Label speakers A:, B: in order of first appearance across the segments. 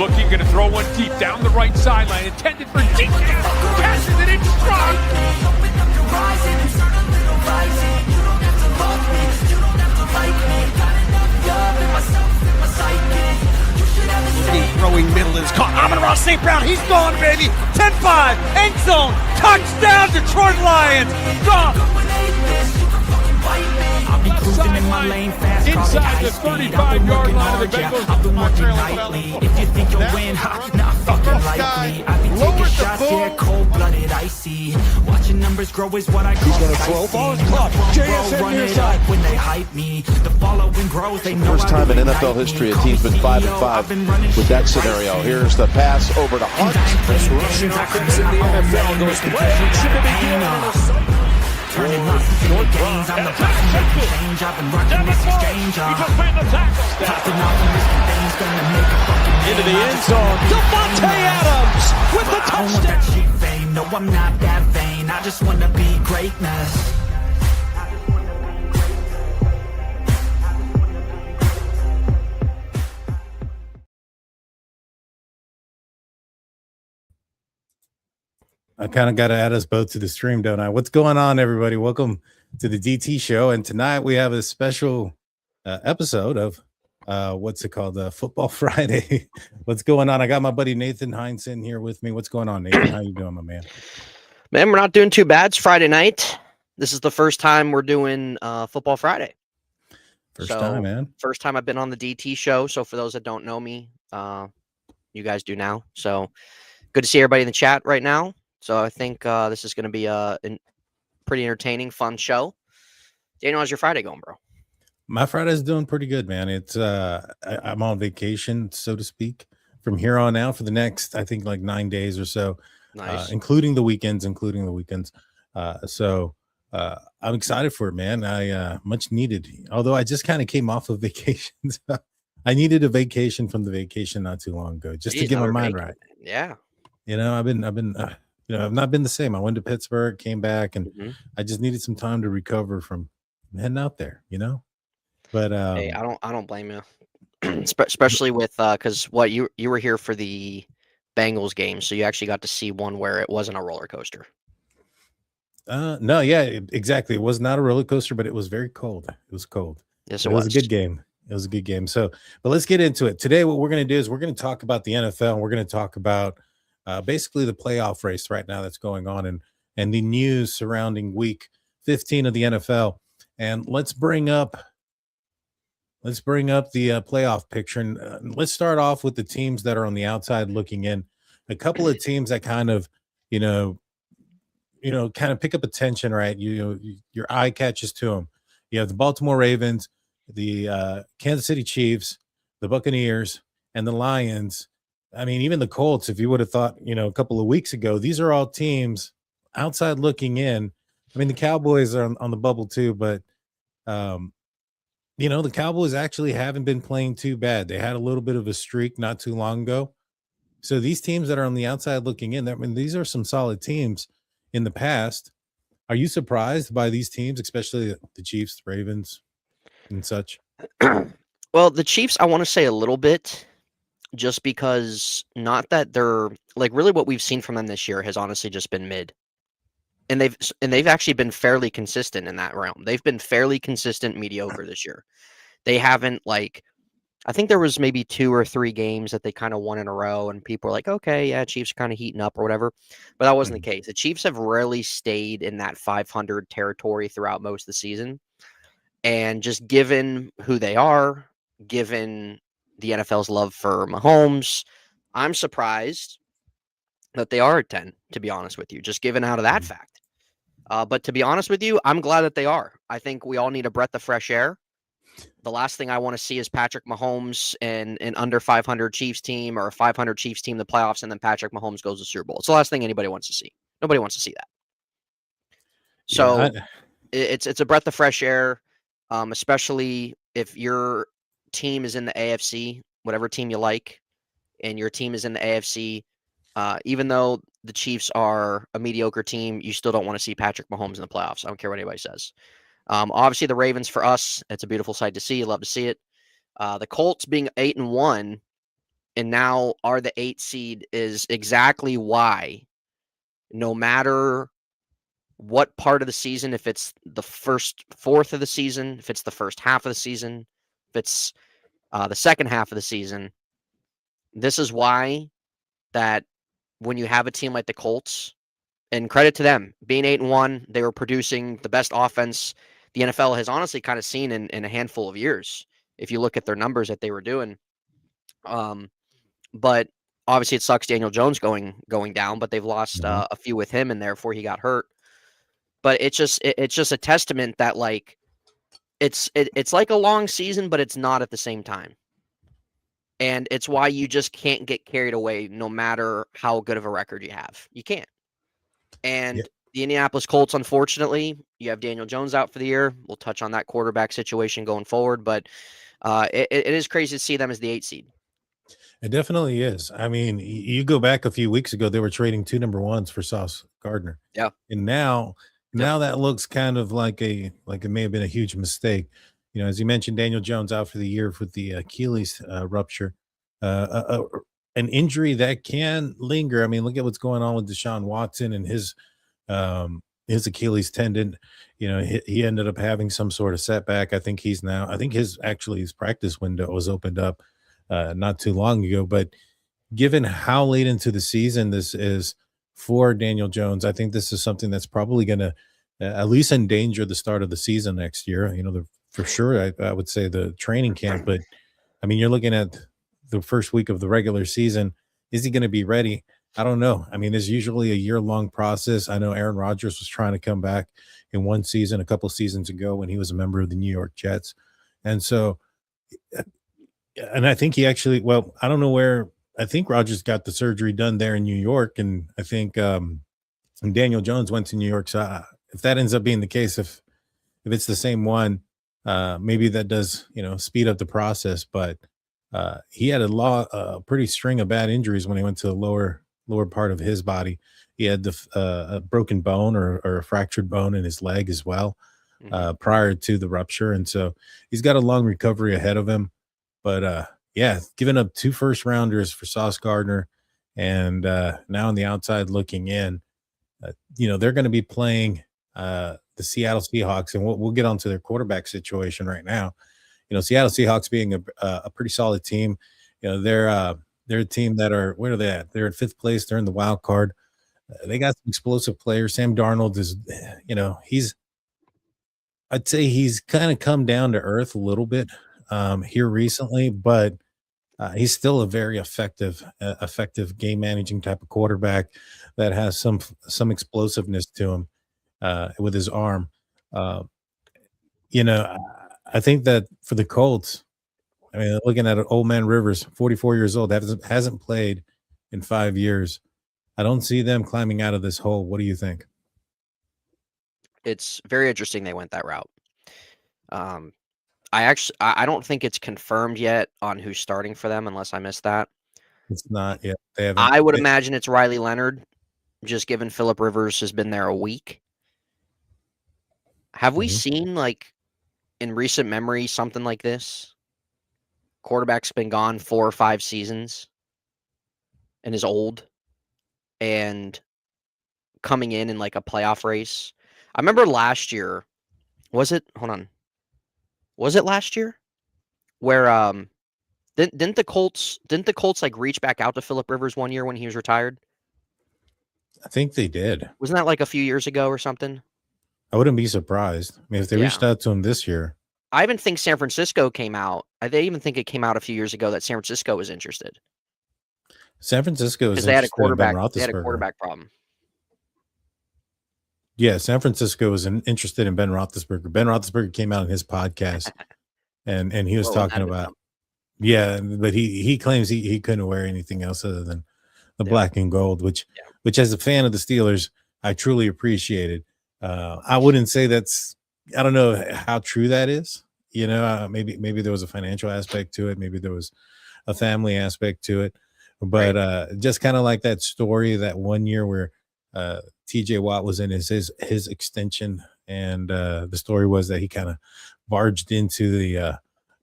A: Looking, going to throw one deep down the right sideline. Intended for deep. Catches it in stride.
B: Throwing middle is caught. Amon-Ra St. Brown, he's gone, baby. 10-5, end zone, touchdown, Detroit Lions. Gone.
C: I'll be cruising in my lane fast,
A: inside the 35-yard line of the Bengals.
C: I've been working nightly. If you think you'll win, not fucking likely. I've been taking shots here, cold-blooded, icy. Watching numbers grow is what I call.
B: He's gonna throw. Ball is caught. JSN near side.
C: When they hype me, the following grows. They know
D: first time in NFL history a team's been 5-5 with that scenario. Here's the pass over to Hunt.
B: Best rushing offense in the NFL goes to Patriots.
C: Turning losses into gains, I'm the best to make a change. I've been rocking this exchange. Popping off in this thing's gonna make a fucking name.
B: Into the end zone, Devontae Adams with the
C: I don't want that
B: touchdown.
C: cheap fame, no I'm not that vain. I just wanna be greatness.
E: I kind of got to add us both to the stream, don't I? What's going on, everybody? Welcome to the DT show. And tonight we have a special episode of what's it called? Football Friday. What's going on? I got my buddy Nathan Hines in here with me. What's going on, Nathan? How you doing, my man?
F: Man, we're not doing too bad. It's Friday night. This is the first time we're doing Football Friday.
E: First time, man.
F: First time I've been on the DT show. So for those that don't know me, you guys do now. So good to see everybody in the chat right now. So I think this is going to be a pretty entertaining, fun show. Daniel, how's your Friday going, bro?
E: My Friday's doing pretty good, man. It's I'm on vacation, so to speak, from here on out for the next, I think, like 9 days or so,
F: Nice.
E: including the weekends. So I'm excited for it, man. I much needed. Although I just kind of came off of vacation. I needed a vacation from the vacation not too long ago, just to get my mind right.
F: Yeah.
E: You know, I've not been the same. I went to Pittsburgh, came back, and I just needed some time to recover from heading out there, you know. But
F: Hey, I don't blame you, especially with because what you were here for the Bengals game, so you actually got to see one where it wasn't a roller coaster.
E: No, yeah, exactly. It was not a roller coaster, but it was very cold. It was cold.
F: Yes,
E: It was a good game. It was a good game. So, but let's get into it. Today, what we're going to do is we're going to talk about the NFL, and we're going to talk about basically the playoff race right now that's going on, and the news surrounding week 15 of the NFL. And let's bring up the playoff picture, and let's start off with the teams that are on the outside looking in. A couple of teams that kind of, kind of pick up attention, right? Your eye catches to them. You have the Baltimore Ravens, the Kansas City Chiefs, the Buccaneers, and the Lions. I mean, even the Colts, if you would have thought, a couple of weeks ago, these are all teams outside looking in. I mean, the Cowboys are on the bubble too, but, the Cowboys actually haven't been playing too bad. They had a little bit of a streak not too long ago. So these teams that are on the outside looking in, I mean, these are some solid teams in the past. Are you surprised by these teams, especially the Chiefs, Ravens, and such?
F: Well, the Chiefs, I want to say a little bit, just because not that they're like really what we've seen from them this year has honestly just been mid. And they've actually been fairly consistent in that realm. They've been fairly consistent mediocre this year. They haven't I think there was maybe 2 or 3 games that they kind of won in a row and people were like, okay, yeah, Chiefs are kind of heating up or whatever. But that wasn't the case. The Chiefs have rarely stayed in that 500 territory throughout most of the season. And just given who they are, given the NFL's love for Mahomes, I'm surprised that they are at 10, to be honest with you, just given out of that fact. But to be honest with you, I'm glad that they are. I think we all need a breath of fresh air. The last thing I want to see is Patrick Mahomes and an under 500 Chiefs team or a 500 Chiefs team in the playoffs, and then Patrick Mahomes goes to Super Bowl. It's the last thing anybody wants to see. Nobody wants to see that. So it's a breath of fresh air, especially if your team is in the AFC, whatever team you like, and your team is in the AFC. Even though the Chiefs are a mediocre team, you still don't want to see Patrick Mahomes in the playoffs. I don't care what anybody says. Obviously, the Ravens for us, it's a beautiful sight to see. You love to see it. The Colts being 8-1, and now are the 8 seed is exactly why, no matter what part of the season, if it's the first fourth of the season, if it's the first half of the season, if it's the second half of the season, this is why that when you have a team like the Colts, and credit to them, being 8-1, they were producing the best offense the NFL has honestly kind of seen in a handful of years. If you look at their numbers that they were doing, but obviously it sucks Daniel Jones going down, but they've lost a few with him in there before he got hurt. But it's just a testament that like it's like a long season, but it's not at the same time. And it's why you just can't get carried away no matter how good of a record you have. You can't. And the Indianapolis Colts, unfortunately, you have Daniel Jones out for the year. We'll touch on that quarterback situation going forward, but it is crazy to see them as the 8 seed.
E: It definitely is. I mean, you go back a few weeks ago, they were trading 2 number 1s for Sauce Gardner.
F: Yeah.
E: And now that looks kind of like it may have been a huge mistake. You know, as you mentioned, Daniel Jones out for the year with the Achilles rupture, an injury that can linger. I mean, look at what's going on with Deshaun Watson and his Achilles tendon. You know, he ended up having some sort of setback. I think his practice window was opened up not too long ago. But given how late into the season this is for Daniel Jones, I think this is something that's probably going to at least endanger the start of the season next year. You know, for sure, I would say the training camp. But I mean, you're looking at the first week of the regular season. Is he going to be ready? I don't know. I mean, there's usually a year-long process. I know Aaron Rodgers was trying to come back in one season a couple seasons ago when he was a member of the New York Jets. And so, and I think he actually, well, I don't know where, I think Rodgers got the surgery done there in New York. And I think Daniel Jones went to New York. So if that ends up being the case, if it's the same one, maybe that does, speed up the process. But he had a pretty string of bad injuries when he went to the lower part of his body. He had a broken bone or a fractured bone in his leg as well prior to the rupture. And so he's got a long recovery ahead of him. But giving up 2 first-rounders for Sauce Gardner and now on the outside looking in, they're going to be playing the Seattle Seahawks, and we'll get onto their quarterback situation right now. Seattle Seahawks being a pretty solid team. They're a team that where are they at? They're at 5th place. They're in the wild card. They got some explosive players. Sam Darnold is, I'd say he's kind of come down to earth a little bit here recently, but he's still a very effective game managing type of quarterback that has some explosiveness to him with his arm. I think that for the Colts, I mean, looking at old man Rivers, 44 years old, hasn't played in 5 years. I don't see them climbing out of this hole. What do you think?
F: It's very interesting they went that route. I don't think it's confirmed yet on who's starting for them, unless I missed that.
E: It's not yet. They haven't.
F: I would imagine it's Riley Leonard, just given Phillip Rivers has been there a week. Have we seen, like, in recent memory, something like this? Quarterback's been gone 4 or 5 seasons and is old and coming in like a playoff race. I remember last year, was it last year where didn't the Colts like reach back out to Phillip Rivers one year when he was retired?
E: I think they did.
F: Wasn't that like a few years ago or something?
E: I wouldn't be surprised. I mean, if they reached out to him this year.
F: I even think San Francisco came out. They even think it came out a few years ago that San Francisco was interested.
E: San Francisco is
F: they had a quarterback.
E: They
F: had a quarterback problem.
E: Yeah, San Francisco was interested in Ben Roethlisberger. Ben Roethlisberger came out in his podcast, and he was talking about, but he claims he couldn't wear anything else other than the black and gold, which as a fan of the Steelers, I truly appreciated. I wouldn't say I don't know how true that is. Maybe there was a financial aspect to it. Maybe there was a family aspect to it. But just kind of like that story that one year where TJ Watt was in his extension, and the story was that he kind of barged into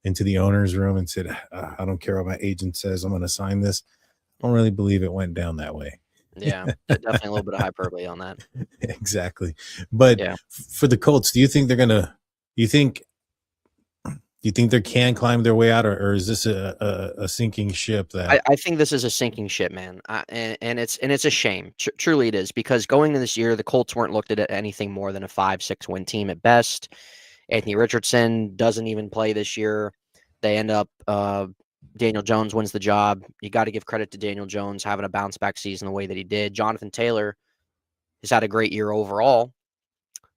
E: into the owner's room and said, I don't care what my agent says, I'm going to sign this. I don't really believe it went down that way.
F: Yeah, definitely a little bit of hyperbole on that.
E: Exactly. But
F: Yeah.
E: for the Colts, do you think they can climb their way out, or is this a sinking ship?
F: I think this is a sinking ship, man, and it's a shame. Truly, it is, because going into this year, the Colts weren't looked at anything more than a 5-6 win team at best. Anthony Richardson doesn't even play this year. They end up Daniel Jones wins the job. You got to give credit to Daniel Jones having a bounce back season the way that he did. Jonathan Taylor has had a great year overall.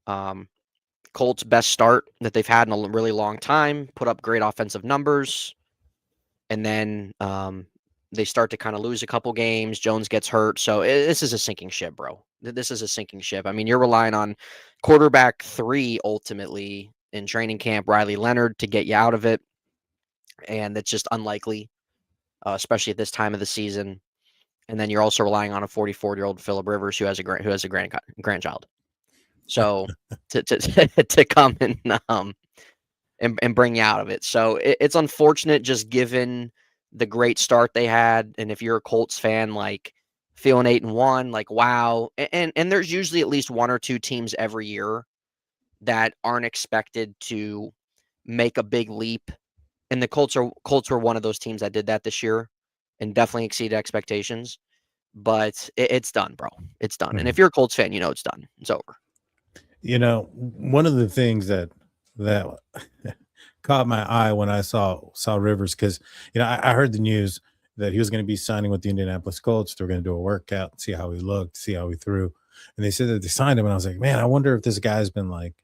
F: Colts' best start that they've had in a really long time, put up great offensive numbers. And then they start to kind of lose a couple games. Jones gets hurt. So this is a sinking ship, bro. This is a sinking ship. I mean, you're relying on quarterback 3 ultimately in training camp, Riley Leonard, to get you out of it. And that's just unlikely, especially at this time of the season. And then you're also relying on a 44-year-old Phillip Rivers who has a grandchild. So to come and bring you out of it. So it's unfortunate, just given the great start they had. And if you're a Colts fan, like feeling 8-1, like, wow. And there's usually at least 1 or 2 teams every year that aren't expected to make a big leap. And the Colts were one of those teams that did that this year and definitely exceeded expectations. But it's done, bro. It's done. And if you're a Colts fan, it's done. It's over.
E: One of the things that caught my eye when I saw Rivers, because I heard the news that he was going to be signing with the Indianapolis Colts. They were going to do a workout, see how he looked, see how he threw, and they said that they signed him. And I was like, man, I wonder if this guy's been like,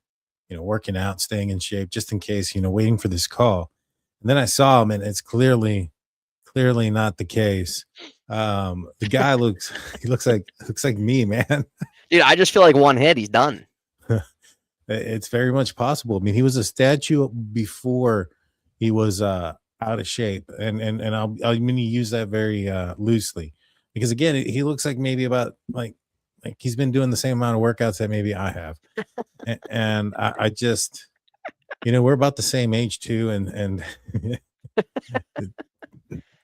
E: working out, staying in shape, just in case, waiting for this call. And then I saw him, and it's clearly not the case. The guy looks like me, man.
F: Dude, I just feel like one hit, he's done.
E: It's very much possible. I mean, he was a statue before he was out of shape, and I'm going to use that very loosely, because again, he looks like maybe about like he's been doing the same amount of workouts that maybe I have, and I just, we're about the same age too, and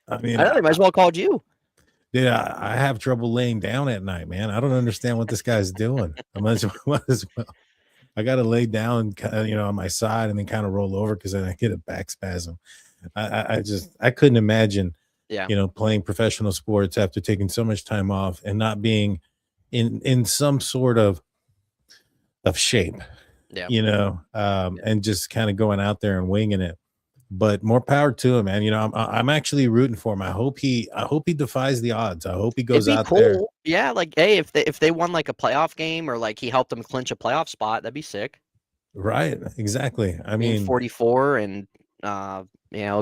E: I mean,
F: I might as well called you.
E: Dude, I have trouble laying down at night, man. I don't understand what this guy's doing. I might as well. I got to lay down, on my side and then kind of roll over because then I get a back spasm. I couldn't imagine, playing professional sports after taking so much time off and not being in some sort of shape, and just kind of going out there and winging it. But more power to him, man. I'm actually rooting for him. I hope he defies the odds. I hope he goes out there.
F: Yeah, like, hey, if they won like a playoff game, or like he helped them clinch a playoff spot, that'd be sick.
E: Right, exactly. I mean,
F: 44 and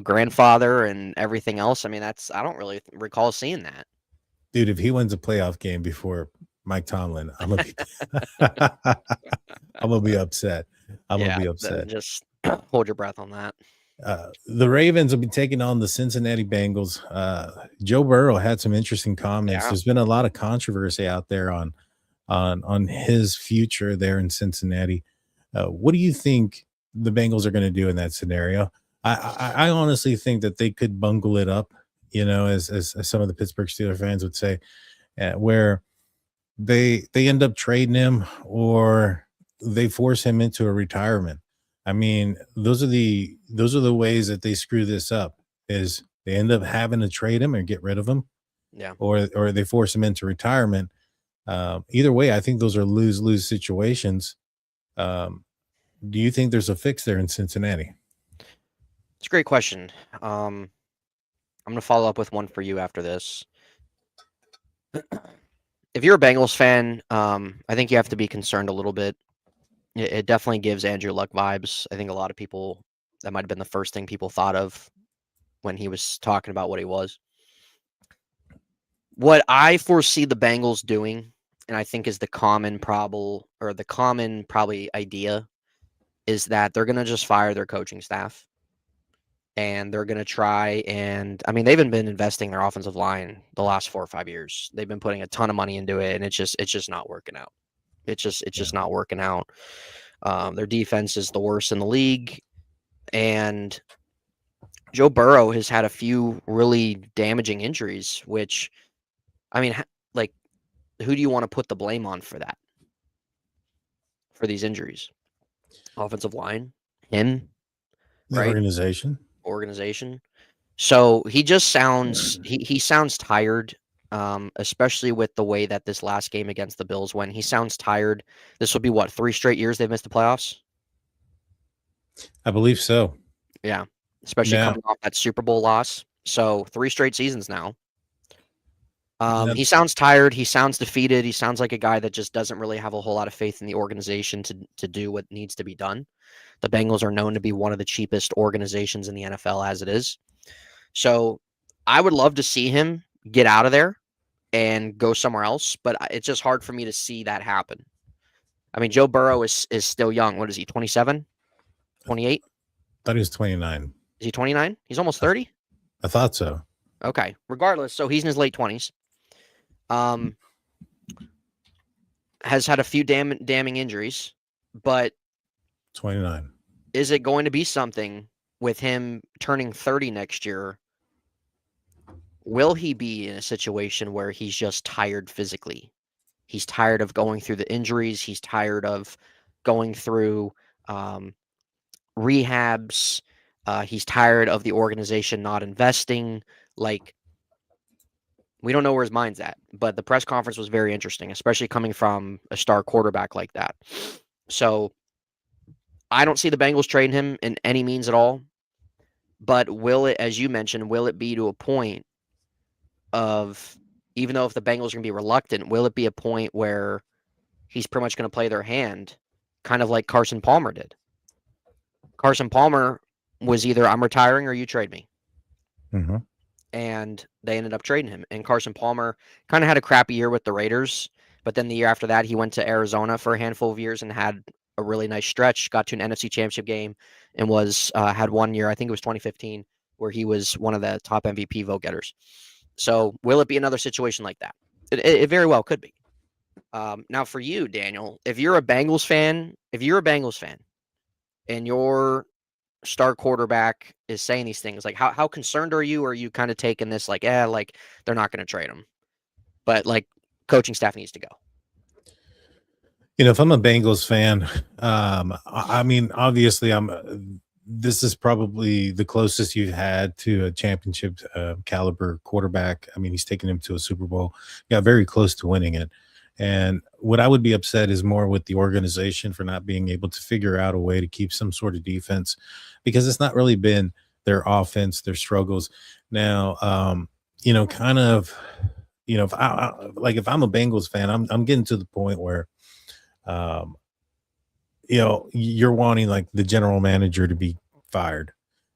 F: grandfather and everything else. I mean, I don't really recall seeing that.
E: Dude, if he wins a playoff game before Mike Tomlin, I'm gonna be upset. I'm gonna be upset.
F: Just hold your breath on that.
E: The Ravens will be taking on the Cincinnati Bengals. Joe Burrow had some interesting comments. There's been a lot of controversy out there on his future there in Cincinnati. What do you think the Bengals are going to do in that scenario? I honestly think that they could bungle it up, as some of the Pittsburgh Steelers fans would say, where they end up trading him or they force him into a retirement. I mean, those are the ways that they screw this up, is they end up having to trade him or get rid of him.
F: Yeah.
E: Or they force him into retirement. Either way, I think those are lose-lose situations. Do you think there's a fix there in Cincinnati?
F: It's a great question. I'm going to follow up with one for you after this. If you're a Bengals fan, I think you have to be concerned a little bit. It definitely gives Andrew Luck vibes. I think a lot of people, that might have been the first thing people thought of when he was talking about what he was. What I foresee the Bengals doing, and I think is the common probably idea, is that they're going to just fire their coaching staff. And they're going to try and, I mean, they've been investing their offensive line the last 4 or 5 years. They've been putting a ton of money into it, and it's just not working out. It's just not working out. Their defense is the worst in the league, and Joe Burrow has had a few really damaging injuries, which, I mean, like, who do you want to put the blame on for that? For these injuries? Offensive line? Him?
E: The
F: Right? Organization. So he just sounds he sounds tired, especially with the way that this last game against the Bills went. He sounds tired. This will be what, 3 straight years they've missed the playoffs?
E: I believe so.
F: Yeah, especially coming off that Super Bowl loss. So 3 straight seasons now. He sounds tired. He sounds defeated. He sounds like a guy that just doesn't really have a whole lot of faith in the organization to do what needs to be done. The Bengals are known to be one of the cheapest organizations in the NFL as it is. So I would love to see him get out of there and go somewhere else, but it's just hard for me to see that happen. I mean, Joe Burrow is still young. What is he, 27? 28?
E: I thought he was 29.
F: Is he 29? He's almost 30?
E: I thought so.
F: Okay. Regardless, so he's in his late 20s. Has had a few damning injuries, but
E: 29.
F: Is it going to be something with him turning 30 next year? Will he be in a situation where he's just tired physically? He's tired of going through the injuries. He's tired of going through rehabs. He's tired of the organization not investing. Like, we don't know where his mind's at, but the press conference was very interesting, especially coming from a star quarterback like that. So I don't see the Bengals trading him in any means at all. But will it, as you mentioned, will it be to a point of, even though if the Bengals are going to be reluctant, will it be a point where he's pretty much going to play their hand, kind of like Carson Palmer did? Carson Palmer was either I'm retiring or you trade me.
E: Mm-hmm.
F: And they ended up trading him. And Carson Palmer kind of had a crappy year with the Raiders, but then the year after that, he went to Arizona for a handful of years and had a really nice stretch, got to an NFC Championship game, and was had 1 year, I think it was 2015, where he was one of the top MVP vote getters. So will it be another situation like that? It very well could be. Now for you, Daniel, if you're a Bengals fan, and your star quarterback is saying these things, like how concerned are you? Or are you kind of taking this like, like they're not going to trade him, but like coaching staff needs to go?
E: You know, if I'm a Bengals fan, I mean, obviously this is probably the closest you've had to a championship caliber quarterback. I mean, he's taken him to a Super Bowl. Yeah, very close to winning it. And what I would be upset is more with the organization for not being able to figure out a way to keep some sort of defense, because it's not really been their offense, their struggles. Now, you know, kind of, you know, if I'm a Bengals fan, I'm getting to the point where, you know, you're wanting like the general manager to be fired,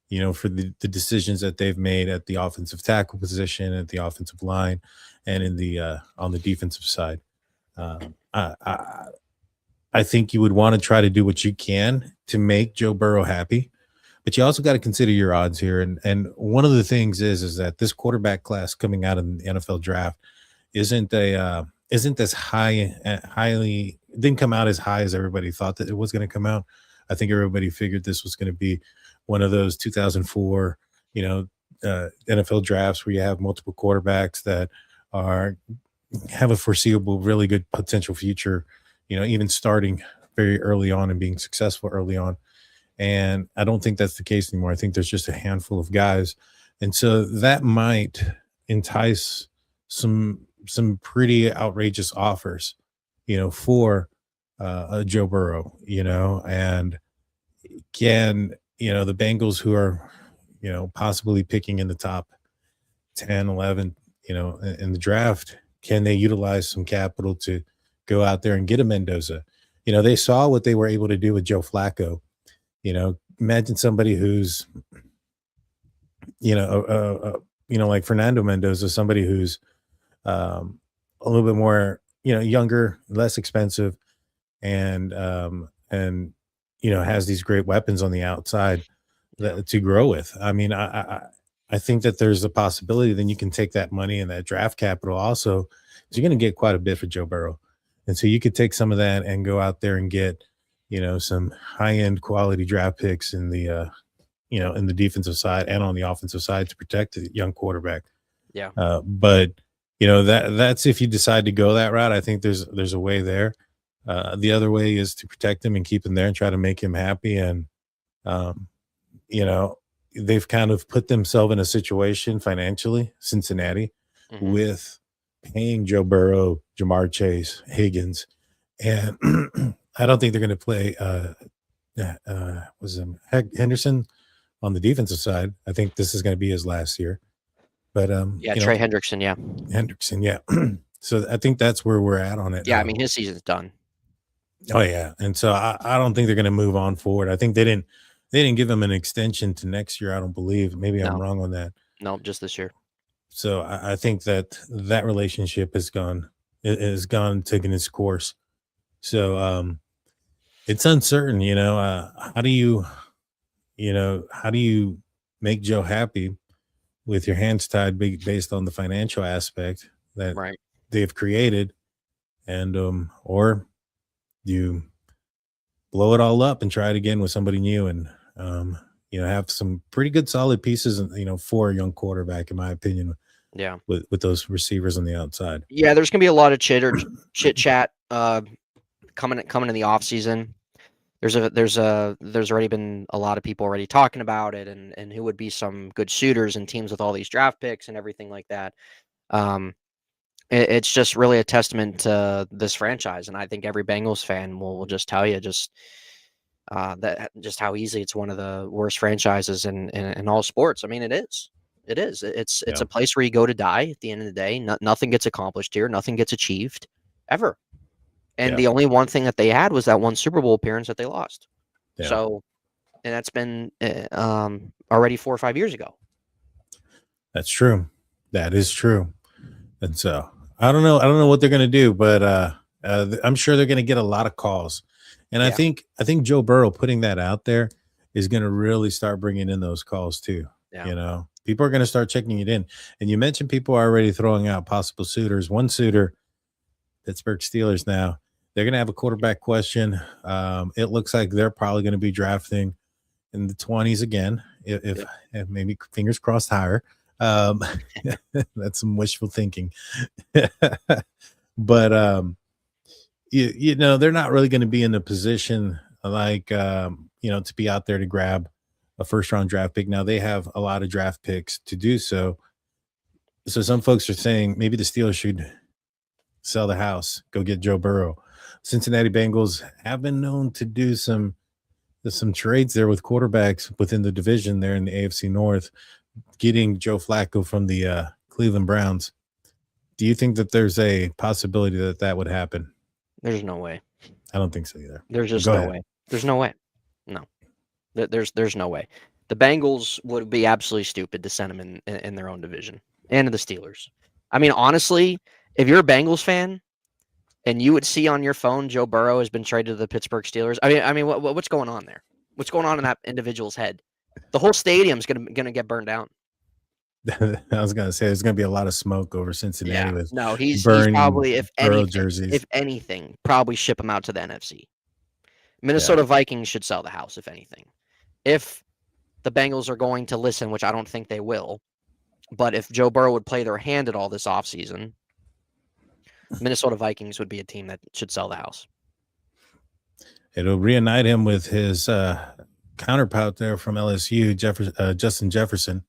E: you know, for the decisions that they've made at the offensive tackle position, at the offensive line, and in the on the defensive side. I think you would want to try to do what you can to make Joe Burrow happy, but you also got to consider your odds here. And one of the things is that this quarterback class coming out of the NFL draft isn't as highly didn't come out as high as everybody thought that it was going to come out. I think everybody figured this was going to be one of those 2004, you know, NFL drafts where you have multiple quarterbacks that have a foreseeable, really good potential future, you know, even starting very early on and being successful early on. And I don't think that's the case anymore. I think there's just a handful of guys. And so that might entice some pretty outrageous offers, you know, for a Joe Burrow, you know, and can, you know, the Bengals, who are, you know, possibly picking in the top 10, 11, you know, in the draft, can they utilize some capital to go out there and get a Mendoza? You know, they saw what they were able to do with Joe Flacco. You know, imagine somebody who's, you know, like Fernando Mendoza, somebody who's a little bit more, you know, younger, less expensive, and you know, has these great weapons on the outside to grow with. I mean, I think that there's a possibility then you can take that money and that draft capital also, because you're going to get quite a bit for Joe Burrow. And so you could take some of that and go out there and get, you know, some high-end quality draft picks in the in the defensive side and on the offensive side to protect the young quarterback.
F: Yeah.
E: But that's if you decide to go that route. I think there's a way there. The other way is to protect him and keep him there and try to make him happy. And they've kind of put themselves in a situation financially, Cincinnati, with paying Joe Burrow, Jamar Chase, Higgins, and I don't think they're going to play Henderson on the defensive side. I think this is going to be his last year. But
F: Trey Hendrickson,
E: Hendrickson, yeah. So I think that's where we're at on it.
F: Yeah, I mean his season's done.
E: Oh yeah, and so I don't think they're going to move on forward. I think they didn't give him an extension to next year. I don't believe. Maybe I'm wrong on that.
F: No, just this year.
E: So I think that relationship has taken its course. So it's uncertain. How do you make Joe happy with your hands tied based on the financial aspect that they've created, and or you blow it all up and try it again with somebody new and have some pretty good solid pieces for a young quarterback, in my opinion.
F: Yeah,
E: with those receivers on the outside.
F: Yeah, there's gonna be a lot of chit chat coming in the off season. There's already been a lot of people already talking about it and who would be some good suitors and teams with all these draft picks and everything like that. It's just really a testament to this franchise, and I think every Bengals fan will just tell you that just how easy it's one of the worst franchises in all sports. I mean, it is. It's a place where you go to die at the end of the day. Nothing gets accomplished here. Nothing gets achieved ever. And the only one thing that they had was that one Super Bowl appearance that they lost.
E: Yeah.
F: So, and that's been already 4 or 5 years ago.
E: That's true. That is true. And so I don't know what they're going to do, but I'm sure they're going to get a lot of calls. And I think Joe Burrow putting that out there is going to really start bringing in those calls too.
F: Yeah.
E: People are going to start checking it in. And you mentioned people are already throwing out possible suitors. One suitor, Pittsburgh Steelers now, they're going to have a quarterback question. It looks like they're probably going to be drafting in the 20s again, if maybe fingers crossed higher. That's some wishful thinking. But, they're not really going to be in a position like, to be out there to grab a first-round draft pick. Now, they have a lot of draft picks to do so. So some folks are saying maybe the Steelers should sell the house, go get Joe Burrow. Cincinnati Bengals have been known to do some trades there with quarterbacks within the division there in the AFC North, getting Joe Flacco from the Cleveland Browns. Do you think that there's a possibility that would happen?
F: There's no way.
E: I don't think so either.
F: There's just no way. There's no way. No. There's no way. The Bengals would be absolutely stupid to send him in their own division and the Steelers. I mean, honestly, if you're a Bengals fan and you would see on your phone Joe Burrow has been traded to the Pittsburgh Steelers, I mean, what's going on there? What's going on in that individual's head? The whole stadium's gonna get burned down.
E: I was gonna say there's gonna be a lot of smoke over Cincinnati. With
F: he's probably if
E: anything,
F: probably ship him out to the NFC. Minnesota Vikings should sell the house, if anything. If the Bengals are going to listen, which I don't think they will, but if Joe Burrow would play their hand at all this offseason, Minnesota Vikings would be a team that should sell the house.
E: It'll reunite him with his counterpart there from LSU, Justin Jefferson.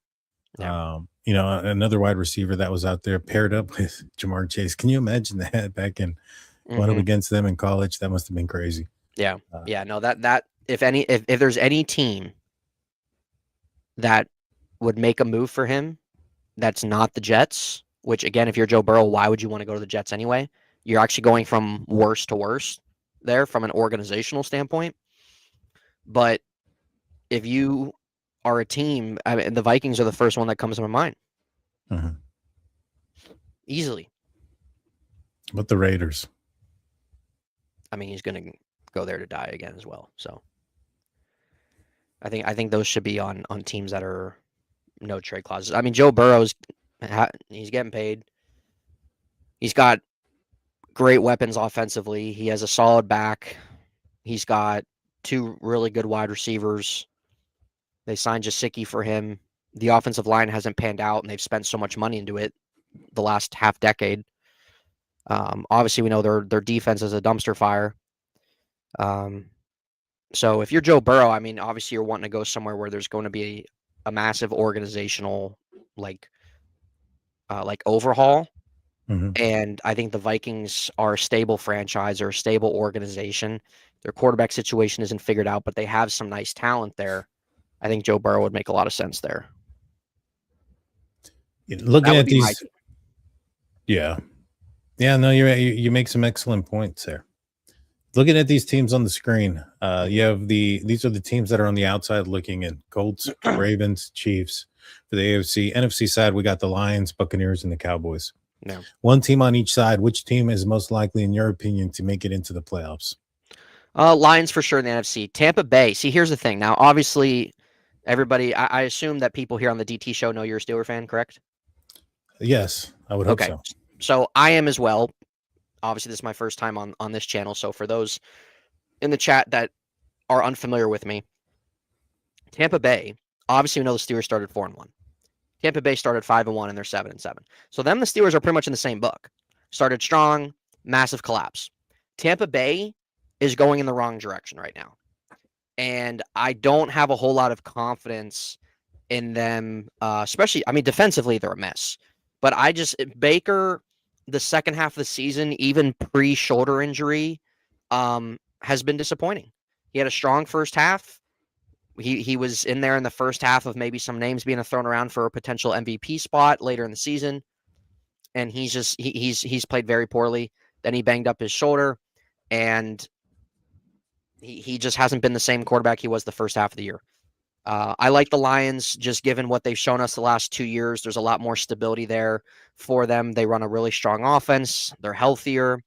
F: Yeah.
E: Another wide receiver that was out there paired up with Jamar Chase. Can you imagine that back in going up against them in college? That must have been crazy.
F: Yeah. That if there's any team that would make a move for him, that's not the Jets, which again, if you're Joe Burrow, why would you want to go to the Jets anyway? You're actually going from worse to worse there from an organizational standpoint. But if you are a team, I mean, the Vikings are the first one that comes to my mind. Easily.
E: But the Raiders.
F: I mean, he's going to go there to die again as well. So I think those should be on teams that are no trade clauses. I mean, Joe Burrow's he's getting paid. He's got great weapons offensively. He has a solid back. He's got 2 really good wide receivers. They signed Jasicki for him. The offensive line hasn't panned out, and they've spent so much money into it the last half decade. Obviously, we know their defense is a dumpster fire. So if you're Joe Burrow, I mean, obviously you're wanting to go somewhere where there's going to be a massive organizational like overhaul. And I think the Vikings are a stable franchise or a stable organization. Their quarterback situation isn't figured out, but they have some nice talent there. I think Joe Burrow would make a lot of sense there.
E: Looking at these, yeah, no, you make some excellent points there. Looking at these teams on the screen, you have these are the teams that are on the outside looking in: Colts, Ravens, Chiefs. For the AFC, NFC side, we got the Lions, Buccaneers, and the Cowboys.
F: No.
E: One team on each side. Which team is most likely, in your opinion, to make it into the playoffs?
F: Lions for sure in the NFC. Tampa Bay. See, here's the thing. Now, obviously, everybody, I assume that people here on the DT show know you're a Steeler fan, correct?
E: Yes, I would hope so.
F: So I am as well. Obviously, this is my first time on this channel. So for those in the chat that are unfamiliar with me, Tampa Bay, obviously we know the Steelers started 4-1. Tampa Bay started 5-1 and they're 7-7. So them, the Steelers are pretty much in the same book. Started strong, massive collapse. Tampa Bay is going in the wrong direction right now. And I don't have a whole lot of confidence in them, especially, I mean, defensively, they're a mess. But Baker, the second half of the season, even pre-shoulder injury, has been disappointing. He had a strong first half. He was in there in the first half of maybe some names being thrown around for a potential MVP spot later in the season. And he's played very poorly. Then he banged up his shoulder, and he just hasn't been the same quarterback he was the first half of the year. I like the Lions, just given what they've shown us the last 2 years. There's a lot more stability there for them. They run a really strong offense. They're healthier.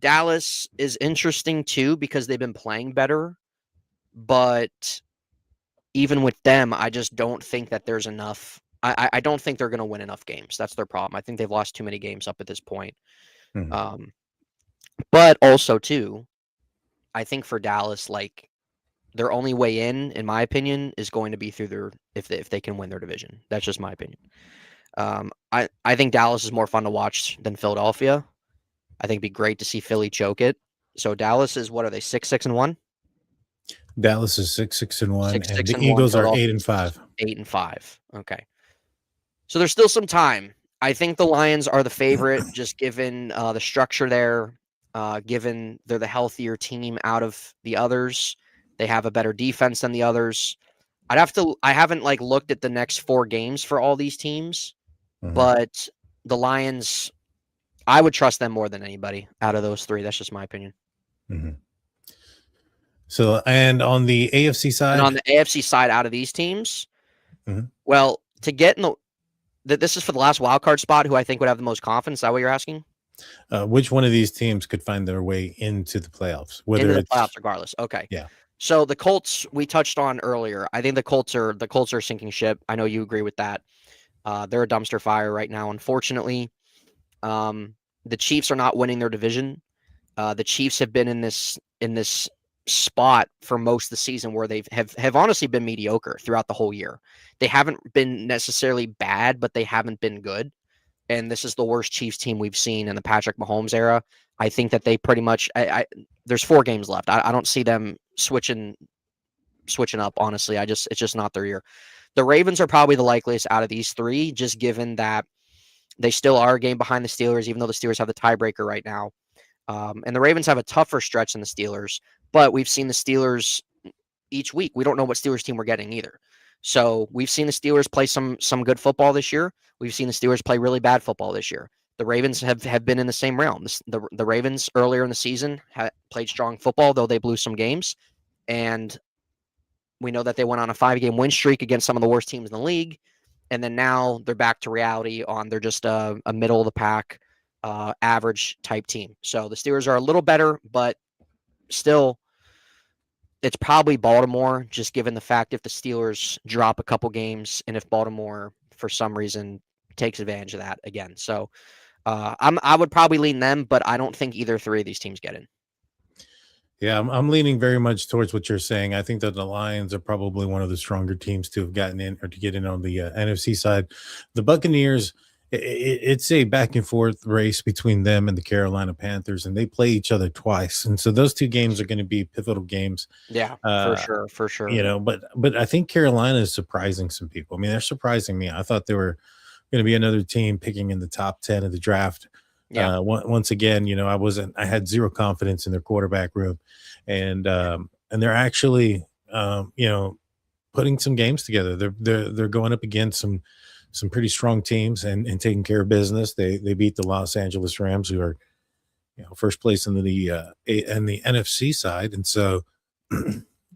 F: Dallas is interesting too because they've been playing better. But even with them, I just don't think that there's enough. I don't think they're going to win enough games. That's their problem. I think they've lost too many games up at this point. But also, too, I think for Dallas, like, their only way in my opinion, is going to be through if they can win their division. That's just my opinion. I think Dallas is more fun to watch than Philadelphia. I think it'd be great to see Philly choke it. So Dallas is, what are they, 6-6-1?
E: Dallas is 6-6-1, and the
F: 6-6-1,
E: Eagles are 8-5.
F: 8-5. Okay. So there's still some time. I think the Lions are the favorite, just given the structure there, given they're the healthier team out of the others. They have a better defense than the others. I haven't looked at the next 4 games for all these teams, but the Lions, I would trust them more than anybody out of those 3. That's just my opinion.
E: So, and on the AFC side?
F: And on the AFC side, out of these teams, well, to get in this is for the last wild card spot, who I think would have the most confidence. Is that what you're asking?
E: Which one of these teams could find their way into the playoffs? Whether
F: into the
E: it's
F: playoffs, regardless. Okay.
E: Yeah.
F: So the Colts we touched on earlier. I think the Colts are a sinking ship. I know you agree with that. They're a dumpster fire right now, unfortunately. The Chiefs are not winning their division. The Chiefs have been in this spot for most of the season where they have honestly been mediocre throughout the whole year. They haven't been necessarily bad, but they haven't been good. And this is the worst Chiefs team we've seen in the Patrick Mahomes era. I think that they pretty much there's 4 games left. I don't see them switching up, honestly. It's just not their year. The Ravens are probably the likeliest out of these 3, just given that they still are a game behind the Steelers, even though the Steelers have the tiebreaker right now. And the Ravens have a tougher stretch than the Steelers, but we've seen the Steelers each week. We don't know what Steelers team we're getting either. So we've seen the Steelers play some good football this year. We've seen the Steelers play really bad football this year. The Ravens have been in the same realm. The Ravens earlier in the season played strong football, though they blew some games. And we know that they went on a 5-game win streak against some of the worst teams in the league. And then now they're back to reality they're just a middle of the pack, average type team. So the Steelers are a little better, but still, it's probably Baltimore, just given the fact if the Steelers drop a couple games and if Baltimore, for some reason, takes advantage of that again. So I would probably lean them, but I don't think either 3 of these teams get in.
E: Yeah, I'm leaning very much towards what you're saying. I think that the Lions are probably one of the stronger teams to have gotten in or to get in on the NFC side. The Buccaneers, it's a back and forth race between them and the Carolina Panthers, and they play each other twice. And so those two games are going to be pivotal games.
F: Yeah, for
E: Uh,
F: sure, for sure.
E: but I think Carolina is surprising some people. I mean, they're surprising me. I thought they were going to be another team picking in the top 10 of the draft.
F: Yeah,
E: Once again, I had zero confidence in their quarterback room, and they're actually, putting some games together. They're going up against some pretty strong teams and taking care of business. They beat the Los Angeles Rams, who are first place in the NFC side, and so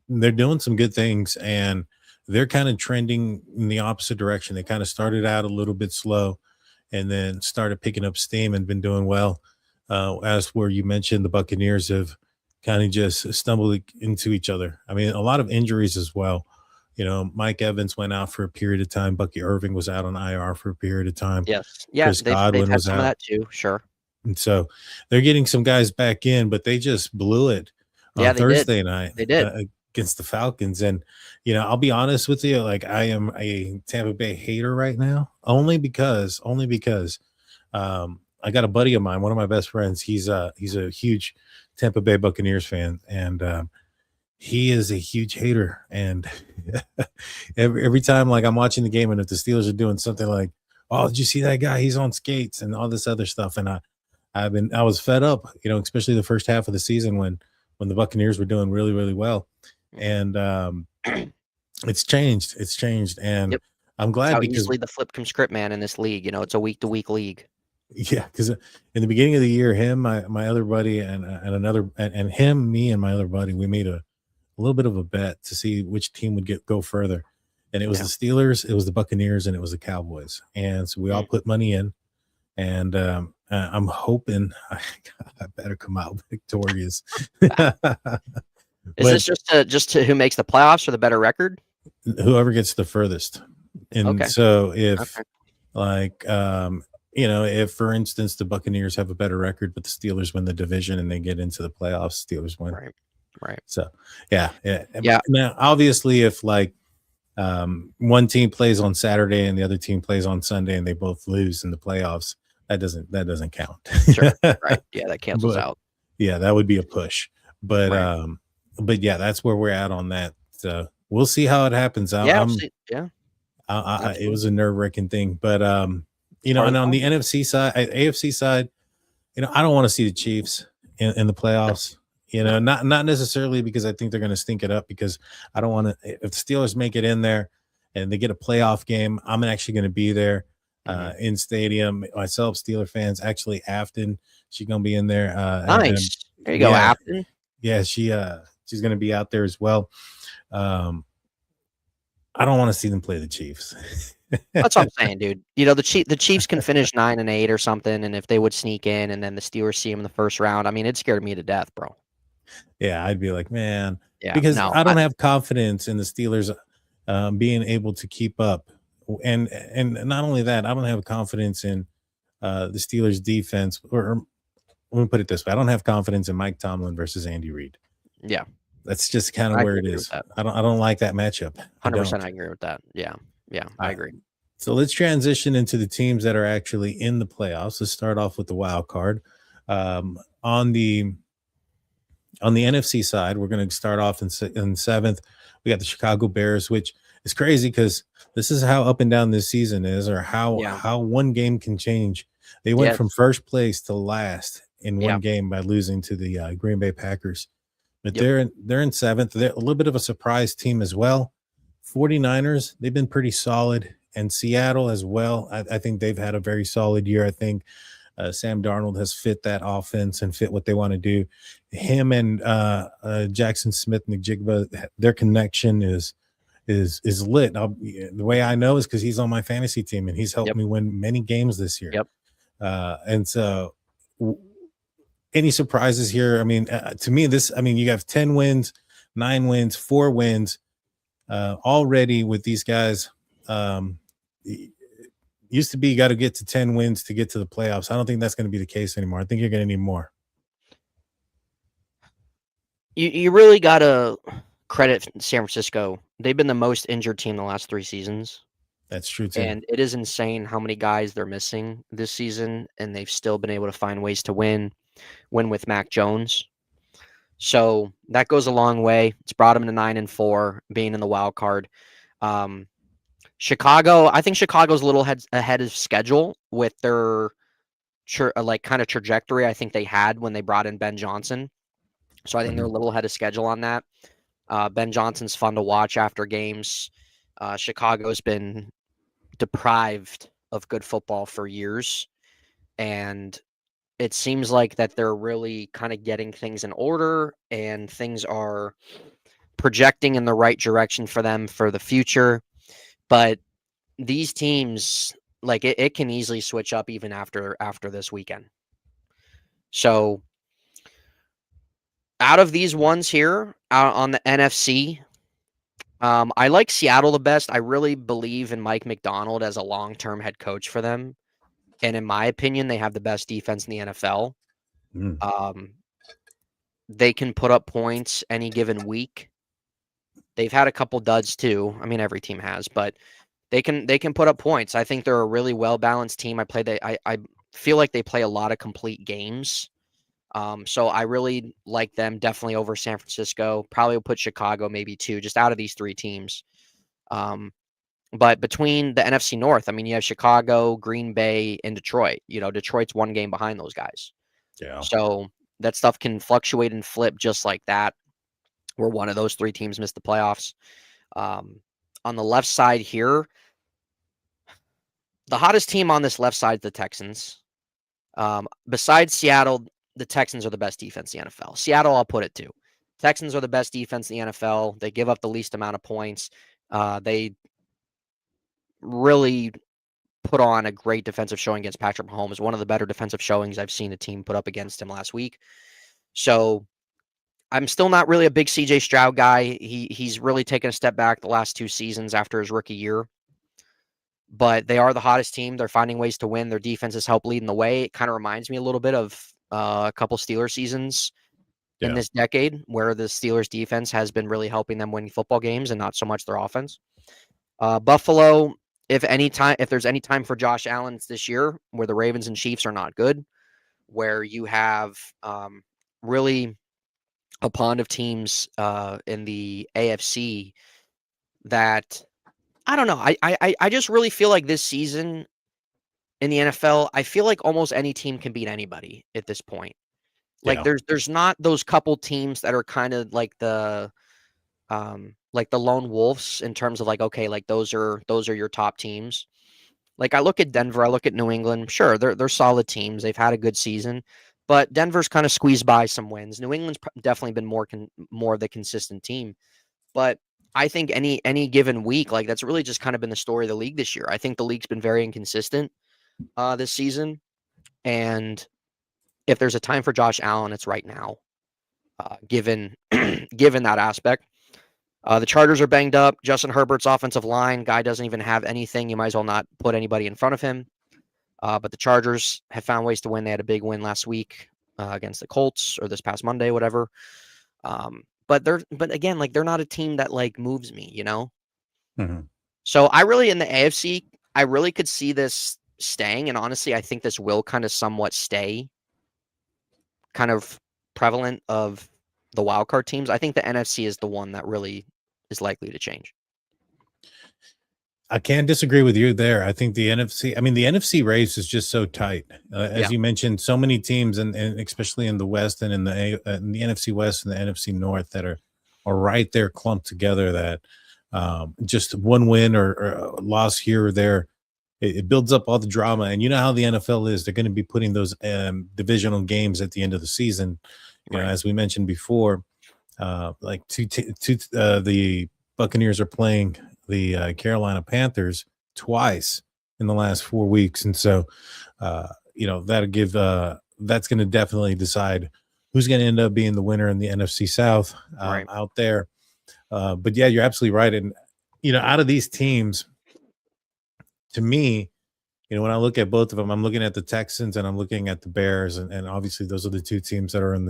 E: they're doing some good things, and they're kind of trending in the opposite direction. They kind of started out a little bit slow and then started picking up steam and been doing well. As where you mentioned, the Buccaneers have kind of just stumbled into each other. I mean, a lot of injuries as well. Mike Evans went out for a period of time. Bucky Irving was out on IR for a period of time.
F: yes, yeah.
E: Chris Godwin
F: They've had
E: was
F: some of
E: out.
F: that too. Sure.
E: And so they're getting some guys back in, but they just blew it
F: Yeah,
E: on
F: they did.
E: Thursday night.
F: They did.
E: Against the Falcons. And, I'll be honest with you, like I am a Tampa Bay hater right now, only because I got a buddy of mine, one of my best friends. He's a huge Tampa Bay Buccaneers fan, and he is a huge hater. And every time, like I'm watching the game, and if the Steelers are doing something like, "Oh, did you see that guy? He's on skates," and all this other stuff, and I was fed up, especially the first half of the season when the Buccaneers were doing really, really well, and it's changed. It's changed, and
F: Yep.
E: I'm glad
F: How
E: because
F: easily the flip can script, man, in this league. It's a week-to-week league.
E: yeah, because in the beginning of the year, him, my other buddy, and him, me, and my other buddy, we made a little bit of a bet to see which team would go further, and it was the Steelers, it was the Buccaneers, and it was the Cowboys, and so we all put money in, and I'm hoping I better come out victorious.
F: Is this just to who makes the playoffs or the better record?
E: Whoever gets the furthest, and
F: Okay.
E: so if if for instance the Buccaneers have a better record, but the Steelers win the division and they get into the playoffs, Steelers win.
F: Right.
E: So yeah.
F: Yeah.
E: Now, obviously, if one team plays on Saturday and the other team plays on Sunday and they both lose in the playoffs, that doesn't count.
F: Sure. Right. Yeah, that cancels out.
E: Yeah, that would be a push. But
F: Right.
E: but yeah, that's where we're at on that. So we'll see how it happens.
F: Yeah.
E: It was a nerve-wracking thing, but and on the NFC side, AFC side, I don't want to see the Chiefs in the playoffs. Not necessarily because I think they're going to stink it up, because I don't want to. If the Steelers make it in there and they get a playoff game, I'm actually going to be there in stadium myself. Steeler fans, actually, Afton, she's going to be in there.
F: Nice. There you go, Afton.
E: Yeah, she's going to be out there as well. I don't want to see them play the Chiefs.
F: That's what I'm saying, dude. The Chiefs can finish 9-8 or something, and if they would sneak in, and then the Steelers see them in the first round, I mean, it scared me to death, bro.
E: Yeah, I'd be like, man,
F: because
E: I don't have confidence in the Steelers being able to keep up, and not only that, I don't have confidence in the Steelers defense. Or let me put it this way: I don't have confidence in Mike Tomlin versus Andy Reid.
F: Yeah,
E: that's just kind of where it is. I don't like that matchup.
F: 100%, I agree with that. Yeah, I agree.
E: So let's transition into the teams that are actually in the playoffs. Let's start off with the wild card. On the NFC side, we're going to start off in seventh. We got the Chicago Bears, which is crazy because this is how up and down this season is, or how one game can change. They went from first place to last in one game by losing to the Green Bay Packers. But they're in seventh. They're a little bit of a surprise team as well. 49ers, they've been pretty solid, and Seattle as well. I think they've had a very solid year. I think Sam Darnold has fit that offense and fit what they want to do. Him and Jackson Smith-Njigba, their connection is lit. The way I know is because he's on my fantasy team and he's helped me win many games this year. And so, any surprises here? I mean, to me, you have 10 wins, 9 wins, 4 wins already with these guys. Used to be you got to get to 10 wins to get to the playoffs. I don't think that's going to be the case anymore. I think you're going to need more.
F: You really gotta credit San Francisco. They've been the most injured team the last 3 seasons,
E: That's true too.
F: and it is insane how many guys they're missing this season, and they've still been able to find ways to win with Mac Jones. So that goes a long way. It's brought them to 9-4, being in the wild card. Chicago, I think Chicago's a little ahead of schedule with their kind of trajectory I think they had when they brought in Ben Johnson. So I think they're a little ahead of schedule on that. Ben Johnson's fun to watch after games. Chicago's been deprived of good football for years, and it seems like that they're really kind of getting things in order, and things are projecting in the right direction for them for the future. But these teams, like it can easily switch up even after this weekend. So out of these ones here, out on the NFC, I like Seattle the best. I really believe in Mike McDonald as a long-term head coach for them. And in my opinion, they have the best defense in the NFL. They can put up points any given week. They've had a couple duds too. I mean, every team has, but they can put up points. I think they're a really well-balanced team. I feel like they play a lot of complete games. So I really like them definitely over San Francisco. Probably will put Chicago maybe too, just out of these 3 teams. But between the NFC North, I mean, you have Chicago, Green Bay, and Detroit. Detroit's 1 game behind those guys.
E: Yeah.
F: So that stuff can fluctuate and flip just like that, where one of those 3 teams missed the playoffs. On the left side here, the hottest team on this left side is the Texans. Besides Seattle, the Texans are the best defense in the NFL. Seattle, I'll put it too. Texans are the best defense in the NFL. They give up the least amount of points. They really put on a great defensive showing against Patrick Mahomes. One of the better defensive showings I've seen a team put up against him last week. So I'm still not really a big CJ Stroud guy. He's really taken a step back the last 2 seasons after his rookie year. But they are the hottest team. They're finding ways to win. Their defense has helped leading the way. It kind of reminds me a little bit of a couple Steelers seasons in this decade, where the Steelers defense has been really helping them win football games and not so much their offense. Buffalo, if there's any time for Josh Allen, it's this year, where the Ravens and Chiefs are not good, where you have really a pond of teams in the AFC that, I don't know. I just really feel like this season in the NFL, I feel like almost any team can beat anybody at this point. Like there's not those couple teams that are kind of like the lone wolves in terms of like, okay, like those are your top teams. Like I look at Denver, I look at New England. Sure, they're solid teams. They've had a good season, but Denver's kind of squeezed by some wins. New England's definitely been more of the consistent team. But I think any given week, like that's really just kind of been the story of the league this year. I think the league's been very inconsistent this season, and if there's a time for Josh Allen, it's right now. Given that aspect, the Chargers are banged up. Justin Herbert's offensive line guy doesn't even have anything. You might as well not put anybody in front of him. But the Chargers have found ways to win. They had a big win last week against the Colts, or this past Monday, whatever. But again, like they're not a team that like moves me, you know?
E: Mm-hmm.
F: So I really, in the AFC, I really could see this staying. And honestly, I think this will kind of somewhat stay kind of prevalent of the wildcard teams. I think the NFC is the one that really is likely to change.
E: I can't disagree with you there. I think the NFC race is just so tight. As you mentioned, so many teams, and especially in the West and in the NFC West and the NFC North, that are right there clumped together, that just one win or a loss here or there, it builds up all the drama. And you know how the NFL is. They're going to be putting those divisional games at the end of the season. You know, as we mentioned before, the Buccaneers are playing the Carolina Panthers twice in the last 4 weeks. And so, that'll give that's going to definitely decide who's going to end up being the winner in the NFC South out there. But yeah, you're absolutely right. And, out of these teams, to me, when I look at both of them, I'm looking at the Texans and I'm looking at the Bears. And obviously those are the 2 teams that are in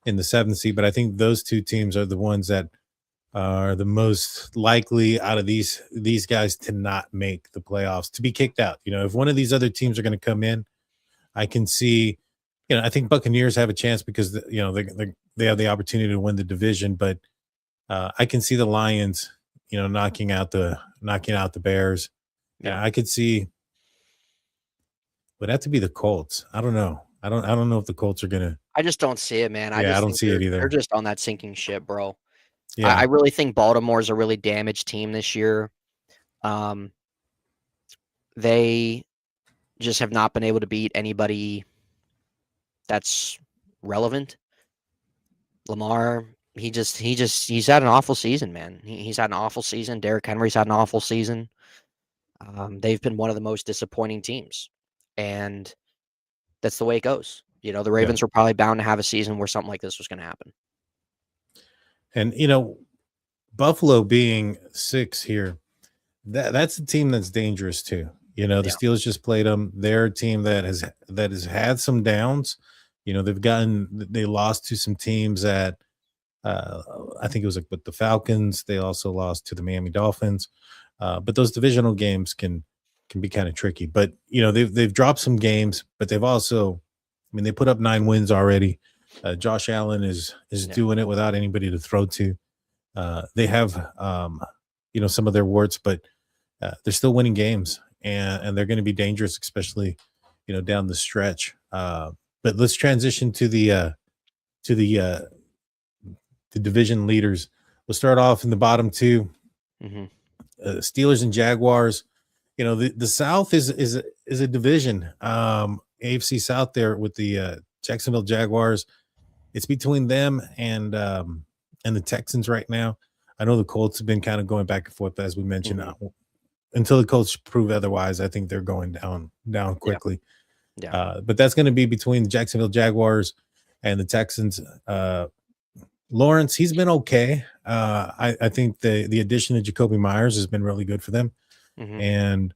E: in the 7th seed. But I think those two teams are the ones that are the most likely out of these guys to not make the playoffs, to be kicked out. If one of these other teams are going to come in, I can see, I think Buccaneers have a chance because they have the opportunity to win the division, but I can see the Lions, knocking out the Bears. Yeah, I could see. Would have to be the Colts. I don't know. I don't know if the Colts are gonna.
F: I just don't see it, man.
E: I don't see it either.
F: They're just on that sinking ship, bro.
E: Yeah.
F: I really think Baltimore's a really damaged team this year. They just have not been able to beat anybody that's relevant. Lamar, he's had an awful season, man. He's had an awful season. Derrick Henry's had an awful season. They've been one of the most disappointing teams, and that's the way it goes. The Ravens were probably bound to have a season where something like this was going to happen.
E: And Buffalo being 6 here, that's a team that's dangerous too. The Steelers just played them. They're a team that has had some downs. They lost to some teams that I think it was like with the Falcons. They also lost to the Miami Dolphins. But those divisional games can be kind of tricky. But they've dropped some games, but they've also, they put up 9 wins already. Josh Allen is doing it without anybody to throw to. They have some of their warts, but they're still winning games, and they're going to be dangerous, especially down the stretch. But let's transition to the division leaders. We'll start off in the bottom 2.
F: Mm-hmm.
E: Steelers and Jaguars. The South is a division. AFC South there with the Jacksonville Jaguars. It's between them and the Texans right now. I know the Colts have been kind of going back and forth, as we mentioned. Until the Colts prove otherwise, I think they're going down quickly.
F: Yeah.
E: But that's going to be between the Jacksonville Jaguars and the Texans. Lawrence, he's been okay. I think the addition of Jacoby Myers has been really good for them.
F: Mm-hmm.
E: And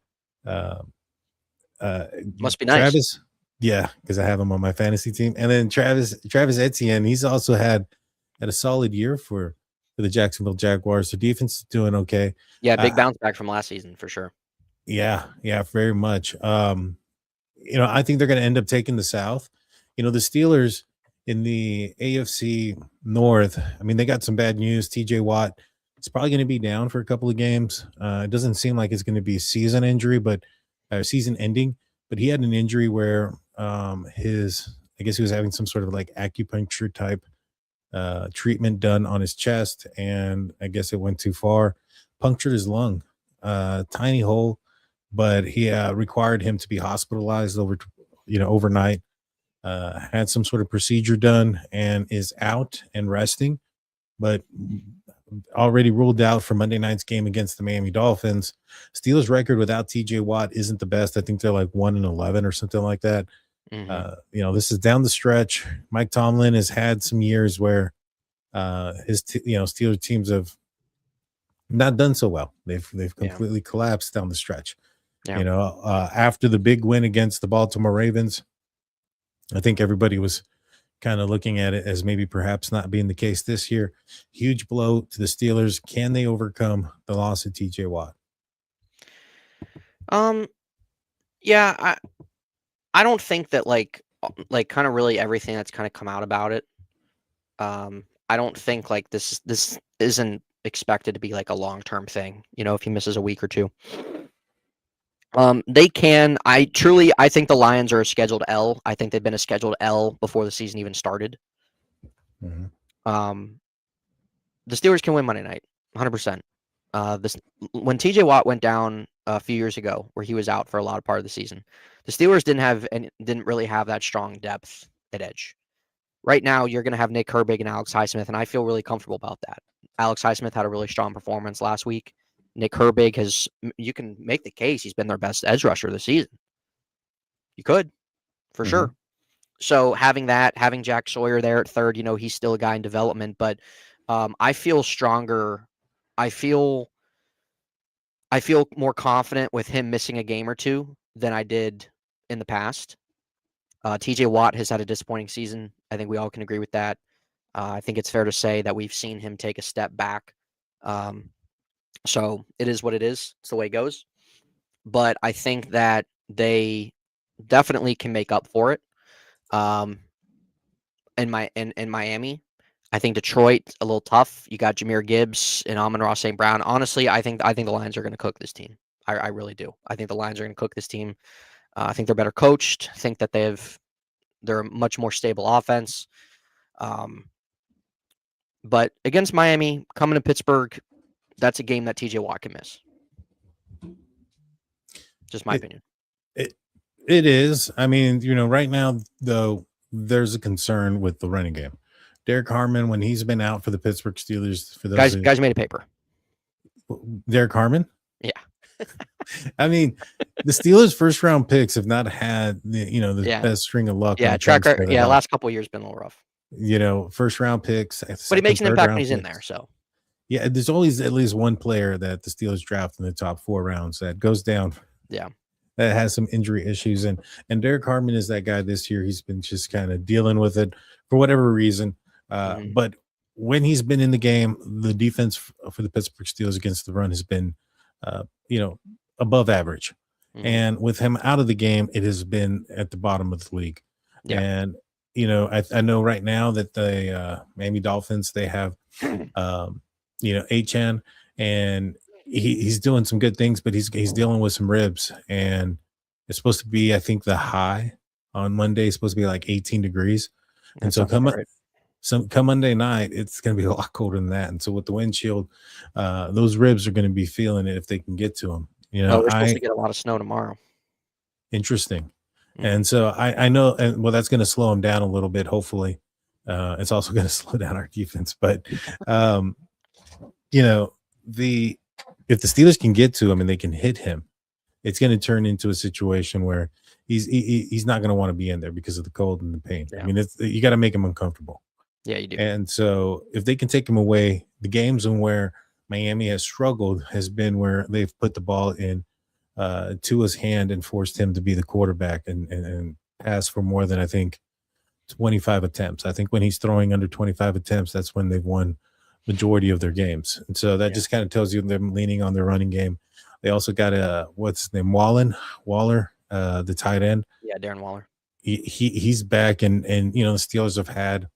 F: must be nice.
E: Travis, yeah, because I have him on my fantasy team. And then Travis Etienne, he's also had a solid year for the Jacksonville Jaguars. The defense is doing okay.
F: Yeah, big bounce back from last season for sure.
E: Yeah, very much. I think they're going to end up taking the South. The Steelers in the AFC North, they got some bad news. TJ Watt is probably going to be down for a couple of games. It doesn't seem like it's going to be a season injury, but season ending. But he had an injury where I guess he was having some sort of like acupuncture type treatment done on his chest, and I guess it went too far, punctured his lung, tiny hole, but he required him to be hospitalized overnight. Had some sort of procedure done and is out and resting, but already ruled out for Monday night's game against the Miami Dolphins. Steelers' record without TJ Watt isn't the best. I think they're like 1-11 or something like that. Mm-hmm. This is down the stretch. Mike Tomlin has had some years where his Steelers teams have not done so well. They've completely collapsed down the stretch. Yeah. After the big win against the Baltimore Ravens, I think everybody was kind of looking at it as maybe perhaps not being the case this year. Huge blow to the Steelers. Can they overcome the loss of TJ Watt?
F: Yeah, I don't think that like kind of really everything that's kind of come out about it. I don't think like this isn't expected to be like a long-term thing, if he misses a week or two. They can. I think the Lions are a scheduled L. I think they've been a scheduled L before the season even started.
E: Mm-hmm.
F: The Steelers can win Monday night, 100%. When TJ Watt went down a few years ago, where he was out for a lot of part of the season, the Steelers didn't really have that strong depth at edge. Right now, you're going to have Nick Herbig and Alex Highsmith, and I feel really comfortable about that. Alex Highsmith had a really strong performance last week. Nick Herbig you can make the case he's been their best edge rusher this season. You could, for sure. So having Jack Sawyer there at third, he's still a guy in development, but I feel stronger. I feel more confident with him missing a game or two than I did in the past. TJ Watt has had a disappointing season. I think we all can agree with that. I think it's fair to say that we've seen him take a step back. So it is what it is. It's the way it goes. But I think that they definitely can make up for it. In Miami, I think Detroit a little tough. You got Jahmyr Gibbs and Amon-Ra St. Brown. Honestly, I think the Lions are going to cook this team. I really do. I think the Lions are going to cook this team. I think they're better coached. I think that they're a much more stable offense. But against Miami, coming to Pittsburgh, that's a game that TJ Watt can miss. Just my opinion.
E: It is. I mean, right now, though, there's a concern with the running game. Derek Harmon, when he's been out for the Pittsburgh Steelers, for those
F: guys made a paper.
E: Derek Harmon?
F: Yeah.
E: I mean, the Steelers' first round picks have not had the best string of luck.
F: Yeah, track record. Yeah, last couple of years been a little rough. First round picks, but he makes an impact when he's in there. So
E: yeah, there's always at least one player that the Steelers draft in the top 4 rounds that goes down.
F: Yeah,
E: that has some injury issues, and Derek Harmon is that guy this year. He's been just kind of dealing with it for whatever reason. But when he's been in the game, the defense for the Pittsburgh Steelers against the run has been, above average. And with him out of the game, it has been at the bottom of the league. Yeah. And, I know right now that the Miami Dolphins, they have, Achan, and he's doing some good things, but he's dealing with some ribs. And it's supposed to be, I think the high on Monday is supposed to be like 18 degrees. And so come Monday night, it's going to be a lot colder than that. And so with the windshield, those ribs are going to be feeling it if they can get to them.
F: We're supposed to get a lot of snow tomorrow.
E: Interesting. And so I know, and that's going to slow them down a little bit. Hopefully, it's also going to slow down our defense. But if the Steelers can get to him and they can hit him, it's going to turn into a situation where he's not going to want to be in there because of the cold and the pain. Yeah. I mean, you got to make him uncomfortable.
F: Yeah, you do.
E: And so if they can take him away, the games in where Miami has struggled has been where they've put the ball in Tua's hand and forced him to be the quarterback and pass for more than, I think, 25 attempts. I think when he's throwing under 25 attempts, that's when they've won majority of their games. And so that just kind of tells you they're leaning on their running game. They also got what's his name? Waller, the tight end.
F: Yeah, Darren Waller.
E: He's back, and the Steelers have had,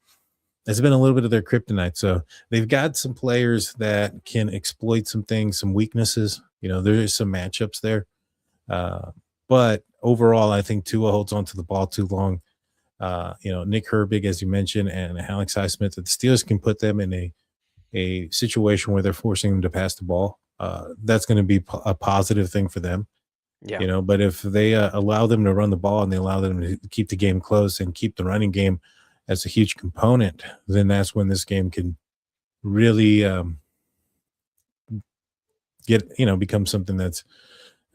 E: it's been a little bit of their kryptonite. So they've got some players that can exploit some things, some weaknesses. There is some matchups there. But overall, I think Tua holds on to the ball too long. Nick Herbig, as you mentioned, and Alex Highsmith, that the Steelers can put them in a situation where they're forcing them to pass the ball. That's going to be a positive thing for them. Yeah. But if they allow them to run the ball and they allow them to keep the game close and keep the running game as a huge component, then that's when this game can really become something that's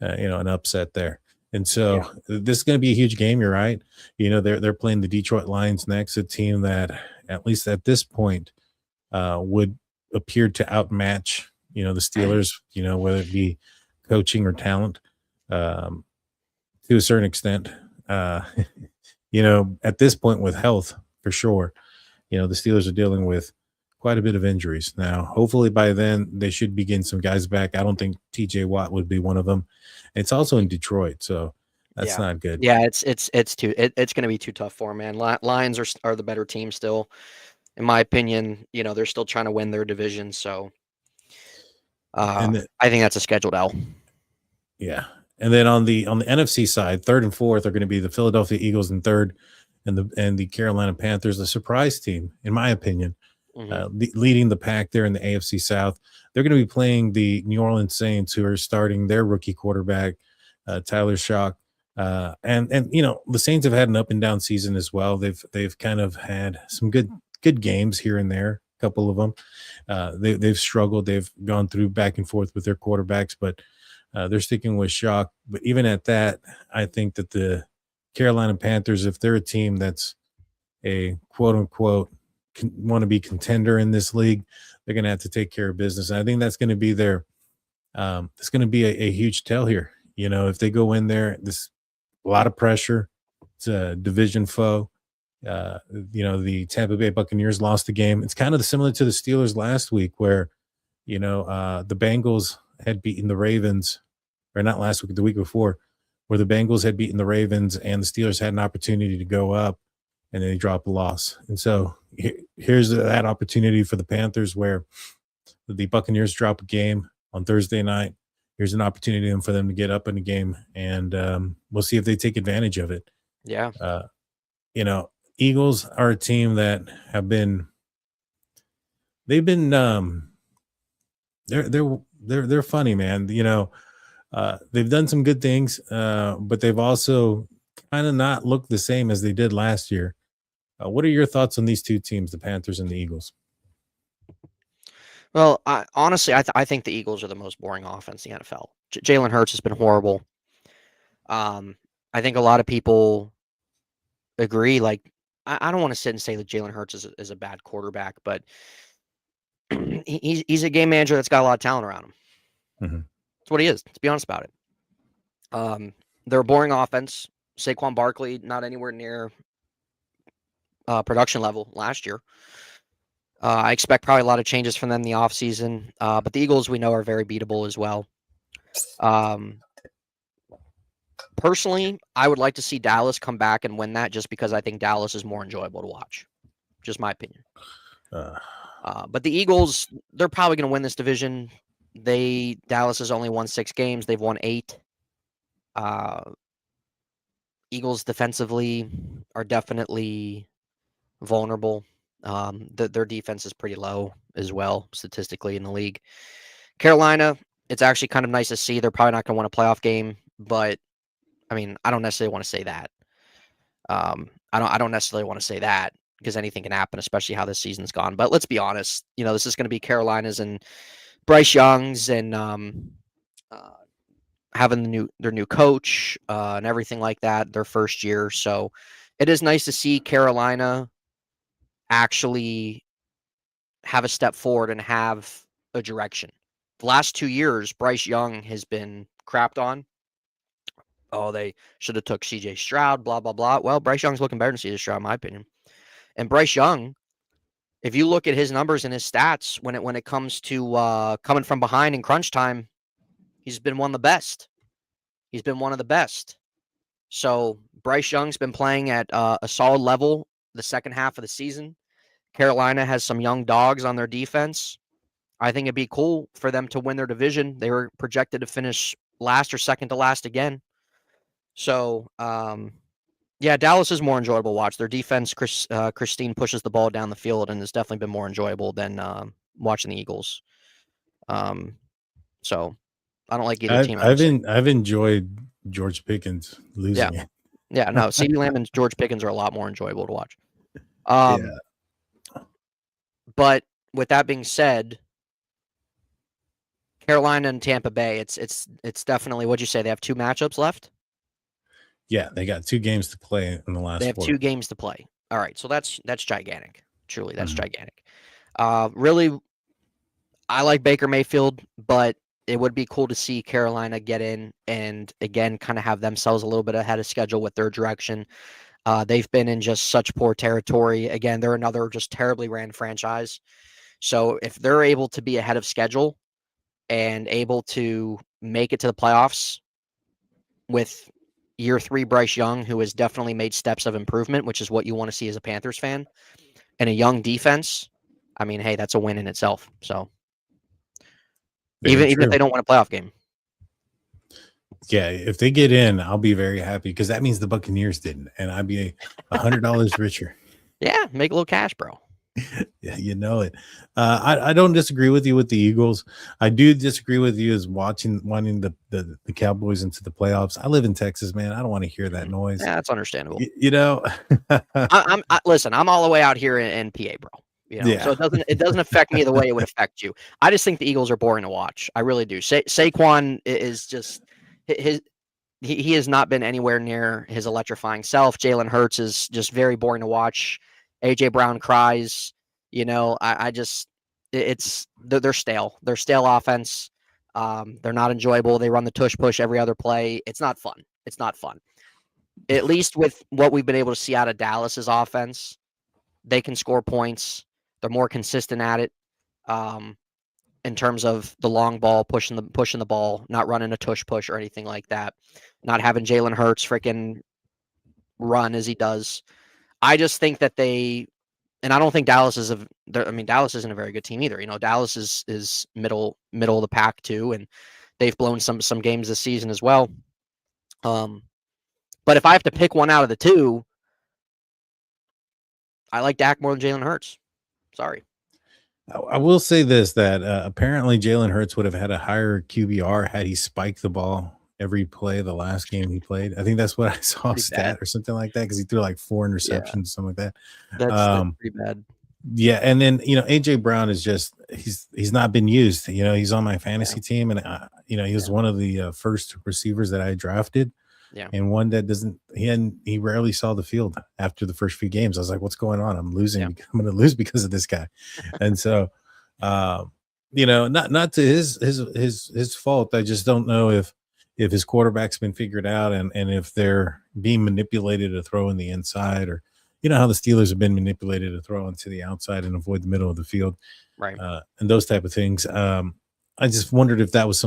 E: an upset there. And so this is going to be a huge game. You're right. They're playing the Detroit Lions next, a team that at least at this point would appear to outmatch the Steelers, whether it be coaching or talent, to a certain extent. At this point with health, for sure, the Steelers are dealing with quite a bit of injuries. Now, hopefully by then they should be getting some guys back. I don't think TJ Watt would be one of them. It's also in Detroit, so that's not good.
F: Yeah, it's going to be too tough for them, man. Lions are the better team still, in my opinion. They're still trying to win their division, so I think that's a scheduled L.
E: Yeah, and then on the NFC side, 3rd and 4th are going to be the Philadelphia Eagles in 3rd, and the Carolina Panthers, the surprise team, in my opinion. Leading the pack there in the AFC South. They're going to be playing the New Orleans Saints, who are starting their rookie quarterback, Tyler Shock. And the Saints have had an up and down season as well. They've kind of had some good games here and there, a couple of them. They've struggled. They've gone through back and forth with their quarterbacks, but they're sticking with Shock. But even at that, I think that the Carolina Panthers, if they're a team that's a quote unquote want to be contender in this league, they're going to have to take care of business. And I think that's going to be it's going to be a huge tell here. If they go in there, a lot of pressure. It's a division foe. The Tampa Bay Buccaneers lost the game. It's kind of similar to the Steelers last week, where the Bengals had beaten the Ravens, or not last week, the week before, where the Bengals had beaten the Ravens and the Steelers had an opportunity to go up and they dropped a loss. And so here's that opportunity for the Panthers, where the Buccaneers drop a game on Thursday night. Here's an opportunity for them to get up in the game, and we'll see if they take advantage of it.
F: Yeah.
E: Eagles are a team that they're funny, man. They've done some good things, but they've also kind of not looked the same as they did last year. What are your thoughts on these two teams, the Panthers and the Eagles?
F: Well, honestly, I think the Eagles are the most boring offense in the NFL. Jalen Hurts has been horrible. I think a lot of people agree. Like, I don't want to sit and say that Jalen Hurts is a bad quarterback, but he's a game manager that's got a lot of talent around him.
E: Mm-hmm.
F: That's what he is. Let's be honest about it. They're a boring offense. Saquon Barkley not anywhere near production level last year. I expect probably a lot of changes from them in the offseason. But the Eagles, we know, are very beatable as well. Personally, I would like to see Dallas come back and win that, just because I think Dallas is more enjoyable to watch. Just my opinion. But the Eagles, they're probably going to win this division. Dallas has only won 6 games. They've won 8. Eagles defensively are definitely vulnerable. Their defense is pretty low as well, statistically, in the league. Carolina, it's actually kind of nice to see. They're probably not going to win a playoff game, but I mean, I don't necessarily want to say that. I don't necessarily want to say that, because anything can happen, especially how this season's gone. But let's be honest, this is going to be Carolina's and Bryce Young's, and having their new coach and everything like that, their first year. So it is nice to see Carolina actually have a step forward and have a direction. The last 2 years, Bryce Young has been crapped on. Oh, they should have took CJ Stroud, blah, blah, blah. Well, Bryce Young's looking better than CJ Stroud, in my opinion. And Bryce Young, if you look at his numbers and his stats, when it comes to coming from behind in crunch time, he's been one of the best. He's been one of the best. So Bryce Young's been playing at a solid level the second half of the season. Carolina has some young dogs on their defense. I think it'd be cool for them to win their division. They were projected to finish last or second to last again. So, yeah, Dallas is more enjoyable to watch. Their defense, Christine pushes the ball down the field, and it's definitely been more enjoyable than watching the Eagles. So I don't like either team.
E: I've enjoyed George Pickens losing it.
F: Yeah, no, CeeDee Lamb and George Pickens are a lot more enjoyable to watch. But with that being said, Carolina and Tampa Bay, it's definitely, what'd you say? They have 2 matchups left?
E: Yeah, they got 2 games to play in the last.
F: They have 2 games to play. All right, so that's gigantic. Truly, that's gigantic. Really, I like Baker Mayfield, but it would be cool to see Carolina get in and, again, kind of have themselves a little bit ahead of schedule with their direction. They've been in just such poor territory. Again, they're another just terribly ran franchise. So if they're able to be ahead of schedule and able to make it to the playoffs with year 3 Bryce Young, who has definitely made steps of improvement, which is what you want to see as a Panthers fan, and a young defense, I mean, hey, that's a win in itself. So even if they don't win a playoff game.
E: Yeah, if they get in, I'll be very happy, because that means the Buccaneers didn't, and I'd be $100 richer.
F: Yeah, make a little cash, bro.
E: Yeah, you know it. I don't disagree with you with the Eagles. I do disagree with you as wanting the Cowboys into the playoffs. I live in Texas, man. I don't want to hear that noise.
F: Yeah, that's understandable.
E: Listen,
F: I'm all the way out here in PA, bro. So it doesn't affect me the way it would affect you. I just think the Eagles are boring to watch. I really do. Saquon is just he has not been anywhere near his electrifying self. Jalen Hurts is just very boring to watch. AJ Brown cries. They're stale. They're stale offense. They're not enjoyable. They run the tush push every other play. It's not fun. at least with what we've been able to see out of Dallas's offense, they can score points. They're more consistent at it. In terms of the long ball, pushing the ball, not running a tush push or anything like that, not having Jalen Hurts freaking run as he does. I just think that and I don't think Dallas Dallas isn't a very good team either. You know, Dallas is middle of the pack too, and they've blown some games this season as well. But if I have to pick one out of the two, I like Dak more than Jalen Hurts. Sorry.
E: I will say this, that apparently Jalen Hurts would have had a higher QBR had he spiked the ball every play the last game he played. I think that's what I saw
F: Pretty
E: stat
F: bad.
E: or something like that, because he threw like 4 interceptions, something like that.
F: That's pretty bad.
E: Yeah, and then AJ Brown is just he's not been used. He's on my fantasy team, and he was one of the first receivers that I drafted.
F: Yeah.
E: And one that he rarely saw the field after the first few games. I was like, what's going on? I'm losing.
F: Yeah.
E: I'm going to lose because of this guy. And so, not to his fault. I just don't know if his quarterback's been figured out and if they're being manipulated to throw in the inside, or, how the Steelers have been manipulated to throw into the outside and avoid the middle of the field.
F: Right.
E: And those type of things. I just wondered if that was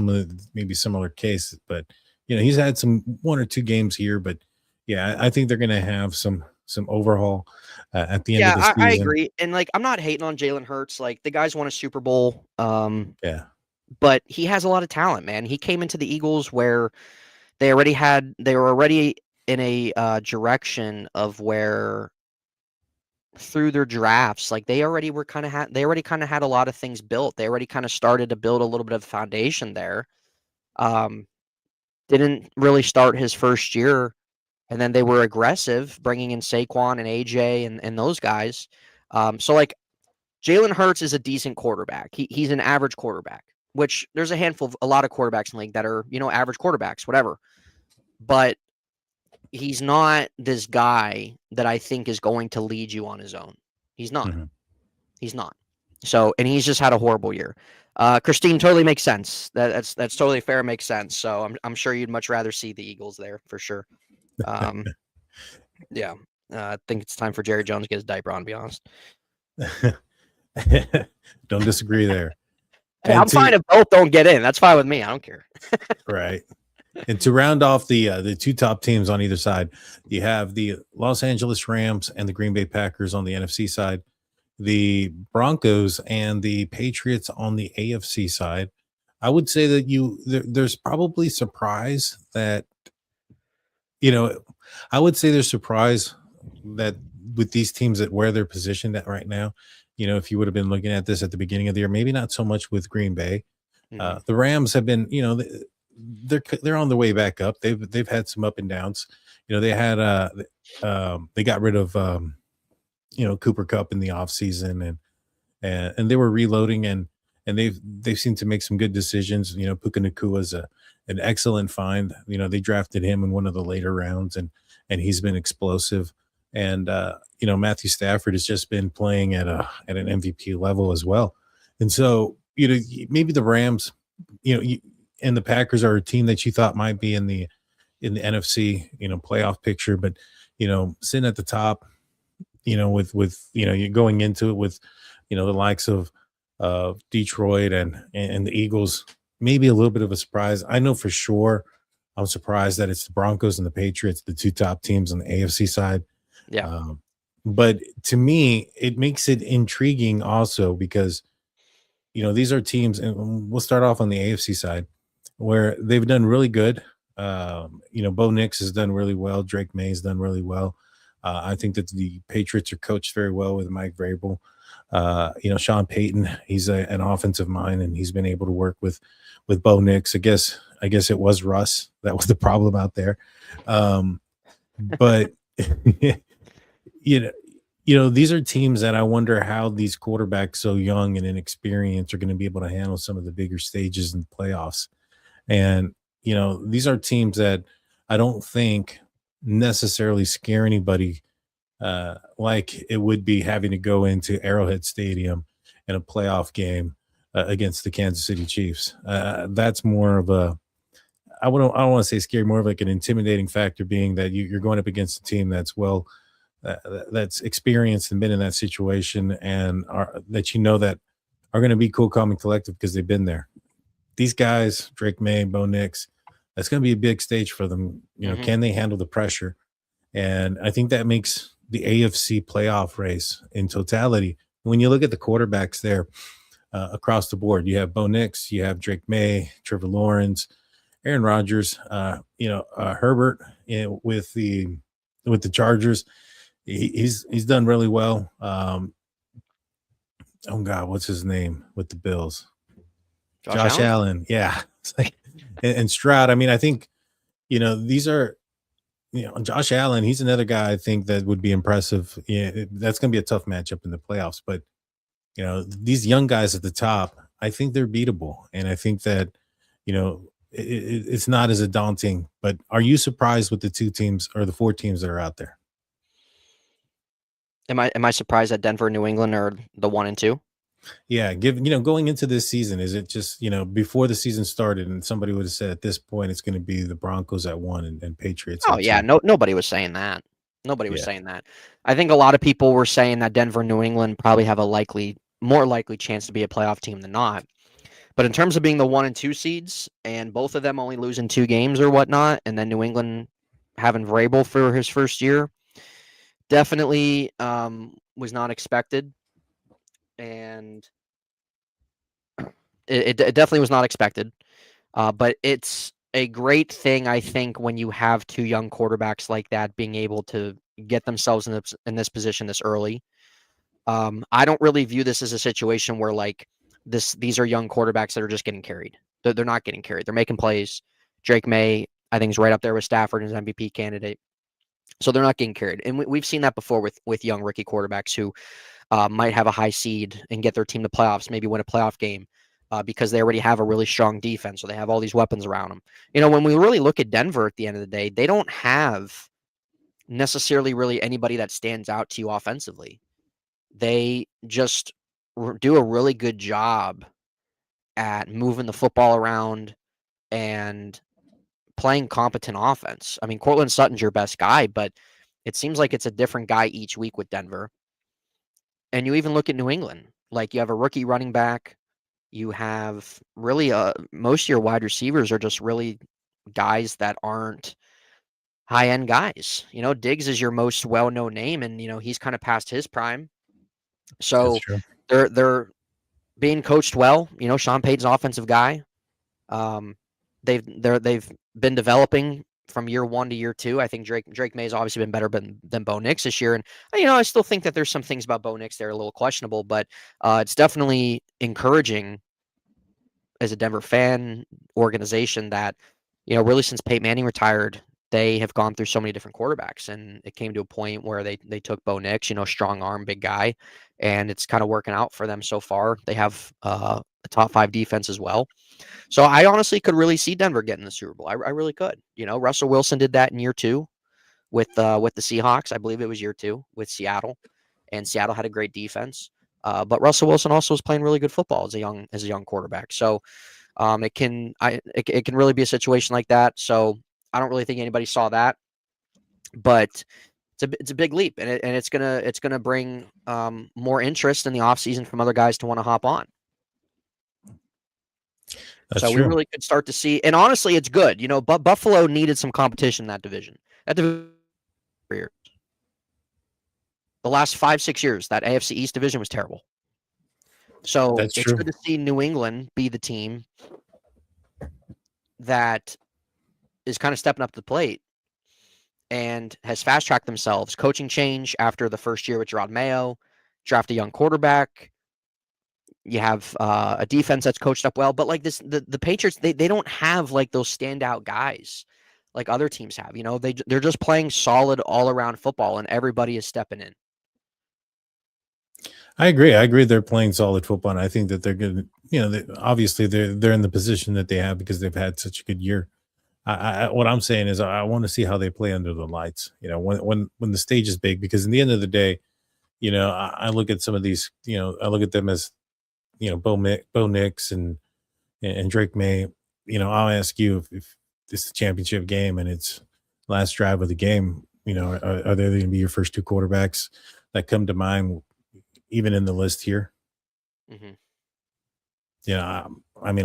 E: maybe similar case, but he's had 1 or 2 games here, but yeah, I think they're going to have some overhaul at the end of the season.
F: I agree. And I'm not hating on Jalen Hurts. The guy's won a Super Bowl.
E: Yeah.
F: But he has a lot of talent, man. He came into the Eagles where they were already in a direction of where through their drafts, they already kind of had a lot of things built. They already kind of started to build a little bit of foundation there. Didn't really start his first year, and then they were aggressive, bringing in Saquon and AJ and those guys. So Jalen Hurts is a decent quarterback. He's an average quarterback, which there's a lot of quarterbacks in the league that are, average quarterbacks, whatever. But he's not this guy that I think is going to lead you on his own. He's not.
E: Mm-hmm.
F: He's not. So, and he's just had a horrible year. Christine, totally makes sense. That's totally fair. Makes sense. So I'm sure you'd much rather see the Eagles there for sure. Yeah. I think it's time for Jerry Jones to get his diaper on, to be honest.
E: Don't disagree there.
F: Hey, I'm fine if both don't get in. That's fine with me. I don't care.
E: Right. And to round off the 2 top teams on either side, you have the Los Angeles Rams and the Green Bay Packers on the NFC side, the Broncos and the Patriots on the AFC side. I would say that there's probably surprise that, I would say there's surprise that with these teams at where they're positioned at right now, if you would have been looking at this at the beginning of the year, maybe not so much with Green Bay.
F: Mm-hmm.
E: The Rams have been, they're on the way back up. They've had some up and downs. They had they got rid of Cooper Kupp in the offseason, and they were reloading, and they've seemed to make some good decisions. Puka Nacua is an excellent find. They drafted him in one of the later rounds, and he's been explosive. And Matthew Stafford has just been playing at an MVP level as well. And so maybe the Rams, and the Packers are a team that you thought might be in the NFC, playoff picture, but sitting at the top, with you're going into it with the likes of Detroit and the Eagles, maybe a little bit of a surprise. I know for sure I'm surprised that it's the Broncos and the Patriots, the 2 top teams on the AFC side.
F: Yeah.
E: But to me, it makes it intriguing also because these are teams, and we'll start off on the AFC side, where they've done really good. Bo Nix has done really well. Drake May has done really well. I think that the Patriots are coached very well with Mike Vrabel. Sean Payton, he's an offensive mind, and he's been able to work with Bo Nix. I guess it was Russ that was the problem out there. But these are teams that I wonder how these quarterbacks so young and inexperienced are going to be able to handle some of the bigger stages in the playoffs. And, these are teams that I don't think necessarily scare anybody like it would be having to go into Arrowhead Stadium in a playoff game against the Kansas City Chiefs. That's more of I don't want to say scary, more of like an intimidating factor, being that you're going up against a team that's that's experienced and been in that situation, and that that are going to be cool, calm, and collective because they've been there. These guys, Drake May, Bo Nix, that's going to be a big stage for them. Can they handle the pressure? And I think that makes the AFC playoff race in totality. When you look at the quarterbacks there across the board, you have Bo Nix, you have Drake May, Trevor Lawrence, Aaron Rodgers, Herbert with the Chargers. He's done really well. Oh God, what's his name with the Bills? Josh Allen. Yeah. It's like, and Stroud. I mean, I think, these are, Josh Allen, he's another guy I think that would be impressive. Yeah, that's going to be a tough matchup in the playoffs, but these young guys at the top, I think they're beatable. And I think that, it's not as a daunting, but are you surprised with the 2 teams or the 4 teams that are out there?
F: Am I surprised that Denver and New England are the 1 and 2?
E: Yeah, going into this season, is it just, before the season started and somebody would have said at this point it's going to be the Broncos at 1 and Patriots
F: Oh
E: at
F: yeah,
E: 2?
F: nobody was saying that. Nobody was saying that. I think a lot of people were saying that Denver and New England probably have a more likely chance to be a playoff team than not. But in terms of being the 1 and 2 seeds, and both of them only losing 2 games or whatnot, and then New England having Vrabel for his first year, definitely was not expected. And it definitely was not expected. But it's a great thing, I think, when you have 2 young quarterbacks like that being able to get themselves in this position this early. I don't really view this as a situation where these are young quarterbacks that are just getting carried. They're not getting carried. They're making plays. Drake May, I think, is right up there with Stafford as MVP candidate. So they're not getting carried. And we've seen that before with young rookie quarterbacks who might have a high seed and get their team to playoffs, maybe win a playoff game because they already have a really strong defense, or they have all these weapons around them. When we really look at Denver at the end of the day, they don't have necessarily really anybody that stands out to you offensively. They just do a really good job at moving the football around and playing competent offense. I mean, Cortland Sutton's your best guy, but it seems like it's a different guy each week with Denver. And you even look at New England, like you have a rookie running back. You have really most of your wide receivers are just really guys that aren't high-end guys. Diggs is your most well-known name, and he's kind of past his prime. So they're being coached well. Sean Payton's an offensive guy. They've been developing from year 1 to year 2. I think Drake May's obviously been better than Bo Nix this year, and I still think that there's some things about Bo Nix that are a little questionable, but it's definitely encouraging as a Denver fan organization that really since Peyton Manning retired, they have gone through so many different quarterbacks, and it came to a point where they took Bo Nix, strong arm, big guy, and it's kind of working out for them so far. They have a top 5 defense as well. So I honestly could really see Denver getting the Super Bowl. I really could. Russell Wilson did that in year 2 with the Seahawks. I believe it was year 2 with Seattle, and Seattle had a great defense. But Russell Wilson also was playing really good football as a young quarterback. So it can really be a situation like that. So I don't really think anybody saw that, but it's a big leap, and it's gonna bring more interest in the offseason from other guys to want to hop on.
E: That's
F: We
E: true.
F: really could start to see, and honestly, it's good. But Buffalo needed some competition in that division. The last 5-6 years, that AFC East division was terrible. So
E: That's
F: it's
E: true.
F: good to see New England be the team that is kind of stepping up to the plate and has fast-tracked themselves. Coaching change after the first year with Gerard Mayo, draft a young quarterback. You have a defense that's coached up well, but the Patriots, they don't have those standout guys like other teams have. They're just playing solid all-around football, and everybody is stepping in.
E: I agree. They're playing solid football, and I think that they're good. Obviously they're in the position that they have because they've had such a good year. What I'm saying is I want to see how they play under the lights. When the stage is big, because in the end of the day, I look at some of these. I look at them as Bo Nix and Drake May. I'll ask you if it's the championship game and it's last drive of the game. Are they going to be your first two quarterbacks that come to mind, even in the list here?
F: Mm-hmm.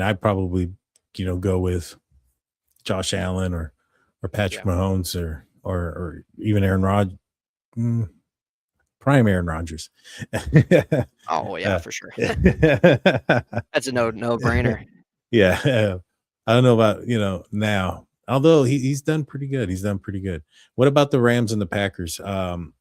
E: I'd probably, go with Josh Allen or Patrick Mahomes or even Aaron Rodgers. Prime Aaron Rodgers.
F: Oh yeah, for sure. That's a no-brainer.
E: Yeah. I don't know about, now, although he's done pretty good. What about the Rams and the Packers? Do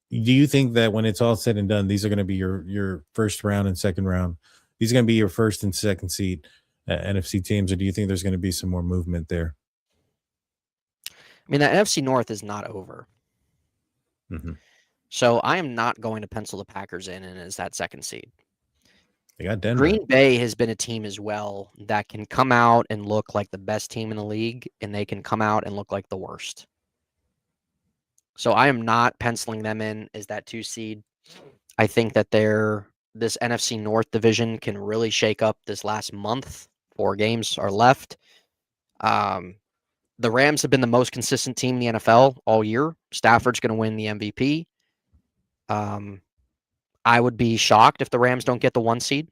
E: you think that when it's all said and done, these are going to be your first round and second round? These are going to be your first and second seed NFC teams, or do you think there's going to be some more movement there?
F: I mean, the NFC North is not over.
E: Mm-hmm.
F: So I am not going to pencil the Packers in as that second seed.
E: They got Denver.
F: Green Bay has been a team as well that can come out and look like the best team in the league, and they can come out and look like the worst. So I am not penciling them in as that 2 seed. I think that this NFC North division can really shake up this last month. 4 games are left. The Rams have been the most consistent team in the NFL all year. Stafford's going to win the MVP. I would be shocked if the Rams don't get the 1 seed.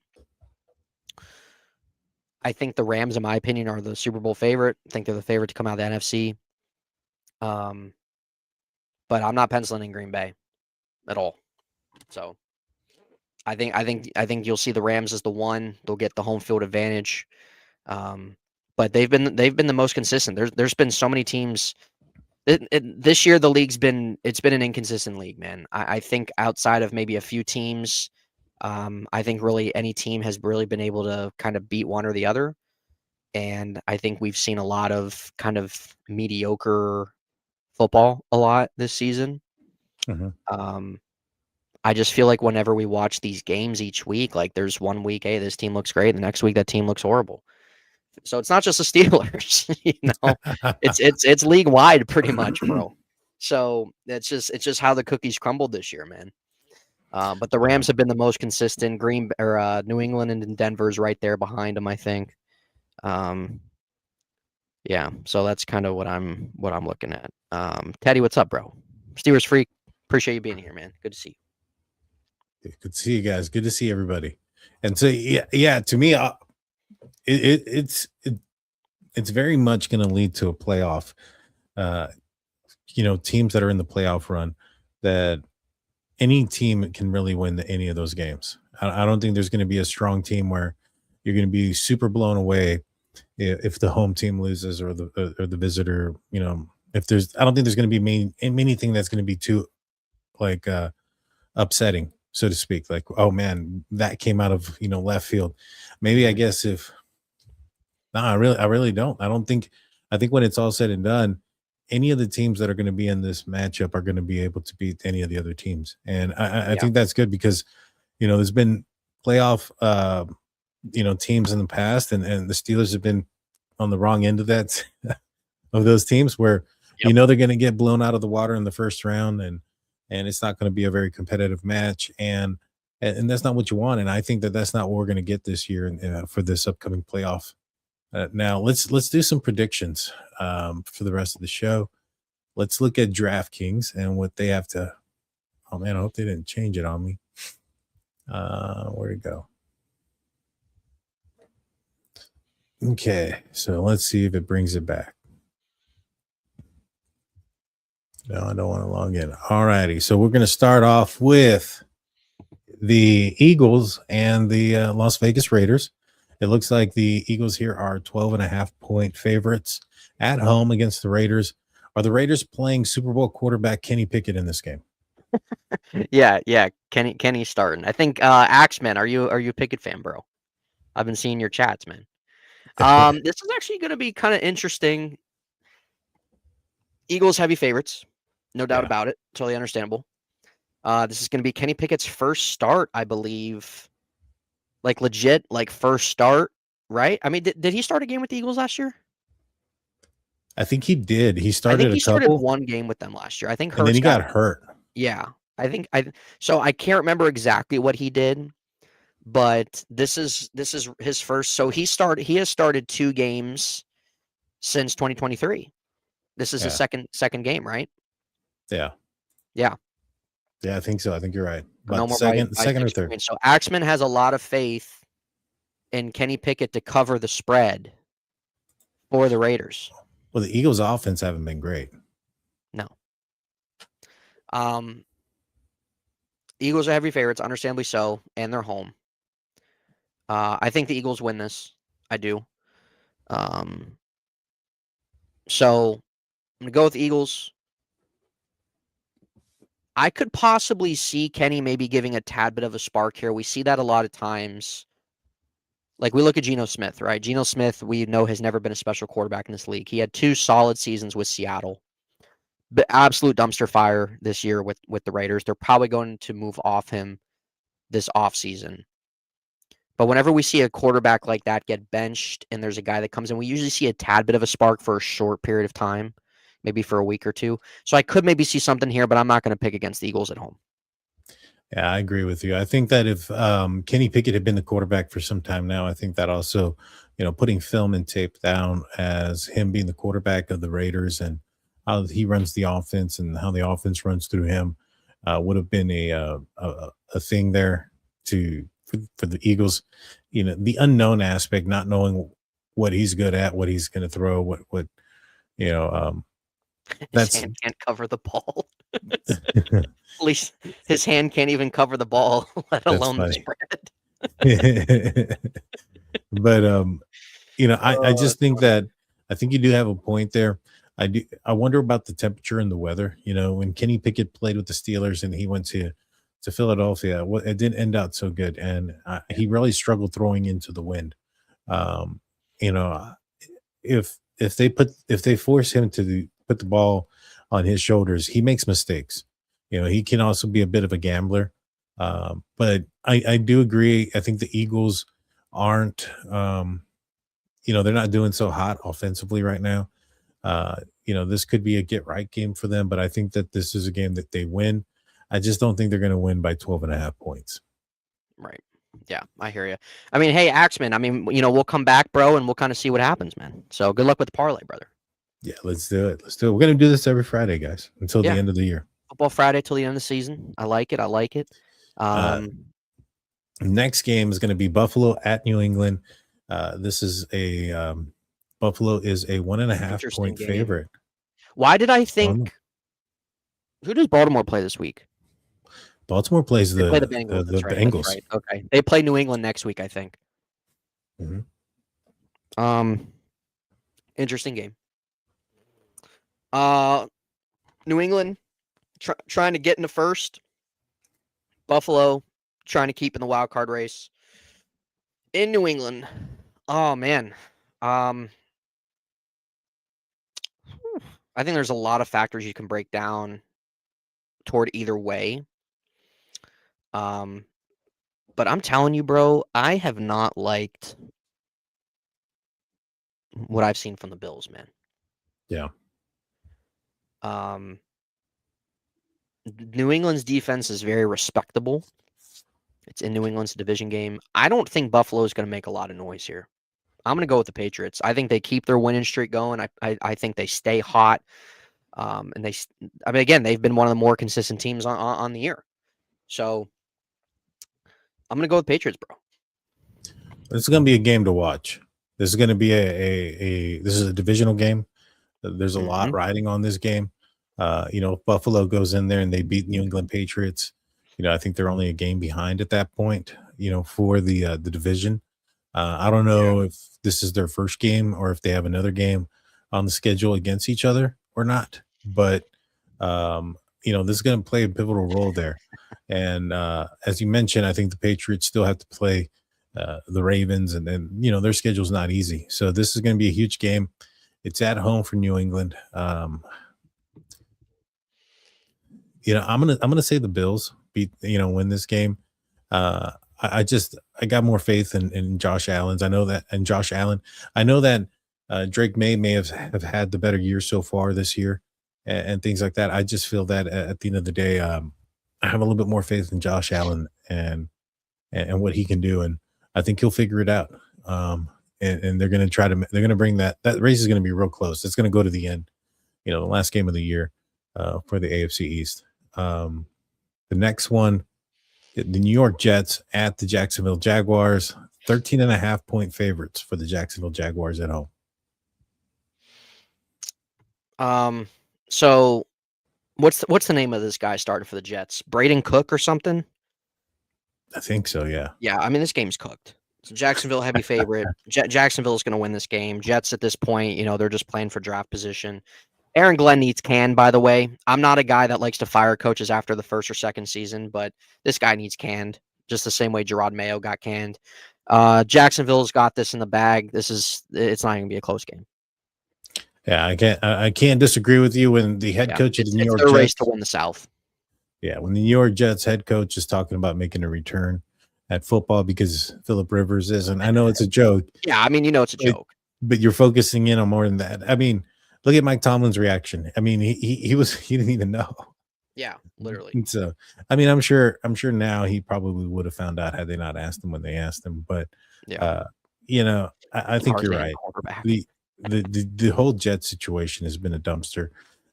F: I think the Rams, in my opinion, are the Super Bowl favorite. I think they're the favorite to come out of the NFC. But I'm not penciling in Green Bay at all. So I think you'll see the Rams as the 1. They'll get the home field advantage. But they've been the most consistent. There's been so many teams. This year the league's been an inconsistent league, man. I think outside of maybe a few teams, I think really any team has really been able to kind of beat one or the other. And I think we've seen a lot of kind of mediocre football a lot this season.
E: Mm-hmm.
F: I just feel like whenever we watch these games each week, like there's one week, hey, this team looks great. The next week, that team looks horrible. So it's not just the Steelers, it's league wide pretty much, bro. So it's just how the cookies crumbled this year, man. But the Rams have been the most consistent. New England and Denver's right there behind them, I think. Yeah, so that's kind of what I'm looking at. Teddy, what's up, bro? Steelers freak. Appreciate you being here, man. Good to see you.
E: Good to see you guys. Good to see everybody. And so yeah, to me, it's very much going to lead to a playoff. Teams that are in the playoff run, that any team can really win any of those games. I don't think there's going to be a strong team where you're going to be super blown away if the home team loses or the visitor. I don't think there's going to be anything that's going to be too upsetting, so to speak. Like, oh man, that came out of left field. Maybe I guess I really don't. I think when it's all said and done, any of the teams that are going to be in this matchup are going to be able to beat any of the other teams. And I think that's good because, there's been playoff, teams in the past and the Steelers have been on the wrong end of that, of those teams where, they're going to get blown out of the water in the first round and it's not going to be a very competitive match. And that's not what you want. And I think that's not what we're going to get this year for this upcoming playoff. Now let's do some predictions for the rest of the show. Let's look at DraftKings and what they have to. Oh man, I hope they didn't change it on me. Where'd it go? Okay, so let's see if it brings it back. No, I don't want to log in. All righty, so we're going to start off with the Eagles and the Las Vegas Raiders. It looks like the Eagles here are 12.5-point favorites at home against the Raiders. Are the Raiders playing Super Bowl quarterback Kenny Pickett in this game?
F: Yeah. Kenny's starting. I think Axeman, are you a Pickett fan, bro? I've been seeing your chats, man. This is actually going to be kind of interesting. Eagles heavy favorites, no doubt about it. Totally understandable. This is going to be Kenny Pickett's first start, I believe. Like legit, like first start, right? I mean, did he start a game with the Eagles last year?
E: I think he did. He started
F: started one game with them last year. I think,
E: and then he got hurt.
F: Yeah, so I can't remember exactly what he did, but this is his first. So he has started 2 games since 2023. This is his second game, right?
E: Yeah.
F: Yeah.
E: Yeah, I think so. I think you're right. But
F: No more
E: second or third.
F: points. So Axman has a lot of faith in Kenny Pickett to cover the spread for the Raiders.
E: Well, the Eagles' offense haven't been great.
F: No. Eagles are heavy favorites, understandably so, and they're home. I think the Eagles win this. I do. So I'm going to go with the Eagles. I could possibly see Kenny maybe giving a tad bit of a spark here. We see that a lot of times. Like, we look at Geno Smith, right? Geno Smith, we know, has never been a special quarterback in this league. He had 2 solid seasons with Seattle. But absolute dumpster fire this year with the Raiders. They're probably going to move off him this offseason. But whenever we see a quarterback like that get benched and there's a guy that comes in, we usually see a tad bit of a spark for a short period of time, maybe for a week or two. So I could maybe see something here, but I'm not going to pick against the Eagles at home.
E: Yeah, I agree with you. I think that if Kenny Pickett had been the quarterback for some time now, I think that also, putting film and tape down as him being the quarterback of the Raiders and how he runs the offense and how the offense runs through him would have been a thing there for the Eagles. The unknown aspect, not knowing what he's good at, what he's going to throw, what
F: his hand can't cover the ball. At least his hand can't even cover the ball, let alone the spread.
E: But I just think that I think you do have a point there. I wonder about the temperature and the weather. When Kenny Pickett played with the Steelers and he went to Philadelphia, it didn't end out so good, and he really struggled throwing into the wind. If they force him to put the ball on his shoulders, he makes mistakes. He can also be a bit of a gambler. But I do agree. I think the Eagles aren't, they're not doing so hot offensively right now. This could be a get right game for them, but I think that this is a game that they win. I just don't think they're going to win by 12.5 points.
F: Right. Yeah, I hear you. I mean, hey, Axman, we'll come back, bro, and we'll kind of see what happens, man. So good luck with the parlay, brother.
E: Yeah, let's do it. We're going to do this every Friday, guys, until the end of the year.
F: Football Friday till the end of the season. I like it.
E: Next game is going to be Buffalo at New England. This is Buffalo is a 1.5 point favorite.
F: Why did I think? Who does Baltimore play this week?
E: Baltimore plays the
F: Bengals.
E: The Bengals.
F: Right. Okay, they play New England next week, I think.
E: Mm-hmm.
F: Interesting game. New England trying to get in the first. Buffalo trying to keep in the wild card race. In New England, oh man, I think there's a lot of factors you can break down toward either way. But I'm telling you, bro, I have not liked what I've seen from the Bills, man.
E: Yeah.
F: New England's defense is very respectable. It's in New England's division game. I don't think Buffalo is going to make a lot of noise here. I'm going to go with the Patriots. I think they keep their winning streak going. I think they stay hot. And again, they've been one of the more consistent teams on the year. So I'm going to go with Patriots, bro.
E: This is going to be a game to watch. This is going to be this is a divisional game. There's a lot riding on this game. If Buffalo goes in there and they beat New England Patriots, I think they're only a game behind at that point, for the division. I don't know if this is their first game or if they have another game on the schedule against each other or not. But, this is going to play a pivotal role there. And as you mentioned, I think the Patriots still have to play the Ravens, and then, their schedule's not easy. So this is going to be a huge game. It's at home for New England. I'm gonna say the Bills win this game. I got more faith in Josh Allen's. I know that, and Josh Allen. I know that Drake may have had the better year so far this year, and things like that. I just feel that at the end of the day, I have a little bit more faith in Josh Allen and what he can do, and I think he'll figure it out. and they're going to bring that race is going to be real close. It's going to go to the end, the last game of the year for the AFC East. The next one, the New York Jets at the Jacksonville Jaguars, 13.5-point favorites for the Jacksonville Jaguars at home.
F: So what's the name of this guy starting for the Jets? Braden Cook or something?
E: I think so, yeah.
F: Yeah, I mean, this game's cooked. It's a Jacksonville heavy favorite. Jacksonville is going to win this game. Jets at this point, they're just playing for draft position. Aaron Glenn needs canned, by the way. I'm not a guy that likes to fire coaches after the first or second season, but this guy needs canned, just the same way Gerard Mayo got canned. Jacksonville's got this in the bag. It's not going to be a close game.
E: Yeah, I can't disagree with you when the head coach of the New York Jets
F: race to win the South.
E: Yeah, when the New York Jets head coach is talking about making a return at football because Phillip Rivers isn't. I know it's a joke.
F: Yeah, I mean, it's a joke.
E: But you're focusing in on more than that. I mean, look at Mike Tomlin's reaction. I mean, he didn't even know.
F: Yeah, literally.
E: And so, I mean, I'm sure now he probably would have found out had they not asked him when they asked him. But I think you're right. The whole Jet situation has been a dumpster.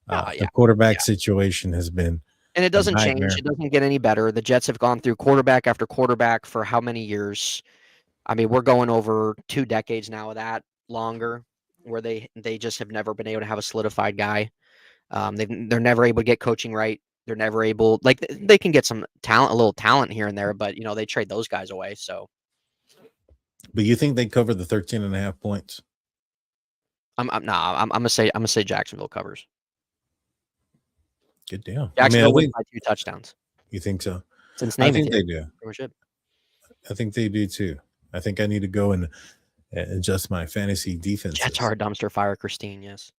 E: The quarterback situation has been.
F: And it doesn't change. It doesn't get any better. The Jets have gone through quarterback after quarterback for how many years? I mean, we're going over 2 decades now of that, longer, where they just have never been able to have a solidified guy. They're never able to get coaching right. They're never able, they can get some talent, a little talent here and there, but they trade those guys away. So,
E: but you think they cover the 13.5 points?
F: I'm gonna say Jacksonville covers.
E: Good deal.
F: Jacksonville wins by 2 touchdowns.
E: You think so?
F: Since
E: I think they do.
F: Pretty much it.
E: I think they do too. I think I need to go and adjust my fantasy defense.
F: Jets are a dumpster fire, Christine. Yes.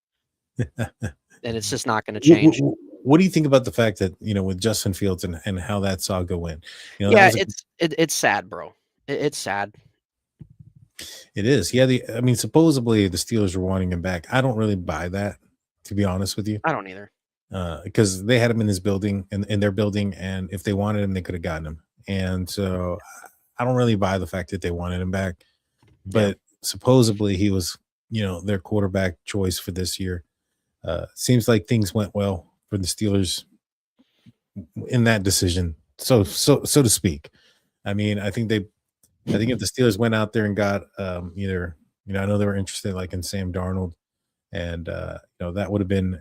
F: And it's just not going to change.
E: What do you think about the fact that with Justin Fields and how that saga went?
F: It's sad, bro. It's sad.
E: It is. Yeah. Supposedly the Steelers are wanting him back. I don't really buy that, to be honest with you.
F: I don't either.
E: Because they had him in his building, in their building, and if they wanted him, they could have gotten him. And so I don't really buy the fact that they wanted him back. But supposedly he was, their quarterback choice for this year. Seems like things went well for the Steelers in that decision, so to speak. I mean, I think if the Steelers went out there and got either, I know they were interested in Sam Darnold, and that would have been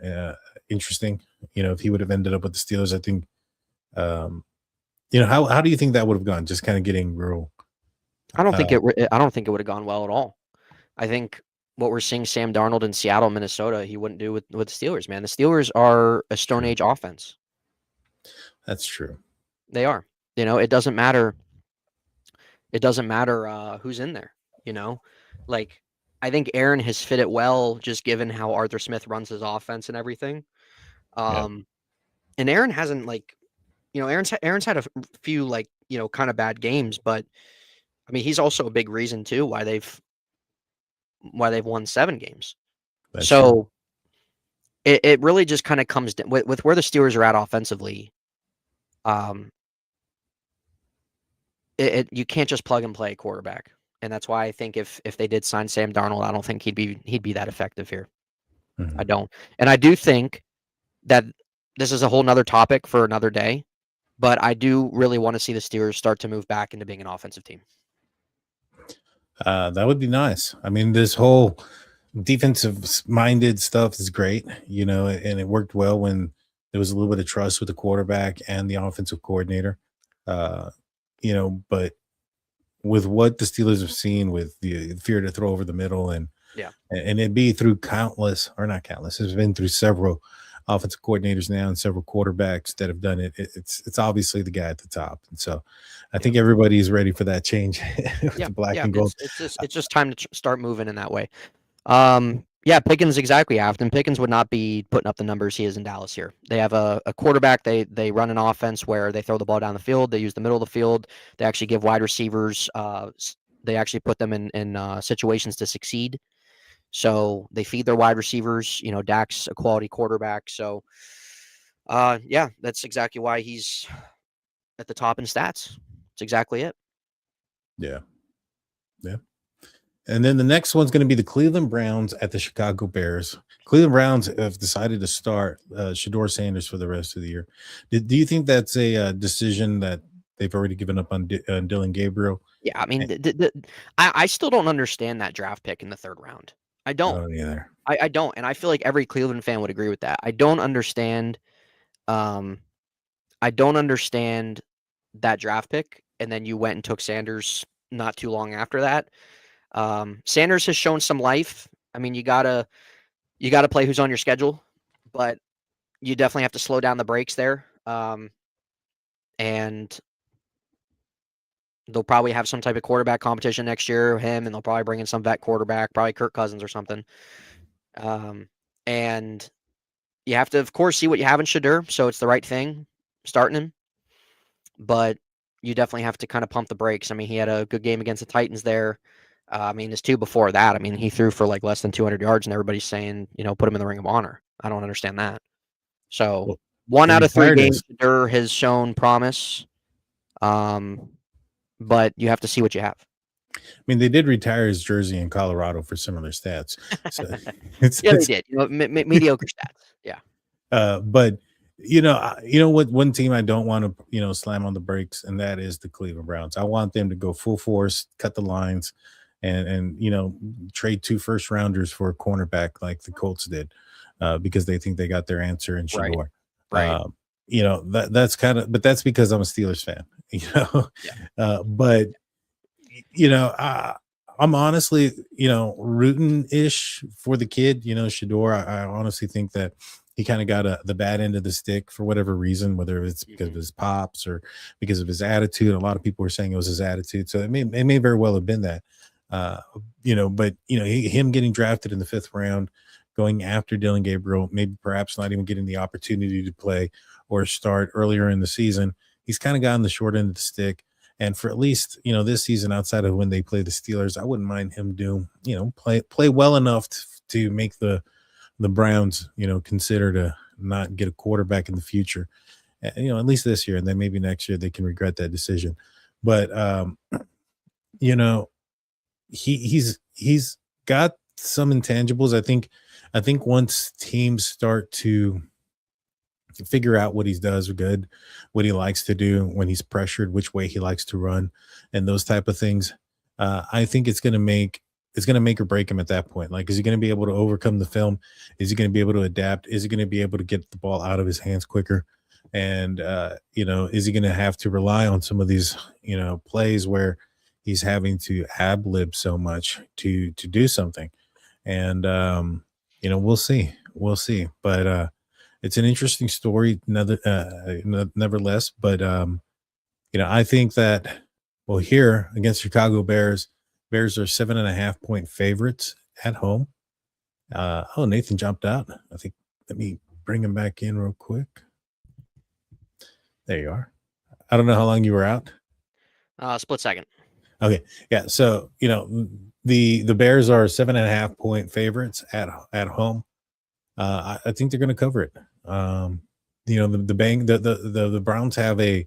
E: interesting. If he would have ended up with the Steelers, I think. How do you think that would have gone? Just kind of getting real.
F: I don't think it would have gone well at all. I think what we're seeing Sam Darnold in Seattle, Minnesota, he wouldn't do with the Steelers, man. The Steelers are a Stone Age offense.
E: That's true.
F: They are. It doesn't matter. It doesn't matter who's in there. I think Aaron has fit it well, just given how Arthur Smith runs his offense and everything. And Aaron hasn't Aaron's had a few kind of bad games, but I mean, he's also a big reason too why they've won 7 games. That's so true. It really just kind of comes down with where the Steelers are at offensively. You can't just plug and play quarterback. And that's why I think if they did sign Sam Darnold, I don't think he'd be that effective here. Mm-hmm. I don't. And I do think that this is a whole nother topic for another day, but I do really want to see the Steelers start to move back into being an offensive team.
E: That would be nice. I mean, this whole defensive-minded stuff is great, and it worked well when there was a little bit of trust with the quarterback and the offensive coordinator. But with what the Steelers have seen with the fear to throw over the middle and it'd be through it's been through several offensive coordinators now and several quarterbacks that have done it. It's obviously the guy at the top. And so I think everybody's ready for that change. The black and gold.
F: It's just time to start moving in that way. Pickens, exactly. Afton Pickens would not be putting up the numbers he is in Dallas here. They have a quarterback. They run an offense where they throw the ball down the field. They use the middle of the field. They actually give wide receivers. They actually put them in situations to succeed. So they feed their wide receivers. Dak's a quality quarterback. So, that's exactly why he's at the top in stats. That's exactly it.
E: Yeah. And then the next one's going to be the Cleveland Browns at the Chicago Bears. Cleveland Browns have decided to start Shador Sanders for the rest of the year. Do you think that's a decision that they've already given up on Dylan Gabriel?
F: Yeah, I mean, I still don't understand that draft pick in the 3rd round. I don't
E: either.
F: I don't, and I feel like every Cleveland fan would agree with that. I don't understand. I don't understand that draft pick, and then you went and took Sanders not too long after that. Sanders has shown some life. I mean, you gotta play who's on your schedule, but you definitely have to slow down the brakes there. And they'll probably have some type of quarterback competition next year, him, and they'll probably bring in some vet quarterback, probably Kirk Cousins or something. And you have to, of course, see what you have in Shador, so it's the right thing starting him. But you definitely have to kind of pump the brakes. I mean, he had a good game against the Titans there. I mean, his 2 before that, I mean, he threw for like less than 200 yards, and everybody's saying, put him in the Ring of Honor. I don't understand that. So
E: Well,
F: 1 out of 3 games,
E: his...
F: Shador has shown promise. But you have to see what you have.
E: I mean, they did retire his jersey in Colorado for similar stats. So
F: they did. Mediocre stats. Yeah.
E: But what? One team I don't want to slam on the brakes, and that is the Cleveland Browns. I want them to go full force, cut the lines, and trade 2 first-rounders for a cornerback like the Colts did, because they think they got their answer in Shador.
F: Right.
E: That's kind of, but that's because I'm a Steelers fan. But I'm honestly rooting-ish for the kid. Shador. I honestly think that he kind of got the bad end of the stick for whatever reason, whether it's because of his pops or because of his attitude. A lot of people were saying it was his attitude, so it may very well have been that. But him getting drafted in the 5th round, going after Dylan Gabriel, maybe perhaps not even getting the opportunity to play or start earlier in the season. He's kind of gotten the short end of the stick. And for at least, this season, outside of when they play the Steelers, I wouldn't mind him play well enough to make the Browns, consider to not get a quarterback in the future, at least this year. And then maybe next year they can regret that decision. But, he's got some intangibles. I think once teams start to figure out what he does good, what he likes to do when he's pressured, which way he likes to run, and those type of things, I think it's going to make or break him at that point. Like, is he going to be able to overcome the film? Is he going to be able to adapt? Is he going to be able to get the ball out of his hands quicker? And is he going to have to rely on some of these plays where he's having to ad-lib so much to do something? And we'll see. But it's an interesting story, nevertheless. But I think that here against Chicago Bears are 7.5-point favorites at home. Nathan jumped out. I think, let me bring him back in real quick. There you are. I don't know how long you were out.
F: Split second.
E: Okay. Yeah. So, the Bears are 7.5-point favorites at home. I think they're going to cover it. The Browns have a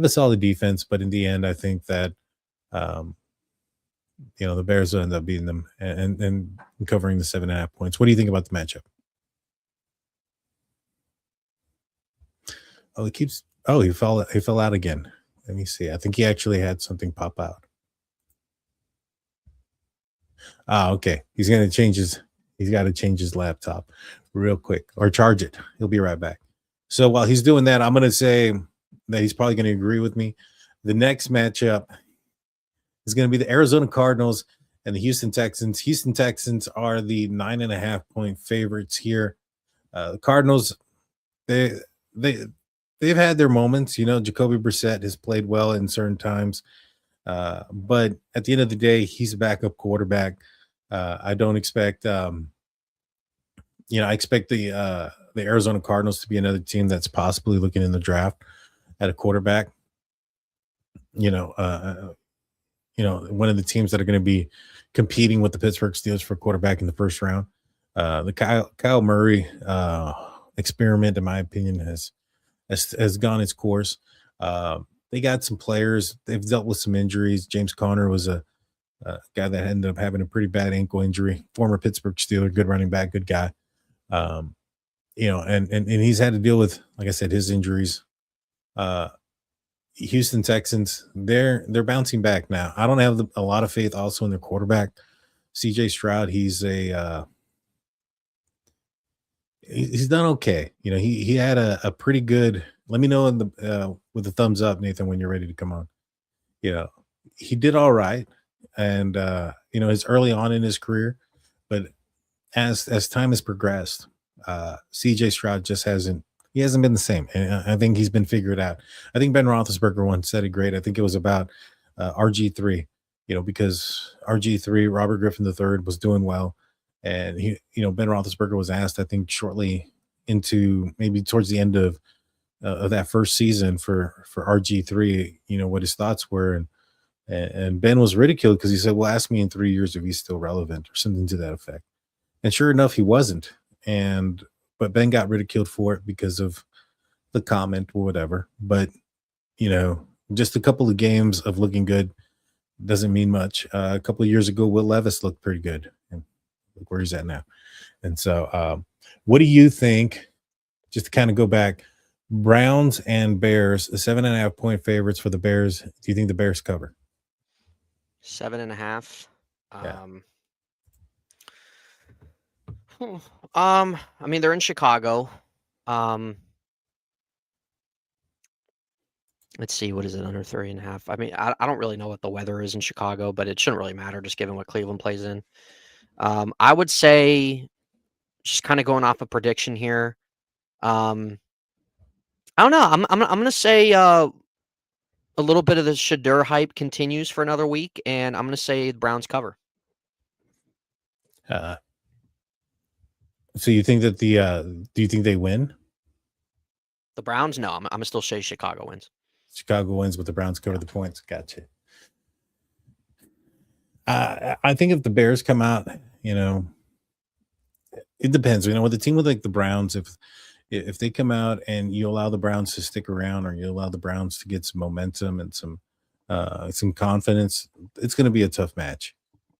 E: solid defense, but in the end, I think that, the Bears will end up beating them and covering the 7.5 points. What do you think about the matchup? He fell out again. Let me see. I think he actually had something pop out. Okay. He's got to change his laptop real quick or charge it. He'll be right back. So while he's doing that, I'm going to say that he's probably going to agree with me. The next matchup is going to be the Arizona Cardinals and the Houston Texans. Houston Texans are the 9.5-point favorites here. The Cardinals, they've had their moments. Jacoby Brissett has played well in certain times. But at the end of the day, he's a backup quarterback. I don't expect, I expect the Arizona Cardinals to be another team that's possibly looking in the draft at a quarterback. One of the teams that are going to be competing with the Pittsburgh Steelers for quarterback in the first round. The Kyle Murray experiment, in my opinion, has gone its course. They got some players. They've dealt with some injuries. James Conner was a guy that ended up having a pretty bad ankle injury, former Pittsburgh Steeler, good running back, good guy. And he's had to deal with, like I said, his injuries. Houston Texans, they're bouncing back now. I don't have a lot of faith also in their quarterback, CJ Stroud. He's done okay. He had a pretty good. Let me know with the thumbs up, Nathan, when you're ready to come on. He did all right, and it's early on in his career, but as time has progressed, CJ Stroud just hasn't been the same, and I think he's been figured out. I think Ben Roethlisberger once said it great. I think it was about RG3, because RG3, Robert Griffin III, was doing well, and Ben Roethlisberger was asked, I think, shortly into maybe towards the end of that first season for RG3, what his thoughts were, and Ben was ridiculed because he said, "Well, ask me in 3 years if he's still relevant," or something to that effect. And sure enough, he wasn't. But Ben got ridiculed for it because of the comment or whatever. But just a couple of games of looking good doesn't mean much. A couple of years ago, Will Levis looked pretty good, and look where he's at now. And so, what do you think? Just to kind of go back, Browns and Bears, the 7.5-point favorites for the Bears. Do you think the Bears cover?
F: 7.5.
E: Yeah.
F: I mean, they're in Chicago. Let's see, what is it, under 3.5? I mean, I don't really know what the weather is in Chicago, but it shouldn't really matter, just given what Cleveland plays in. I would say, just kind of going off a prediction here. I don't know. I'm gonna say a little bit of the Shadur hype continues for another week, and I'm gonna say the Browns cover.
E: So you think that do you think they win?
F: The Browns? No, I'm gonna still say Chicago wins.
E: Chicago wins, but the Browns cover the points. Gotcha. I think if the Bears come out, it depends. With a team with like the Browns, if they come out and you allow the Browns to stick around, or you allow the Browns to get some momentum and some confidence, it's going to be a tough match.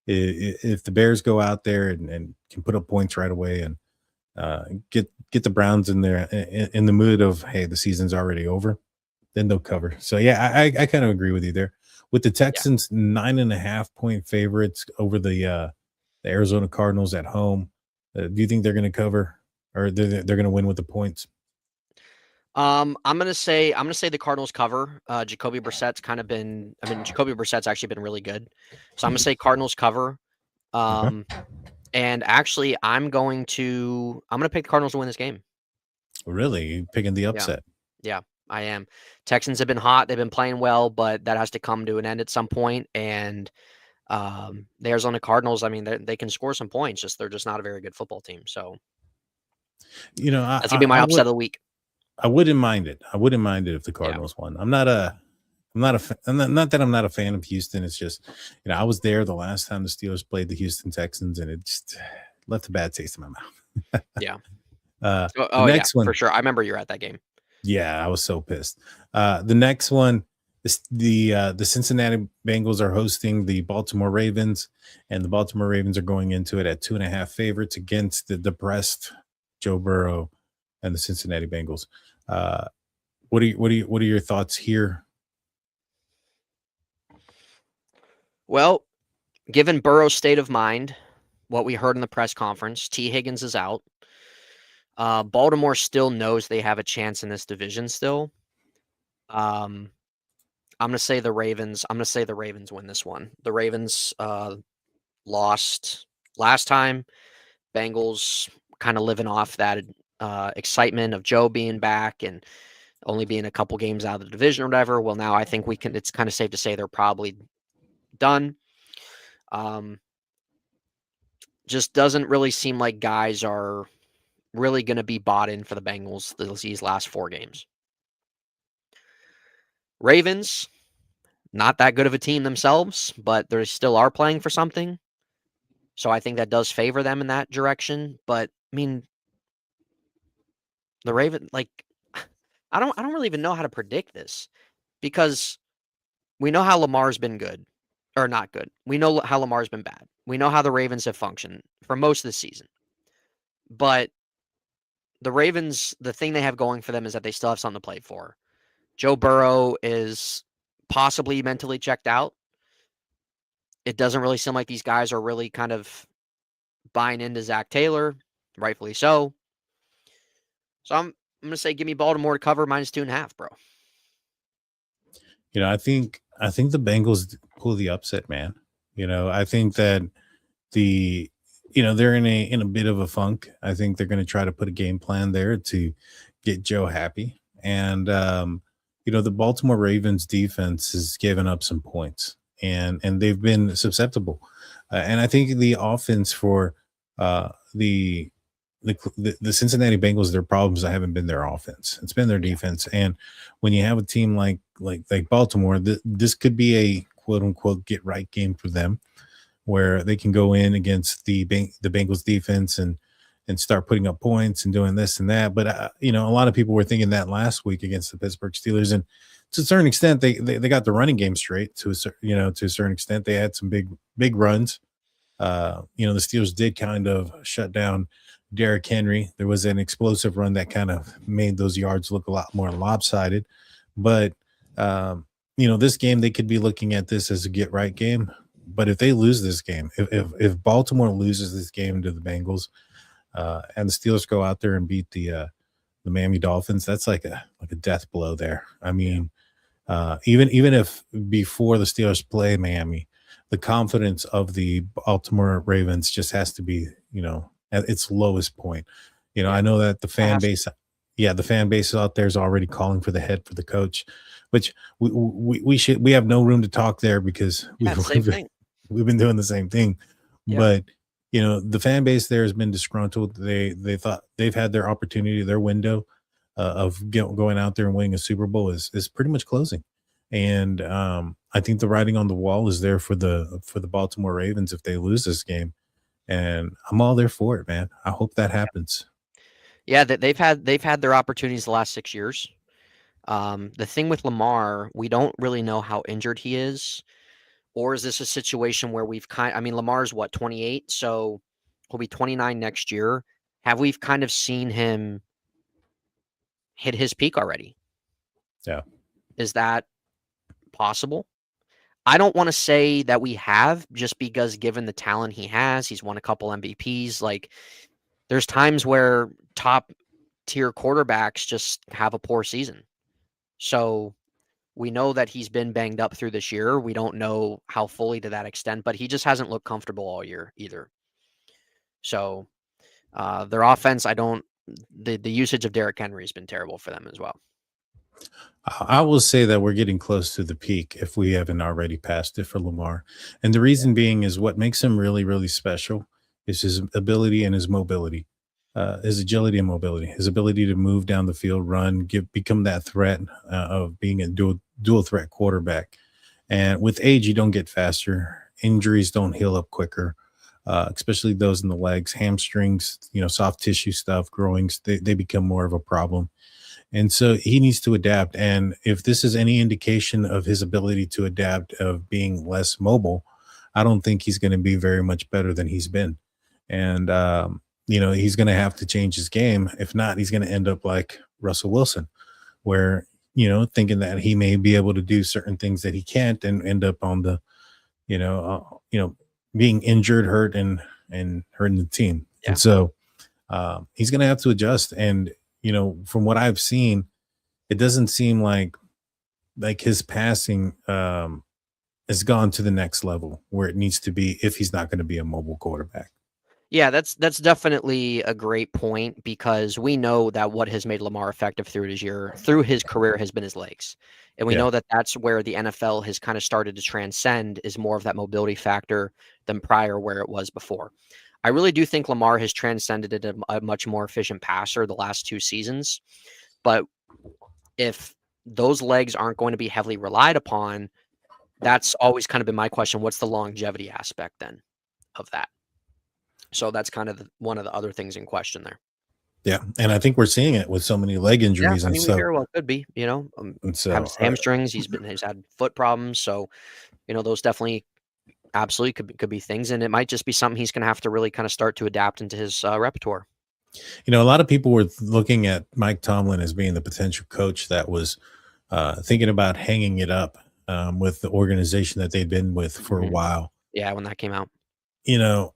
E: If the Bears go out there and can put up points right away and get the Browns in there in the mood of, hey, the season's already over, then they'll cover. So yeah, I kind of agree with you there. With the Texans, 9.5-point favorites over the Arizona Cardinals at home. Do you think they're going to cover, or they're going to win with the points?
F: I'm gonna say the Cardinals cover. Jacoby Brissett's Jacoby Brissett's actually been really good, so I'm gonna say Cardinals cover. And actually, I'm gonna pick the Cardinals to win this game.
E: Really, you picking the upset?
F: Yeah, I am. Texans have been hot; they've been playing well, but that has to come to an end at some point. And the Arizona Cardinals, I mean, they can score some points. They're just not a very good football team. So, that's gonna be my upset of the week.
E: I wouldn't mind it. I wouldn't mind it if the Cardinals won. Not that I'm not a fan of Houston. It's just, I was there the last time the Steelers played the Houston Texans, and it just left a bad taste in my mouth.
F: Yeah.
E: The next one,
F: for sure. I remember you were at that game.
E: Yeah, I was so pissed. The next one, the Cincinnati Bengals are hosting the Baltimore Ravens, and the Baltimore Ravens are going into it at 2.5 favorites against the depressed Joe Burrow and the Cincinnati Bengals. What are your thoughts here?
F: Well, given Burrow's state of mind, what we heard in the press conference, T. Higgins is out. Baltimore still knows they have a chance in this division still. I'm going to say the Ravens. I'm going to say the Ravens win this one. The Ravens lost last time. Bengals kind of living off that excitement of Joe being back and only being a couple games out of the division or whatever. Well, now I think it's kind of safe to say they're probably done. Just doesn't really seem like guys are really going to be bought in for the Bengals these last 4 games. Ravens, not that good of a team themselves, but they still are playing for something. So I think that does favor them in that direction. But I mean, the Ravens, I don't really even know how to predict this, because we know how Lamar's been good. or not good. We know how Lamar's been bad. We know how the Ravens have functioned for most of the season. But the Ravens, the thing they have going for them is that they still have something to play for. Joe Burrow is possibly mentally checked out. It doesn't really seem like these guys are really kind of buying into Zach Taylor, rightfully so. So I'm going to say give me Baltimore to cover -2.5, bro.
E: I think the Bengals pull the upset, man. I think that they're in a bit of a funk. I think they're going to try to put a game plan there to get Joe happy. And the Baltimore Ravens defense has given up some points, and they've been susceptible. And I think the offense for the Cincinnati Bengals, their problems haven't been their offense; it's been their defense. And when you have a team like Baltimore, this could be a quote unquote get right game for them, where they can go in against the Bengals defense and start putting up points and doing this and that. But a lot of people were thinking that last week against the Pittsburgh Steelers, and to a certain extent, they got the running game straight. To a certain extent, they had some big runs. The Steelers did kind of shut down Derrick Henry. There was an explosive run that kind of made those yards look a lot more lopsided. But this game, they could be looking at this as a get right game. But if they lose this game, if Baltimore loses this game to the Bengals, and the Steelers go out there and beat the Miami Dolphins, that's like a death blow there. I mean, even if before the Steelers play Miami, the confidence of the Baltimore Ravens just has to be, at its lowest point. I know that the fan base out there is already calling for the head for the coach, which we have no room to talk there because we've been doing the same thing. Yeah. But the fan base there has been disgruntled. They thought they've had their opportunity, their window of going out there and winning a Super Bowl is pretty much closing. And I think the writing on the wall is there for the Baltimore Ravens if they lose this game. And I'm all there for it, man. I hope that happens.
F: Yeah, they've had their opportunities the last 6 years. The thing with Lamar, we don't really know how injured he is. Or is this a situation where Lamar's 28, so he'll be 29 next year. Have we kind of seen him hit his peak already?
E: Yeah.
F: Is that possible? I don't want to say that we have, just because given the talent he has, he's won a couple MVPs. Like, there's times where top tier quarterbacks just have a poor season. So we know that he's been banged up through this year. We don't know how fully to that extent, but he just hasn't looked comfortable all year either. So their offense, the usage of Derrick Henry has been terrible for them as well.
E: I will say that we're getting close to the peak if we haven't already passed it for Lamar. And the reason being is what makes him really, really special is his ability and his mobility, his agility and mobility, his ability to move down the field, run, become that threat of being a dual threat quarterback. And with age, you don't get faster. Injuries don't heal up quicker, especially those in the legs, hamstrings, soft tissue stuff, growings, they become more of a problem. And so he needs to adapt. And if this is any indication of his ability to adapt, of being less mobile, I don't think he's going to be very much better than he's been. And, he's going to have to change his game. If not, he's going to end up like Russell Wilson, where, thinking that he may be able to do certain things that he can't and end up on the, being injured, hurt, and hurting the team. Yeah. And so he's going to have to adjust. And, from what I've seen, it doesn't seem like his passing has gone to the next level where it needs to be if he's not going to be a mobile quarterback.
F: Yeah, that's definitely a great point, because we know that what has made Lamar effective through his career has been his legs. And we know that that's where the NFL has kind of started to transcend, is more of that mobility factor than prior where it was before. I really do think Lamar has transcended into a much more efficient passer the last 2 seasons. But if those legs aren't going to be heavily relied upon, that's always kind of been my question. What's the longevity aspect then of that? So that's kind of one of the other things in question there.
E: Yeah, and I think we're seeing it with so many leg injuries.
F: Yeah,
E: and so
F: very well could be, and so, hamstrings. He's had foot problems, so those definitely Absolutely could be things, and it might just be something he's going to have to really kind of start to adapt into his repertoire.
E: You know, a lot of people were looking at Mike Tomlin as being the potential coach that was thinking about hanging it up with the organization that they've been with for a while.
F: Yeah, when that came out.
E: You know,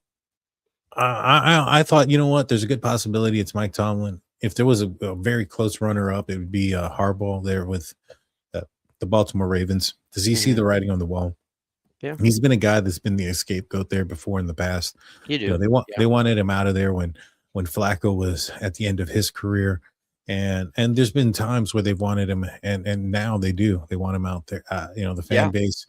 E: I thought, you know what, there's a good possibility it's Mike Tomlin. If there was a very close runner-up, it would be Harbaugh there with the Baltimore Ravens. Does he see the writing on the wall?
F: Yeah.
E: He's been a guy that's been the scapegoat there before in the past.
F: You do.
E: You know, they wanted him out of there when Flacco was at the end of his career. And there's been times where they've wanted him, and now they do. They want him out there. You know, the fan base,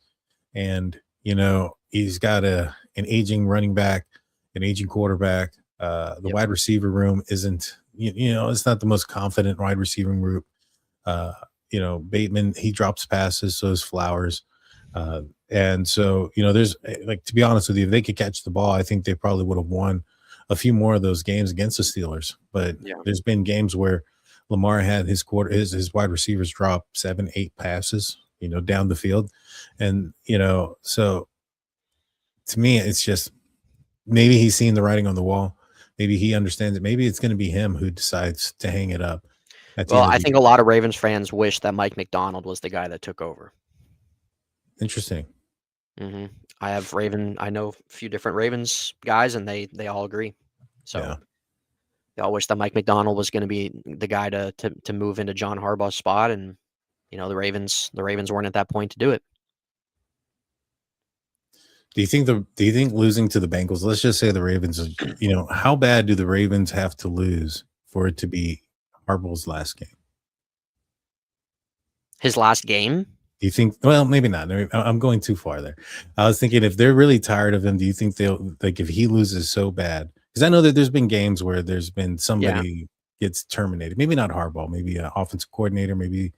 E: and you know, he's got an aging running back, an aging quarterback. The wide receiver room isn't, you know, it's not the most confident wide receiving group. You know, Bateman, he drops passes, so is Flowers. And so, you know, there's, like, to be honest with you, if they could catch the ball, I think they probably would have won a few more of those games against the Steelers. But there's been games where Lamar had his wide receivers drop 7-8 passes, you know, down the field. And, you know, so to me, it's just maybe he's seen the writing on the wall. Maybe he understands it. Maybe it's going to be him who decides to hang it up.
F: Well, I think a lot of Ravens fans wish that Mike McDonald was the guy that took over.
E: Interesting.
F: I know a few different Ravens guys, and they all agree. So they all wish that Mike McDonald was going to be the guy to move into John Harbaugh's spot, and you know, the Ravens weren't at that point to do it.
E: Do you think losing to the Bengals, let's just say the Ravens, you know, how bad do the Ravens have to lose for it to be Harbaugh's last game?
F: His last game?
E: Do you think, well, maybe not. I'm going too far there. I was thinking if they're really tired of him, do you think they'll, like, if he loses so bad? Because I know that there's been games where there's been somebody gets terminated. Maybe not Harbaugh, maybe an offensive coordinator, maybe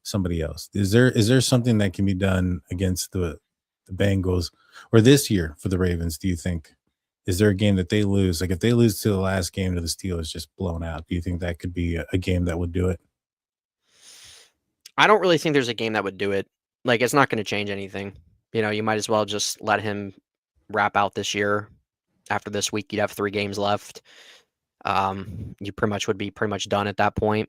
E: somebody else. Is there something that can be done against the Bengals or this year for the Ravens, do you think? Is there a game that they lose? Like if they lose to the last game to the Steelers just blown out, do you think that could be a game that would do it?
F: I don't really think there's a game that would do it. Like, it's not going to change anything. You know, you might as well just let him wrap out this year. After this week, you'd have 3 games left. You would be pretty much done at that point.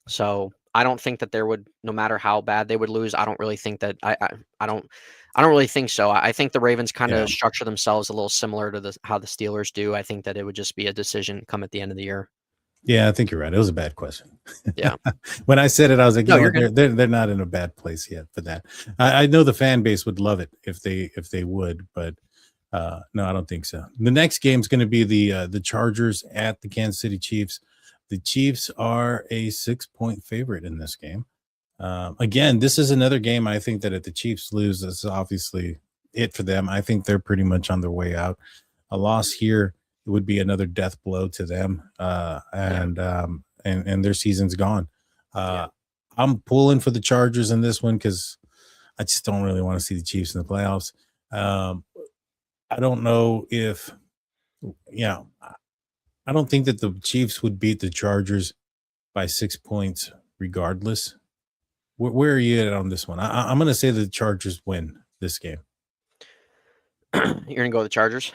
F: So I don't think that there would, no matter how bad they would lose, I don't really think that I don't really think so. I think the Ravens kind of structure themselves a little similar to how the Steelers do. I think that it would just be a decision come at the end of the year.
E: Yeah, I think you're right. It was a bad question.
F: Yeah.
E: When I said it, I was like,
F: no,
E: they're not in a bad place yet for that. I know the fan base would love it if they would, but no, I don't think so. The next game is going to be the Chargers at the Kansas City Chiefs. The Chiefs are a 6-point favorite in this game. Again, this is another game I think that if the Chiefs lose, that's obviously it for them. I think they're pretty much on their way out. A loss here, it would be another death blow to them, and their season's gone. I'm pulling for the Chargers in this one because I just don't really want to see the Chiefs in the playoffs. I don't know if, I don't think that the Chiefs would beat the Chargers by 6 points regardless. Where are you at on this one? I'm going to say the Chargers win this game.
F: You're going to go with the Chargers?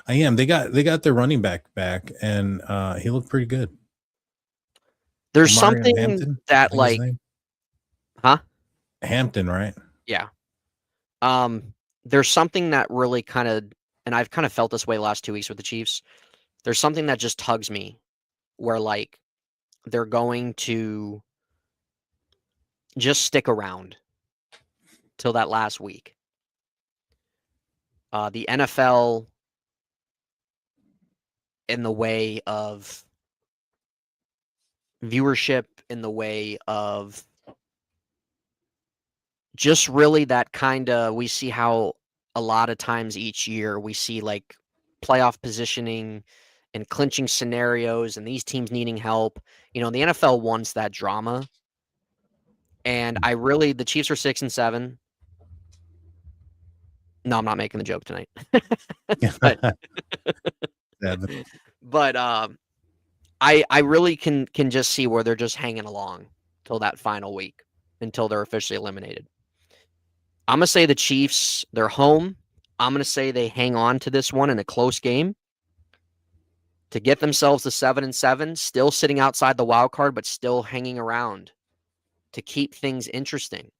E: I am. They got their running back, and he looked pretty good.
F: There's
E: Omari
F: something
E: Hampton,
F: that, like,
E: Hampton, right?
F: Yeah. There's something that really kind of, and I've kind of felt this way the last 2 weeks with the Chiefs. There's something that just tugs me where, like, they're going to just stick around till that last week. The NFL, in the way of viewership, in the way of just really that kind of, we see how a lot of times each year we see like playoff positioning and clinching scenarios and these teams needing help. You know, the NFL wants that drama. And the Chiefs are 6-7. No, I'm not making the joke tonight. But I really can just see where they're just hanging along till that final week until they're officially eliminated. I'm going to say the Chiefs, they're home. I'm going to say they hang on to this one in a close game to get themselves to 7-7, still sitting outside the wild card, but still hanging around to keep things interesting.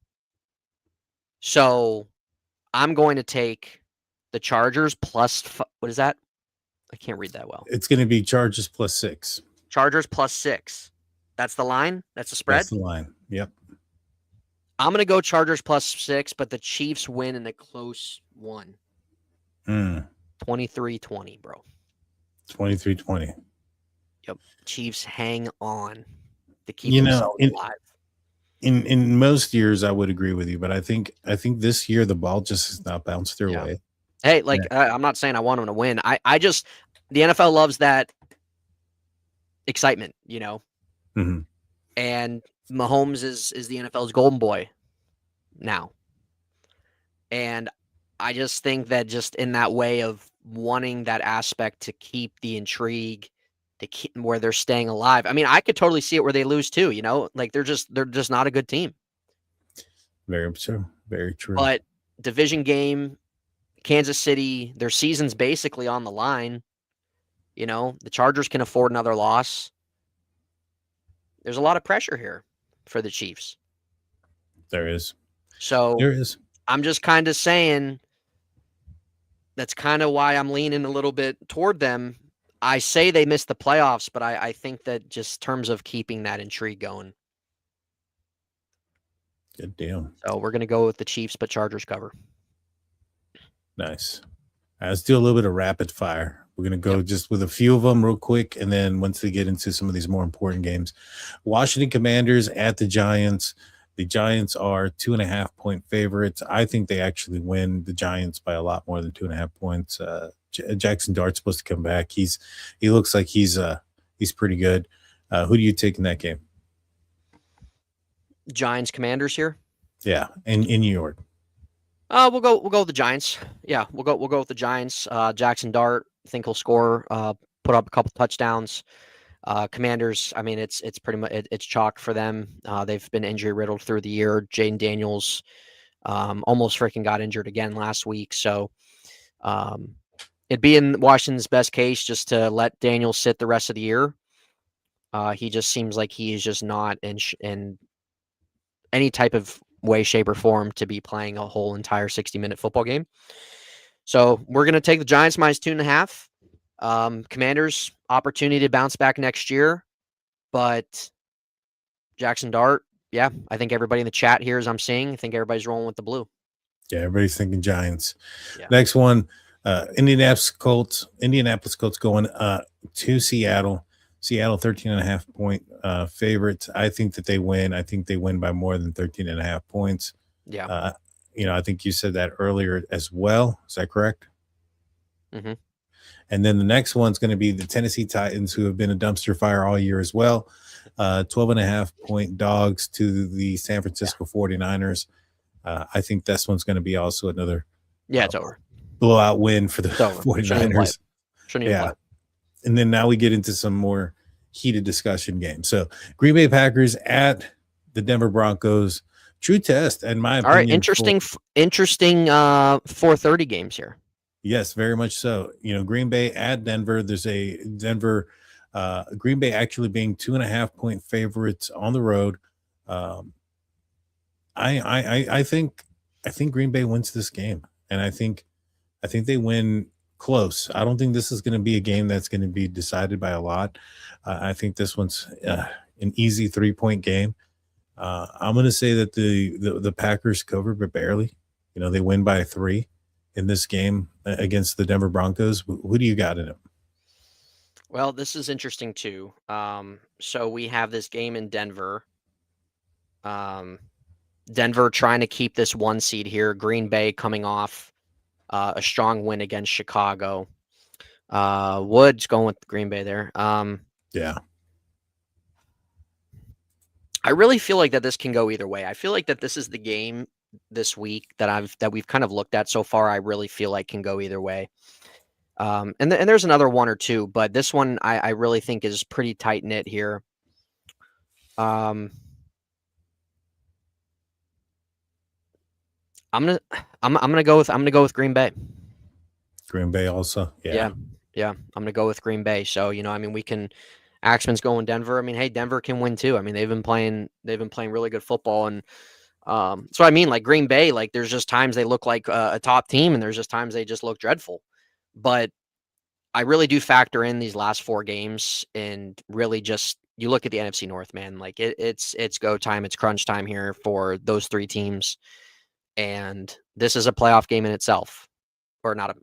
F: So I'm going to take the Chargers plus, what is that? I can't read that well.
E: It's going to be Chargers plus 6.
F: Chargers plus 6. That's the line? That's the spread?
E: That's the line. Yep.
F: I'm going to go Chargers plus 6, but the Chiefs win in a close one. 23-20, bro.
E: 23-20.
F: Yep. Chiefs hang on to keep themselves alive.
E: In most years, I would agree with you, but I think this year the ball just has not bounced their way.
F: Hey, I'm not saying I want them to win. I just the NFL loves that excitement,
E: Mm-hmm.
F: And Mahomes is the NFL's golden boy now, and I just think that just in that way of wanting that aspect to keep the intrigue, to keep where they're staying alive. I mean, I could totally see it where they lose too. Like they're just not a good team.
E: Very true. Very true.
F: But division game, Kansas City, their season's basically on the line. The Chargers can afford another loss. There's a lot of pressure here for the Chiefs.
E: There is.
F: So
E: there is.
F: I'm just kind of saying that's kind of why I'm leaning a little bit toward them. I say they missed the playoffs, but I think that just terms of keeping that intrigue going.
E: Good deal.
F: So we're going to go with the Chiefs, but Chargers cover.
E: Nice. Let's do a little bit of rapid fire. We're going to go just with a few of them real quick, and then once we get into some of these more important games. Washington Commanders at the Giants. The Giants are 2.5-point favorites. I think they actually win the Giants by a lot more than 2.5 points. Jackson Dart's supposed to come back. He looks like he's pretty good. Who do you take in that game?
F: Giants Commanders here.
E: Yeah, in New York.
F: We'll go with the Giants. Yeah, we'll go with the Giants. Jackson Dart, I think he'll score, put up a couple touchdowns. Commanders, I mean, it's pretty much it's chalk for them. They've been injury riddled through the year. Jaden Daniels almost freaking got injured again last week. So it'd be in Washington's best case just to let Daniels sit the rest of the year. He just seems like he is just not in any type of way, shape, or form to be playing a whole entire 60-minute football game. So we're going to take the Giants minus 2.5. Commanders, opportunity to bounce back next year. But Jackson Dart, yeah, I think everybody in the chat here, as I'm seeing, I think everybody's rolling with the blue.
E: Yeah, everybody's thinking Giants.
F: Yeah.
E: Next one, Indianapolis Colts going to Seattle. Seattle 13.5-point favorites. I think that they win. I think they win by more than 13.5 points.
F: Yeah.
E: I think you said that earlier as well. Is that correct?
F: Mm-hmm.
E: And then the next one's going to be the Tennessee Titans, who have been a dumpster fire all year as well. 12.5-point dogs to the San Francisco 49ers. I think this one's going to be also another
F: it's over.
E: Blowout win for the 49ers.
F: Shouldn't even play.
E: And then now we get into some more heated discussion games. So Green Bay Packers at the Denver Broncos. True test, in my opinion.
F: All right, interesting 4:30 games here.
E: Yes, very much so. Green Bay at Denver. There's a Denver, Green Bay actually being 2.5-point favorites on the road. I think Green Bay wins this game, and I think they win close. I don't think this is going to be a game that's going to be decided by a lot. I think this one's an easy 3-point game. I'm going to say that the Packers cover, but barely. They win by 3 in this game against the Denver Broncos. Who do you got in it?
F: Well, this is interesting too. So we have this game in Denver. Denver trying to keep this 1 seed here. Green Bay coming off a strong win against Chicago. Woods going with Green Bay there.
E: Yeah.
F: I really feel like that this can go either way. I feel like that this is the game this week that we've kind of looked at so far. I really feel like can go either way. And there's another one or two, but this one I really think is pretty tight knit here. I'm gonna go with Green Bay.
E: Green Bay also.
F: Yeah. I'm going to go with Green Bay. So, I mean, we can Axman's going Denver. I mean, hey, Denver can win too. I mean, they've been playing really good football. And so I mean, like Green Bay, like there's just times they look like a top team and there's just times they just look dreadful. But I really do factor in these last 4 games and really just you look at the NFC North, man, like it's go time. It's crunch time here for those 3 teams. And this is a playoff game in itself, or not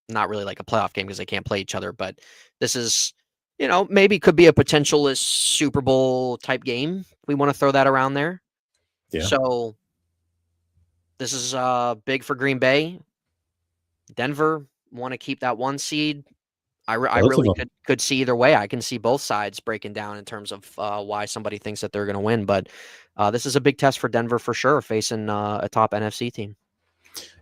F: not really like a playoff game because they can't play each other, but this is, maybe could be a potentialist Super Bowl type game. We want to throw that around there.
E: Yeah.
F: So this is big for Green Bay. Denver want to keep that 1 seed. I really could see either way. I can see both sides breaking down in terms of why somebody thinks that they're going to win. But this is a big test for Denver for sure, facing a top NFC team.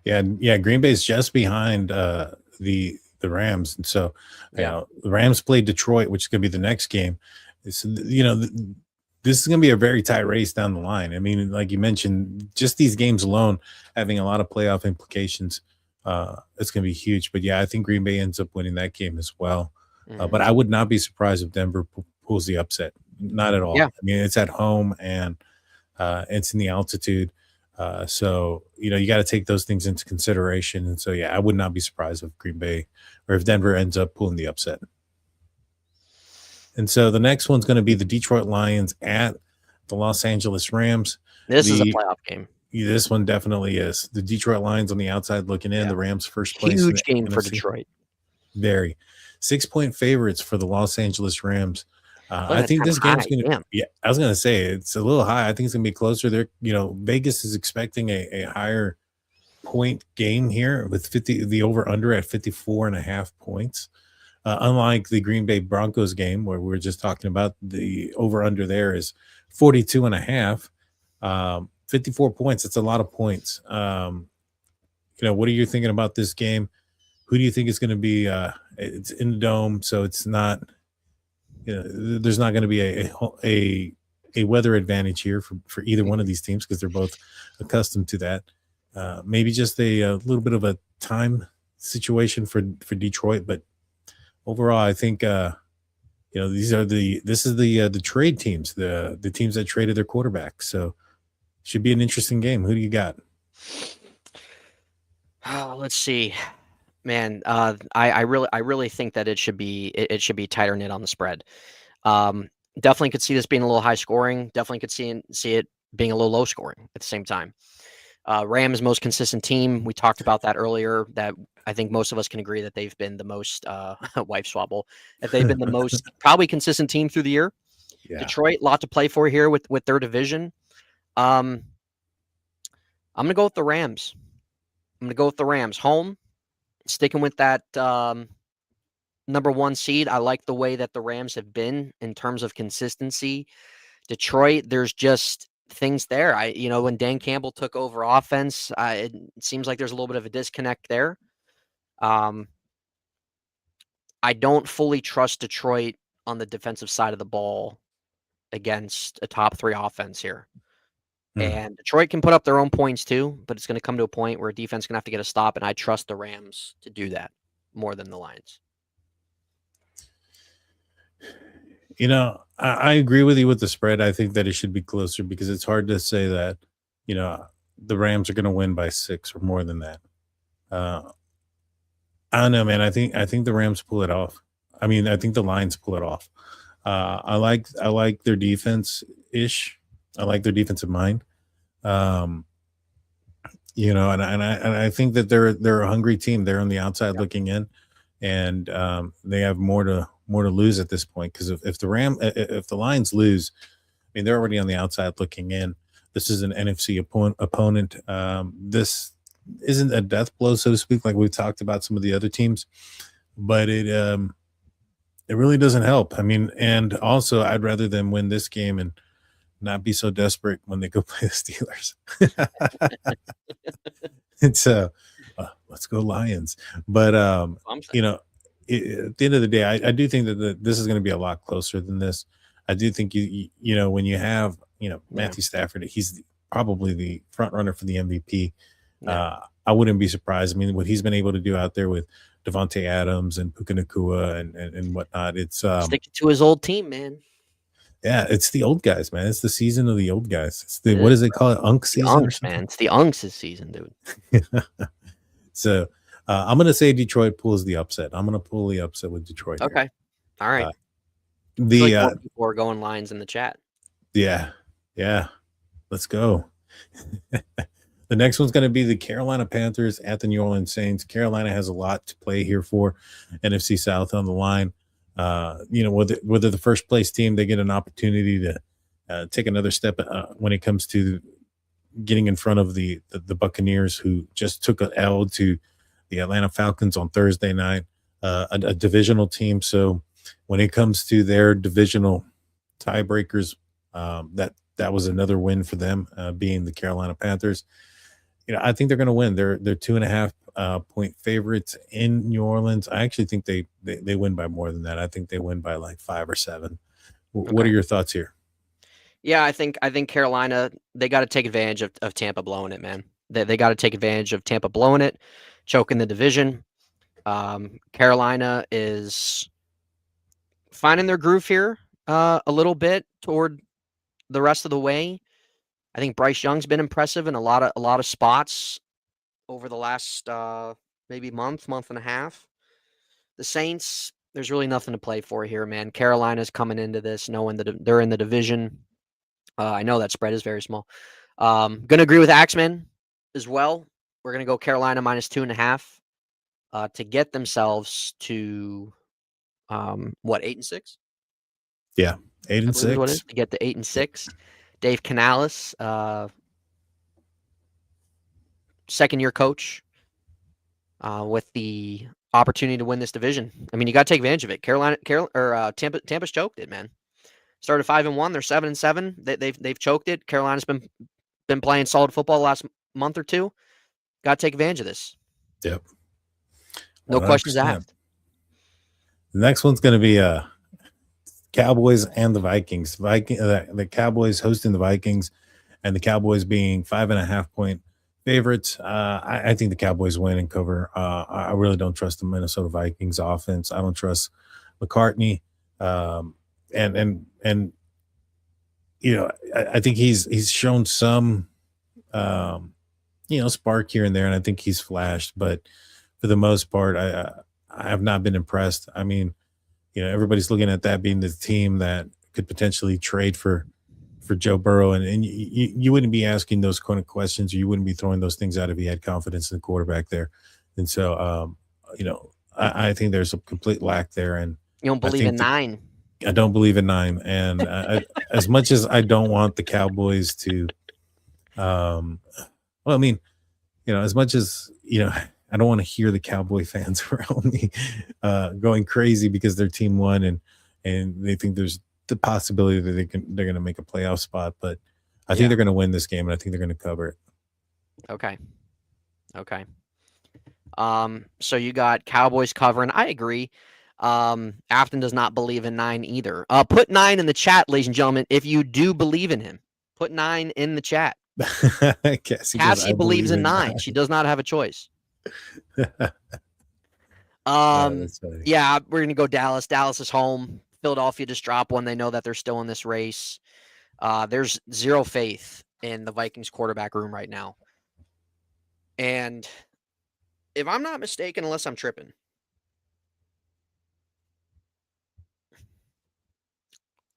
E: Yeah. Green Bay's just behind the Rams, and so the Rams played Detroit, which is going to be the next game. This is going to be a very tight race down the line. I mean, like you mentioned, just these games alone having a lot of playoff implications. It's going to be huge. But yeah, I think Green Bay ends up winning that game as well. But I would not be surprised if Denver pulls the upset. Not at all.
F: Yeah.
E: I mean, it's at home and it's in the altitude. So, you got to take those things into consideration. And so, yeah, I would not be surprised if Green Bay or if Denver ends up pulling the upset. And so the next one's going to be the Detroit Lions at the Los Angeles Rams.
F: This is a playoff game.
E: This one definitely is. The Detroit Lions on the outside looking in, the Rams first place.
F: Huge game for Detroit.
E: Very. 6-point favorites for the Los Angeles Rams. I think this game's going to – yeah, I was going to say it's a little high. I think it's going to be closer there. Vegas is expecting a higher point game here with the over-under at 54.5 points. Unlike the Green Bay Broncos game where we were just talking about, the over-under there is 42.5. 54 points. It's a lot of points. What are you thinking about this game? Who do you think is going to be? It's in the dome, so it's not. There's not going to be a weather advantage here for either one of these teams because they're both accustomed to that. Maybe just a little bit of a time situation for Detroit, but overall, I think this is the trade teams, the teams that traded their quarterback. So should be an interesting game. Who do you got?
F: Let's see, man. I really think that it should be tighter knit on the spread. Definitely could see this being a little high scoring. Definitely could see it being a little low scoring at the same time. Rams most consistent team. We talked about that earlier. That I think most of us can agree that they've been the most wife swabble. That they've been the most probably consistent team through the year. Yeah. Detroit, lot to play for here with their division. I'm gonna go with the Rams. Home, sticking with that number 1 seed. I like the way that the Rams have been in terms of consistency. Detroit, there's just things there. When Dan Campbell took over offense, it seems like there's a little bit of a disconnect there. I don't fully trust Detroit on the defensive side of the ball against a top 3 offense here. And Detroit can put up their own points too, but it's going to come to a point where defense is going to have to get a stop, and I trust the Rams to do that more than the Lions.
E: I agree with you with the spread. I think that it should be closer because it's hard to say that, the Rams are going to win by 6 or more than that. I don't know, man. I think the Rams pull it off. I mean, I think the Lions pull it off. I like their defense-ish. I like their defensive mind. And I think that they're a hungry team. They're on the outside looking in, and they have more to lose at this point. Because if the Lions lose, I mean, they're already on the outside looking in. This is an NFC opponent. This isn't a death blow, so to speak, like we've talked about some of the other teams, but it really doesn't help. I mean, and also I'd rather them win this game and not be so desperate when they go play the Steelers. It's let's go Lions. But at the end of the day, I do think that this is going to be a lot closer than this. I do think when you have Matthew Stafford, he's probably the front runner for the MVP. I wouldn't be surprised. I mean, what he's been able to do out there with Devontae Adams and Puka Nacua and whatnot, it's
F: Sticking to his old team, man.
E: yeah, it's the old guys, man. It's the season of the old guys. It's the what does they call it? Unk season or
F: Unks,
E: something?
F: man. It's the Unks' season, dude.
E: So I'm gonna say Detroit pulls the upset. I'm gonna pull the upset with Detroit. Here.
F: Okay. All right.
E: The
F: more people are going lines in the chat.
E: yeah, let's go. The next one's going to be the Carolina Panthers at the New Orleans Saints. Carolina has a lot to play here for. NFC South on the line. Whether the first place team, they get an opportunity to take another step when it comes to getting in front of the Buccaneers, who just took an L to the Atlanta Falcons on Thursday night, a divisional team. So when it comes to their divisional tiebreakers, that was another win for them, being the Carolina Panthers. I think they're going to win. They're 2.5 point favorites in New Orleans. I actually think they win by more than that. I think they win by like 5 or 7. What are your thoughts here?
F: Yeah, I think Carolina, they got to take advantage of Tampa blowing it, man. They got to take advantage of Tampa blowing it, choking the division. Carolina is finding their groove here a little bit toward the rest of the way. I think Bryce Young's been impressive in a lot of spots over the last maybe month and a half. The Saints, there's really nothing to play for here, man. Carolina's coming into this knowing that they're in the division. I know that spread is very small. Gonna agree with Axman as well. We're gonna go Carolina minus 2.5 to get themselves to 8-6?
E: Yeah, 8-6.
F: What is to get to 8-6. Dave Canales, second-year coach, with the opportunity to win this division. I mean, you got to take advantage of it. Tampa's choked it, man. Started 5-1. They're 7-7. They've choked it. Carolina's been playing solid football the last month or two. Got to take advantage of this.
E: Yep.
F: No questions asked.
E: The next one's going to be Cowboys and the Vikings. The Cowboys hosting the Vikings, and the Cowboys being 5.5 point favorites. I think the Cowboys win and cover. I really don't trust the Minnesota Vikings offense. I don't trust McCartney. And I think he's shown some spark here and there, and I think he's flashed, but for the most part, I have not been impressed. I mean, everybody's looking at that being the team that could potentially trade for Joe Burrow, and you wouldn't be asking those kind of questions, or you wouldn't be throwing those things out if you had confidence in the quarterback there. And so, I think there's a complete lack there. And
F: you don't believe in 9.
E: I don't believe in 9. And as much as I don't want the Cowboys to, as much as, I don't want to hear the Cowboy fans around me going crazy because their team won and they think there's the possibility that they're going to make a playoff spot, but I think they're going to win this game, and I think they're going to cover it.
F: Okay. So you got Cowboys covering. I agree. Afton does not believe in 9 either. Put 9 in the chat, ladies and gentlemen, if you do believe in him. Put 9 in the chat. Cassie believes in 9. She does not have a choice. Yeah, we're gonna go Dallas. Dallas is home. Philadelphia just dropped one. They know that they're still in this race. There's zero faith in the Vikings quarterback room right now. And if I'm not mistaken, unless I'm tripping,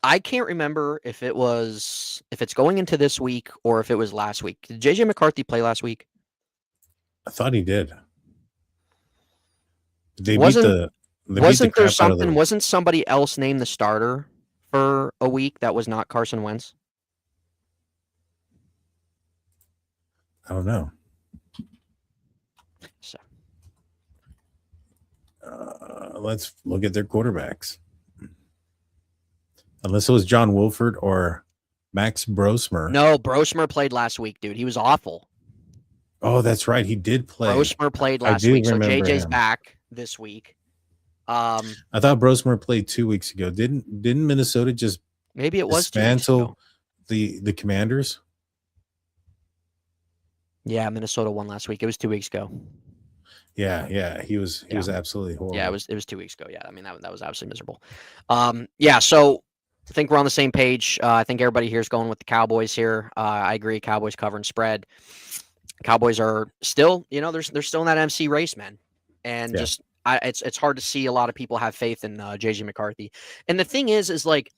F: I can't remember if it's going into this week or if it was last week. Did JJ McCarthy play last week?
E: I thought he did.
F: Wasn't somebody else named the starter for a week that was not Carson Wentz?
E: I don't know.
F: So,
E: let's look at their quarterbacks. Unless it was John Wolford or Max Brosmer.
F: No, Brosmer played last week, dude. He was awful.
E: Oh, that's right. He did play.
F: Brosmer played last week, so JJ's back this week.
E: I thought Brosmer played 2 weeks ago. Didn't Minnesota just
F: maybe it was
E: dismantle the Commanders?
F: Yeah, Minnesota won last week. It was 2 weeks ago.
E: Yeah, he was absolutely horrible.
F: Yeah, it was 2 weeks ago. Yeah, I mean that was absolutely miserable. Yeah, so I think we're on the same page. I think everybody here is going with the Cowboys here. I agree. Cowboys covering spread. Cowboys are still, they're still in that MC race, man. And just it's hard to see a lot of people have faith in JJ McCarthy. And the thing is like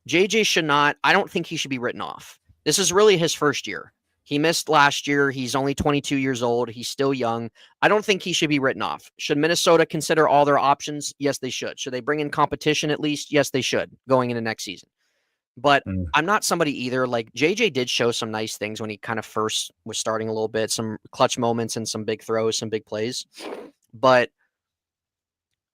F: JJ should not. I don't think he should be written off. This is really his first year. He missed last year. He's only 22 years old. He's still young. I don't think he should be written off. Should Minnesota consider all their options? Yes, they should. Should they bring in competition at least? Yes, they should going into next season. But I'm not somebody either. Like JJ did show some nice things when he kind of first was starting a little bit, some clutch moments and some big throws, some big plays. But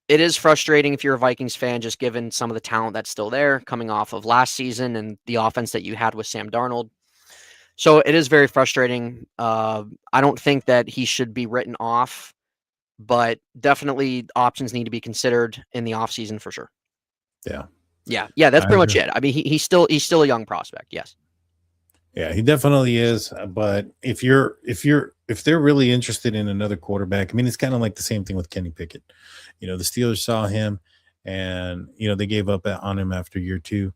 F: it is frustrating if you're a Vikings fan, just given some of the talent that's still there coming off of last season and the offense that you had with Sam Darnold. So it is very frustrating. I don't think that he should be written off, but definitely options need to be considered in the offseason for sure.
E: Yeah,
F: that's pretty much it. I mean, he's still a young prospect. Yes.
E: Yeah, he definitely is. But if they're really interested in another quarterback, I mean, it's kind of like the same thing with Kenny Pickett. The Steelers saw him, and they gave up on him after year 2.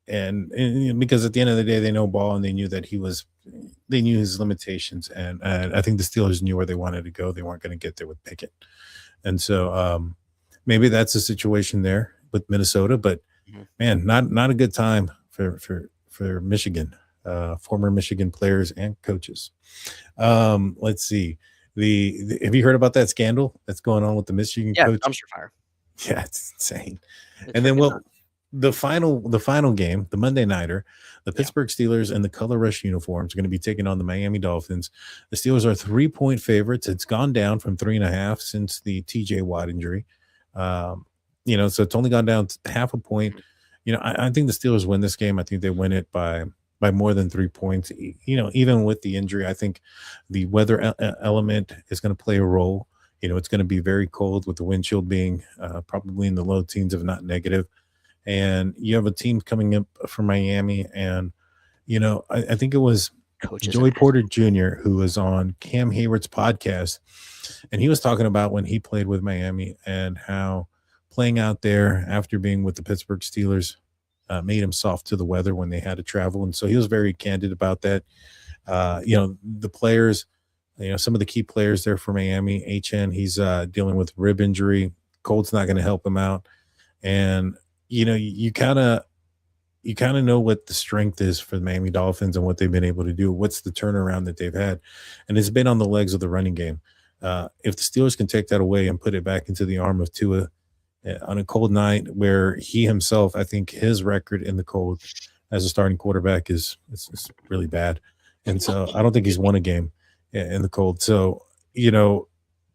E: And because at the end of the day, they know ball, and they knew that they knew his limitations, and I think the Steelers knew where they wanted to go. They weren't going to get there with Pickett, and so maybe that's the situation there with Minnesota. But man, not a good time for Michigan, former Michigan players and coaches. Let's see, have you heard about that scandal that's going on with the Michigan coach?
F: Dumpster fire.
E: Yeah, it's insane. And then the final game, the Monday nighter, the Pittsburgh Steelers in the Color Rush uniforms are going to be taking on the Miami Dolphins. The Steelers are 3-point favorites. It's gone down from 3.5 since the TJ Watt injury. So it's only gone down half a point. I think the Steelers win this game. I think they win it by more than 3 points. Even with the injury, I think the weather element is going to play a role. It's going to be very cold with the wind chill being probably in the low teens, if not negative. And you have a team coming up from Miami, and I think it was Joey Porter Jr. who was on Cam Hayward's podcast, and he was talking about when he played with Miami and how playing out there after being with the Pittsburgh Steelers made him soft to the weather when they had to travel, and so he was very candid about that. The players, some of the key players there for Miami, HN, he's dealing with rib injury. Cold's not going to help him out, and you kind of know what the strength is for the Miami Dolphins and what they've been able to do. What's the turnaround that they've had? And it's been on the legs of the running game. If the Steelers can take that away and put it back into the arm of Tua on a cold night where he himself, I think his record in the cold as a starting quarterback is really bad. And so I don't think he's won a game in the cold. So,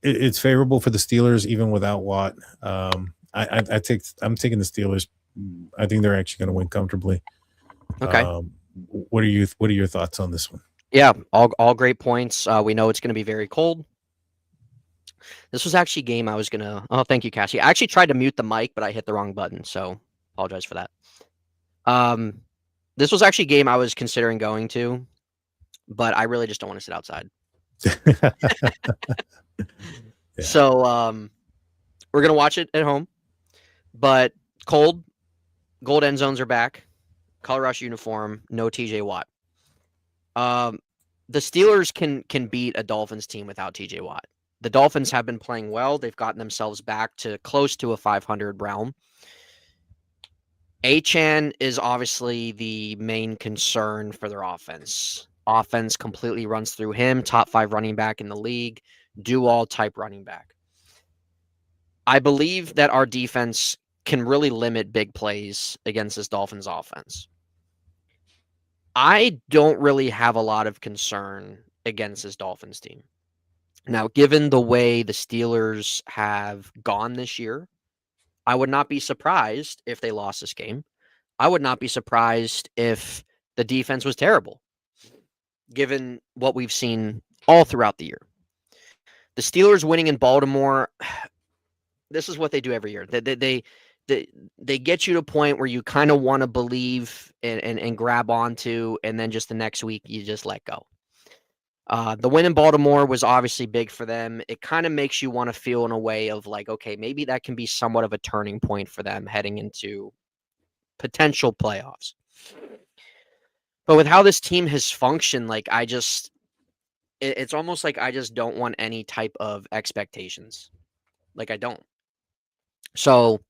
E: it's favorable for the Steelers even without Watt. I'm taking the Steelers. I think they're actually going to win comfortably.
F: Okay.
E: What are your thoughts on this one?
F: Yeah, all great points. We know it's going to be very cold. This was actually a game I was going to. Oh, thank you, Cassie. I actually tried to mute the mic, but I hit the wrong button, so apologize for that. This was actually a game I was considering going to, but I really just don't want to sit outside.
E: Yeah.
F: So we're going to watch it at home. But cold, gold end zones are back. Color Rush uniform, no TJ Watt. The Steelers can beat a Dolphins team without TJ Watt. The Dolphins have been playing well. They've gotten themselves back to close to a 500 realm. Achane is obviously the main concern for their offense. Offense completely runs through him, top 5 running back in the league, do-all type running back. I believe that our defense can really limit big plays against this Dolphins offense. I don't really have a lot of concern against this Dolphins team. Now, given the way the Steelers have gone this year, I would not be surprised if they lost this game. I would not be surprised if the defense was terrible, given what we've seen all throughout the year. The Steelers winning in Baltimore, this is what they do every year. They get you to a point where you kind of want to believe and grab onto, and then just the next week you just let go. The win in Baltimore was obviously big for them. It kind of makes you want to feel in a way of like, okay, maybe that can be somewhat of a turning point for them heading into potential playoffs. But with how this team has functioned, like it's almost like I just don't want any type of expectations. Like I don't. So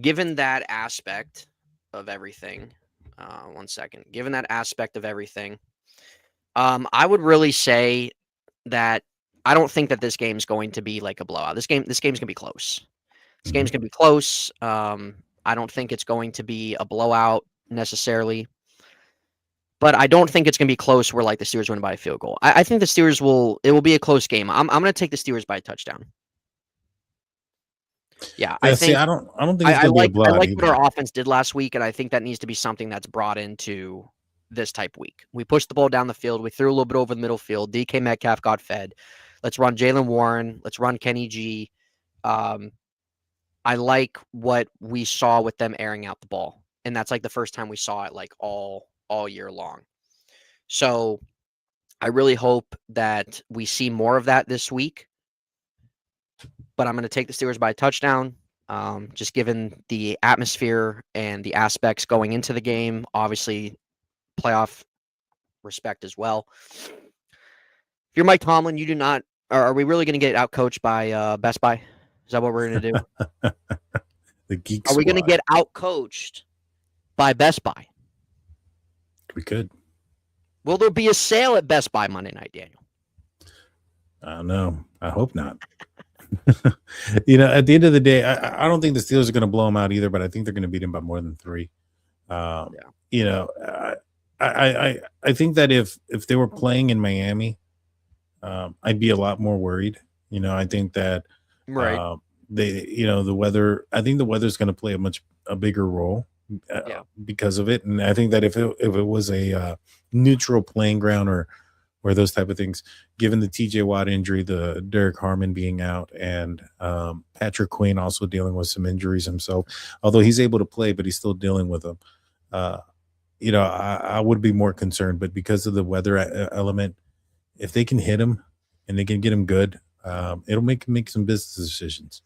F: given that aspect of everything, given that aspect of everything, I would really say that I don't think that this game's going to be like a blowout. This game's gonna be close. This game's gonna be close. I don't think it's going to be a blowout necessarily, but I don't think it's gonna be close where like the Steelers win by a field goal. I think the Steelers will be a close game. I'm gonna take the Steelers by a touchdown. Yeah, I think
E: I don't think it's gonna be a blowout.
F: I like what our offense did last week, and I think that needs to be something that's brought into this type week. We pushed the ball down the field. We threw a little bit over the middle field. DK Metcalf got fed. Let's run Jaylen Warren. Let's run Kenny G. I like what we saw with them airing out the ball, and that's like the first time we saw it like all year long. So I really hope that we see more of that this week. But I'm going to take the Steelers by a touchdown, just given the atmosphere and the aspects going into the game. Obviously, playoff respect as well. If you're Mike Tomlin, you do not. Are we really going to get outcoached by Best Buy? Is that what we're going to do?
E: The Geek
F: Are we going to
E: Squad.
F: get outcoached by Best Buy?
E: We could.
F: Will there be a sale at Best Buy Monday night, Daniel?
E: I don't know. I hope not. At the end of the day, I don't think the Steelers are going to blow them out either, but I think they're going to beat them by more than 3. I think that if they were playing in Miami, I'd be a lot more worried. I think that
F: Right.
E: the weather. I think the weather's going to play a bigger role because of it, and I think that if it was a neutral playing ground or those type of things, given the TJ Watt injury, the Derek Harmon being out, and Patrick Queen also dealing with some injuries himself, although he's able to play, but he's still dealing with them. I would be more concerned, but because of the weather element, if they can hit him and they can get him good, it'll make some business decisions.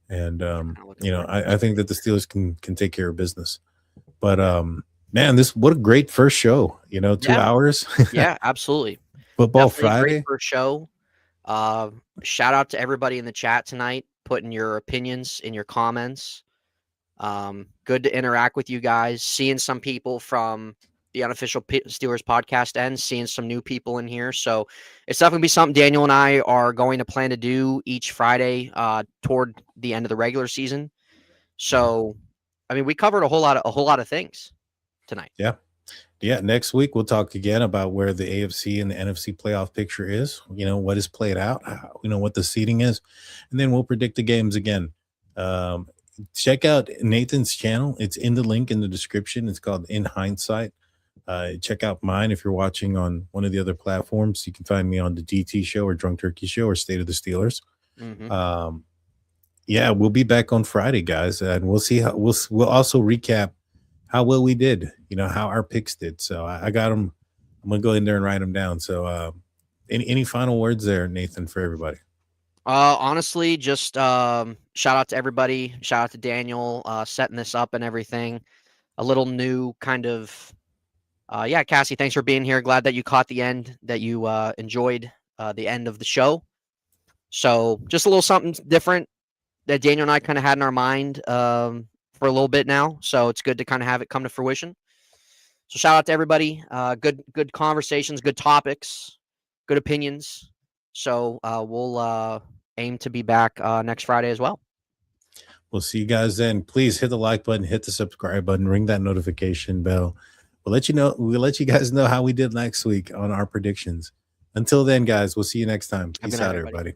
E: And, I think that the Steelers can take care of business. But, man, what a great first show, 2 hours.
F: Yeah, absolutely.
E: Football
F: Definitely
E: Friday.
F: Great first show. Shout out to everybody in the chat tonight, putting your opinions in your comments. Good to interact with you guys, seeing some people from the unofficial Steelers podcast and seeing some new people in here. So it's definitely be something Daniel and I are going to plan to do each Friday toward the end of the regular season. So, I mean, we covered a whole lot of things tonight.
E: Yeah. Next week we'll talk again about where the AFC and the NFC playoff picture is. What is played out. What the seeding is, and then we'll predict the games again. Check out Nathan's channel. It's in the link in the description. It's called In Hindsight. Check out mine if you're watching on one of the other platforms. You can find me on the DT Show or Drunk Turkey Show or State of the Steelers.
F: Mm-hmm.
E: We'll be back on Friday, guys, and we'll see how we'll also recap how well we did. How our picks did. So I got them. I'm gonna go in there and write them down. So any final words there, Nathan, for everybody?
F: Honestly, just shout out to everybody. Shout out to Daniel setting this up and everything. A little new kind of. Cassie, thanks for being here. Glad that you caught the end, that you enjoyed the end of the show. So just a little something different that Daniel and I kind of had in our mind for a little bit now. So it's good to kind of have it come to fruition. So shout out to everybody. Good conversations, good topics, good opinions. So we'll aim to be back next Friday as well.
E: We'll see you guys then. Please hit the like button, hit the subscribe button, ring that notification bell. We'll let you guys know how we did next week on our predictions. Until then, guys, we'll see you next time. Peace out, everybody.